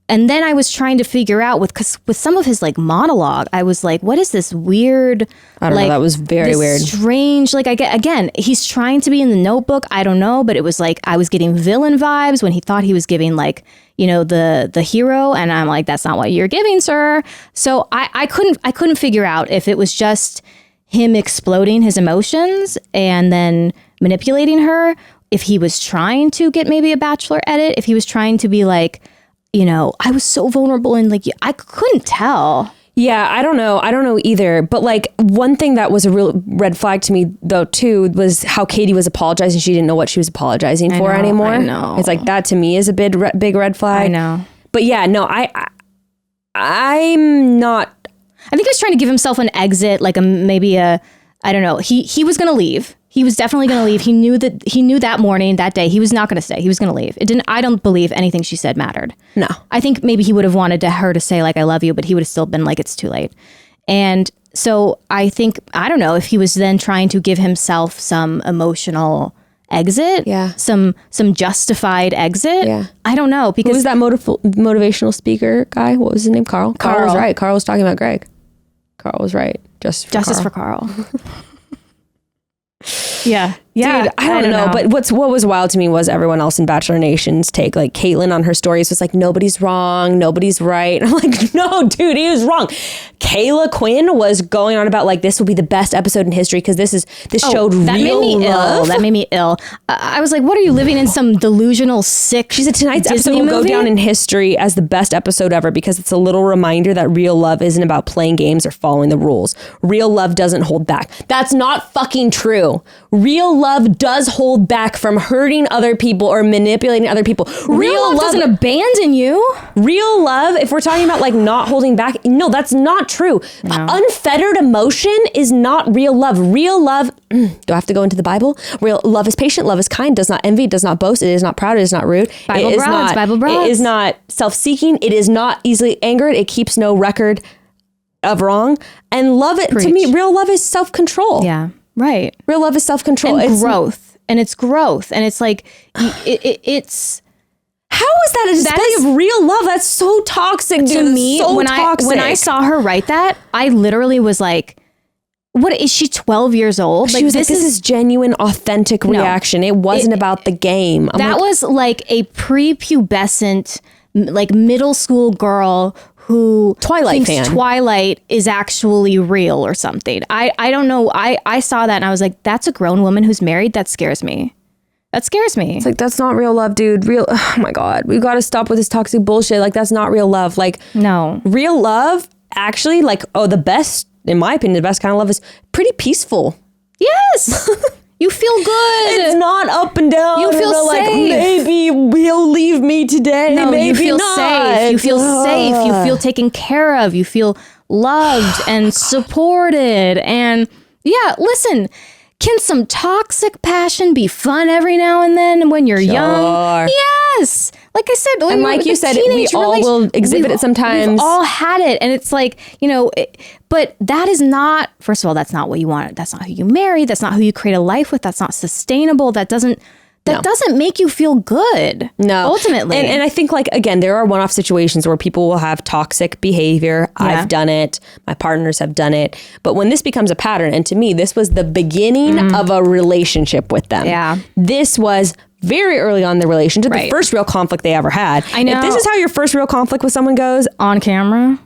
And then I was trying to figure out with some of his like monologue, I was like, what is this weird? I don't know. That was very weird. Strange. Like again, he's trying to be in The Notebook. I don't know, but it was like I was getting villain vibes when he thought he was giving like, you know, the hero, and I'm like, that's not what you're giving, sir. So I couldn't figure out if it was just him exploding his emotions and then manipulating her, if he was trying to get maybe a Bachelor edit, if he was trying to be like, you know, I was so vulnerable and like, I couldn't tell. Yeah, I don't know either. But like one thing that was a real red flag to me though too was how Katie was apologizing. She didn't know what she was apologizing for anymore. I know. It's like that to me is a big red flag. I know. But yeah, no, I'm not. I think he was trying to give himself an exit, like I don't know. He was going to leave. He was definitely going to leave. He knew that morning, that day, he was not going to stay. He was going to leave. I don't believe anything she said mattered. No. I think maybe he would have wanted her to say like, I love you, but he would have still been like, it's too late. And so I think, I don't know if he was then trying to give himself some emotional exit. Yeah. Some justified exit. Yeah. I don't know. Because who was that motivational speaker guy? What was his name? Carl? Carl was right. Carl was talking about Greg. Carl was right. Justice for Carl. Yeah. Dude, I don't know. But what was wild to me was everyone else in Bachelor Nation's take. Like Caitlyn on her stories was like, nobody's wrong, nobody's right. And I'm like, no, dude, he was wrong. Kayla Quinn was going on about like, this will be the best episode in history because this showed real love. That made me ill. I was like, what are you living in some delusional sick? She said tonight's Disney episode will movie? go down in history as the best episode ever because it's a little reminder that real love isn't about playing games or following the rules. Real love doesn't hold back. That's not fucking true. Real love does hold back from hurting other people or manipulating other people. Real love doesn't abandon you. Real love, if we're talking about like not holding back, no, that's not true. No. Unfettered emotion is not real love. Real love, do I have to go into the Bible? Real love is patient, love is kind, does not envy, does not boast, it is not proud, it is not rude. Bible It broads. is not self-seeking, it is not easily angered, it keeps no record of wrong. And love it, to me, real love is self-control. Yeah. Right. Real love is self-control. And growth. And it's growth. And it's like, it's... How is that a display of real love? That's so toxic, dude. To me, so when toxic. I saw her write that, I literally was like, what, is she 12 years old? She was like, this is genuine, authentic reaction. It wasn't about the game. That was like a prepubescent, like middle school girl who Twilight thinks fan. Twilight is actually real or something. I don't know. I saw that and I was like, that's a grown woman who's married. That scares me. That scares me. It's like, that's not real love, dude. Oh my God. We've got to stop with this toxic bullshit. Like, that's not real love. Like, no. Real love, actually, like, the best, in my opinion, the best kind of love is pretty peaceful. Yes. You feel good. It's not up and down. You feel safe. Like, maybe he'll leave me today. No, maybe you feel not. safe. You feel safe. You feel taken care of. You feel loved and supported. And yeah, listen, can some toxic passion be fun every now and then when you're young? Yes. Like I said, and like you said, we all will exhibit it sometimes. We've all had it. And it's like, but that is not, first of all, that's not what you want. That's not who you marry. That's not who you create a life with. That's not sustainable. That doesn't make you feel good. No. Ultimately. And I think, like, again, there are one-off situations where people will have toxic behavior. Yeah. I've done it. My partners have done it. But when this becomes a pattern, and to me, this was the beginning of a relationship with them. Yeah. This was very early on in the relationship, the first real conflict they ever had. I know. If this is how your first real conflict with someone goes, on camera,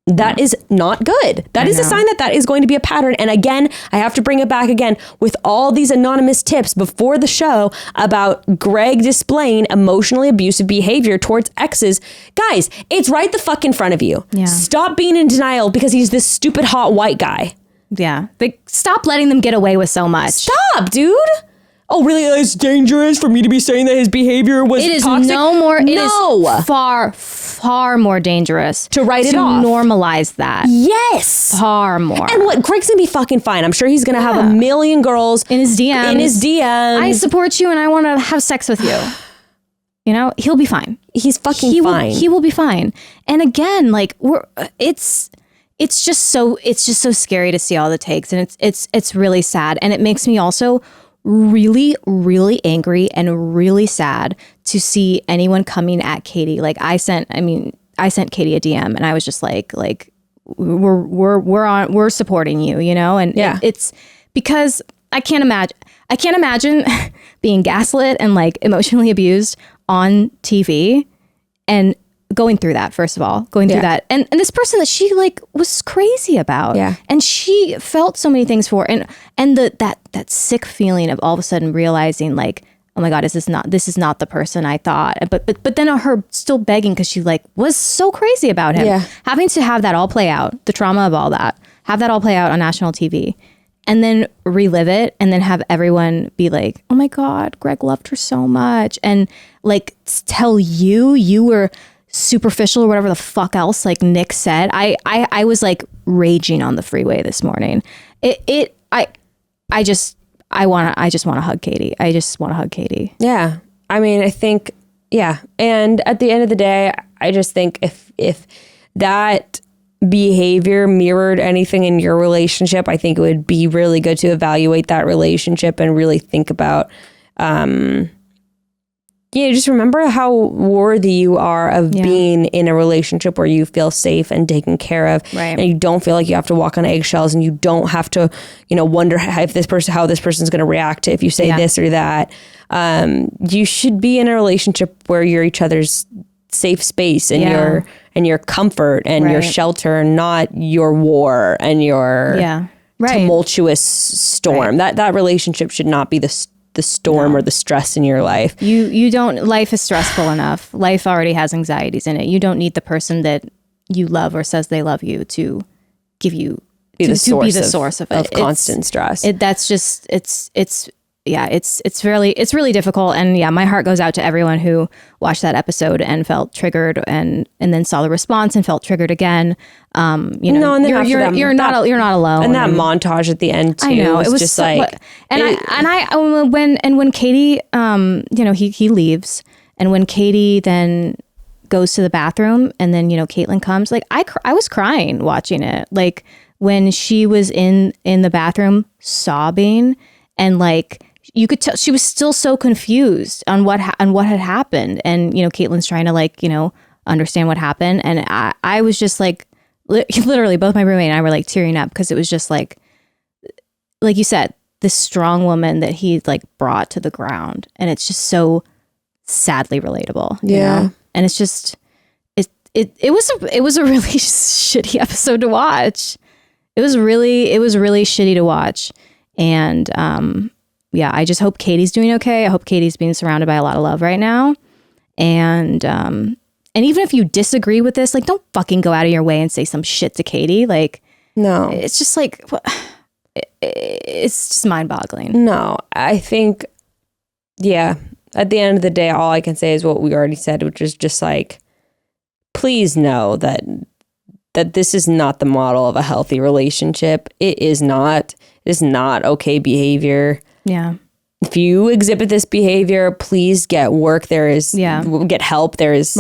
that is not good. That is a sign that is going to be a pattern. And again, I have to bring it back again with all these anonymous tips before the show about Greg displaying emotionally abusive behavior towards exes. Guys, it's right the fuck in front of you. Yeah. Stop being in denial because he's this stupid hot white guy. Yeah. Stop letting them get away with so much. Stop, dude. Oh, really? It's dangerous for me to be saying that his behavior was toxic? It is far, far more dangerous to write it off. To normalize that. Yes. Far more. And what, Greg's going to be fucking fine. I'm sure he's going to have a million girls in his DMs. I support you and I want to have sex with you. He'll be fine. He's fucking fine. He will be fine. And again, like it's just so scary to see all the takes, and it's really sad, and it makes me also really, really angry and really sad to see anyone coming at Katie. Like I sent Katie a DM and I was just like we're supporting you, and it's because I can't imagine being gaslit and like emotionally abused on TV and going through that, first of all, through that. And this person that she like was crazy about. Yeah. And she felt so many things for, and that sick feeling of all of a sudden realizing like, oh my God, this is not the person I thought. But then her still begging because she like was so crazy about him. Yeah. Having to have that all play out, the trauma of all that, have that all play out on national TV. And then relive it and then have everyone be like, oh my God, Greg loved her so much. And like tell you were superficial or whatever the fuck else like Nick said. I was like raging on the freeway this morning. I just want to hug Katie. I just want to hug Katie. Yeah. I mean, I think, yeah. And at the end of the day, I just think if that behavior mirrored anything in your relationship, I think it would be really good to evaluate that relationship and really think about, just remember how worthy you are of being in a relationship where you feel safe and taken care of, right? And you don't feel like you have to walk on eggshells, and you don't have to, wonder how this person's going to react to if you say this or that. You should be in a relationship where you're each other's safe space and your comfort and your shelter, not your war and your tumultuous storm. That relationship should not be the storm or the stress in your life. You don't, life is stressful enough. Life already has anxieties in it. You don't need the person that you love or says they love you to give you be the source of it. Of constant stress. It's really difficult. And my heart goes out to everyone who watched that episode and felt triggered and then saw the response and felt triggered again. And then you're not alone. And that montage at the end too. I know, it was just when Katie, he leaves, and when Katie then goes to the bathroom and then, Caitlin comes, like I was crying watching it. Like when she was in the bathroom sobbing, and like, you could tell she was still so confused on what had happened. And, Caitlin's trying to understand what happened. And I was just like, literally both my roommate and I were like tearing up, because it was just like you said, this strong woman that he brought to the ground. And it's just so sadly relatable. You know? And it's just, it was a really shitty episode to watch. It was really shitty to watch. And, I just hope Katie's doing okay. I hope Katie's being surrounded by a lot of love right now. And even if you disagree with this, don't fucking go out of your way and say some shit to Katie. No, it's just it's just mind boggling. No, I think, at the end of the day, all I can say is what we already said, which is just please know that this is not the model of a healthy relationship. It is not okay behavior. Yeah. If you exhibit this behavior, please get work. Get help. There is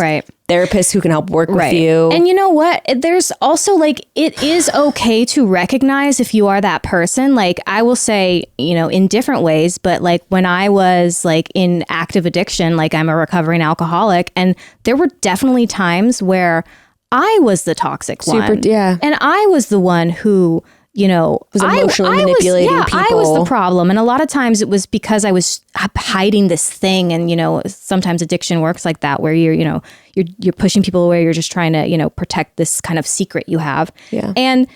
therapists who can help work with you. And you know what? There's also it is okay to recognize if you are that person. I will say, in different ways, but when I was in active addiction, I'm a recovering alcoholic, and there were definitely times where I was the toxic one. And I was the one who, was emotionally manipulating people. I was the problem. And a lot of times it was because I was hiding this thing. And, sometimes addiction works like that, where you're pushing people away. You're just trying to, protect this kind of secret you have. Yeah. And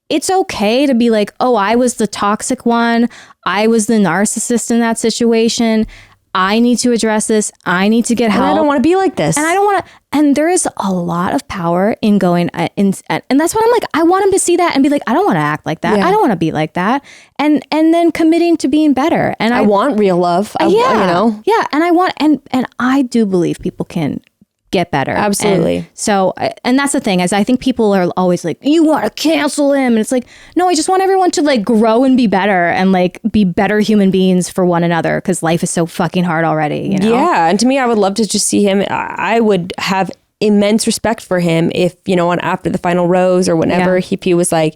it's okay to be oh, I was the toxic one. I was the narcissist in that situation. I need to address this. I need to get help. And I don't want to be like this. And I don't want to. And there is a lot of power in going and that's what I'm I want him to see that and be I don't want to act like that. I don't want to be like that. And then committing to being better. And I want real love. Yeah. And I want, and I do believe people can get better. Absolutely. And so, and that's the thing, is I think people are always you want to cancel him. And it's no, I just want everyone to grow and be better and be better human beings for one another, because life is so fucking hard already, Yeah. And to me, I would love to just see him. I would have immense respect for him if, on after the final rose or whenever he was I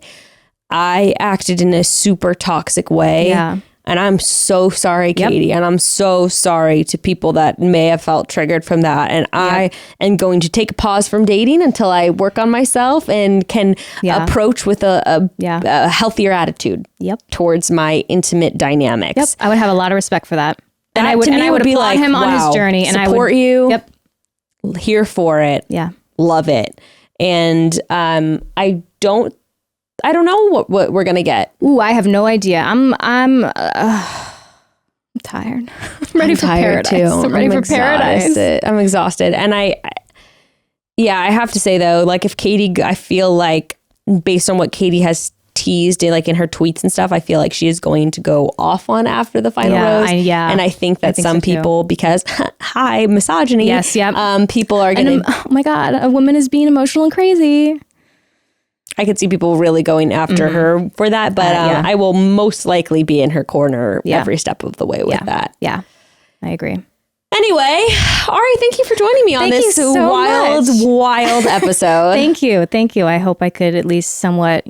acted in a super toxic way. Yeah. And I'm so sorry, Katie. And I'm so sorry to people that may have felt triggered from that. And I am going to take a pause from dating until I work on myself and can approach with a healthier attitude towards my intimate dynamics. Yep. I would have a lot of respect for that. And I would be applaud him on his journey. And support I would, you. Yep. Here for it. Yeah. Love it. And I don't know what we're going to get. Ooh, I have no idea. I'm tired. I'm ready for paradise. Too. I'm ready for paradise. I'm exhausted. And I have to say though, if Katie, I feel based on what Katie has teased in her tweets and stuff, I feel she is going to go off on after the final rose. And I think that some people, because hi, misogyny. Yes. Yep. People are going to, oh my God, a woman is being emotional and crazy. I could see people really going after her for that, but I will most likely be in her corner every step of the way with that. Yeah, I agree. Anyway, Ari, thank you for joining me on this wild episode. Thank you. I hope I could at least somewhat,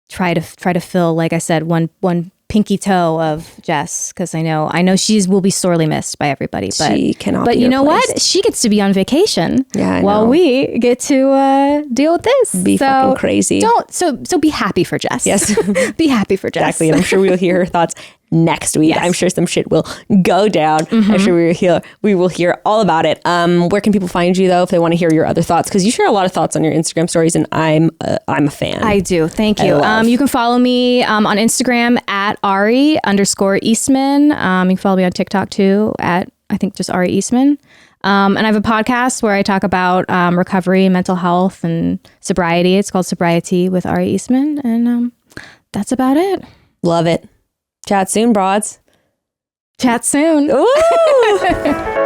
try to fill, like I said, one pinky toe of Jess, because I know she will be sorely missed by everybody. But she cannot. But you know what? She gets to be on vacation while we get to deal with this. Be fucking crazy. So be happy for Jess. Yes, be happy for Jess. Exactly. And I'm sure we'll hear her thoughts next week. Yes. I'm sure some shit will go down. I'm sure we will hear all about it. Where can people find you though if they want to hear your other thoughts? Because you share a lot of thoughts on your Instagram stories, and I'm a fan. I do. Thank you. You can follow me on Instagram at Ari_Eastman. You can follow me on TikTok too at I think just Ari Eastman. And I have a podcast where I talk about recovery, mental health, and sobriety. It's called Sobriety with Ari Eastman, and that's about it. Love it. Chat soon, broads. Chat soon. Ooh.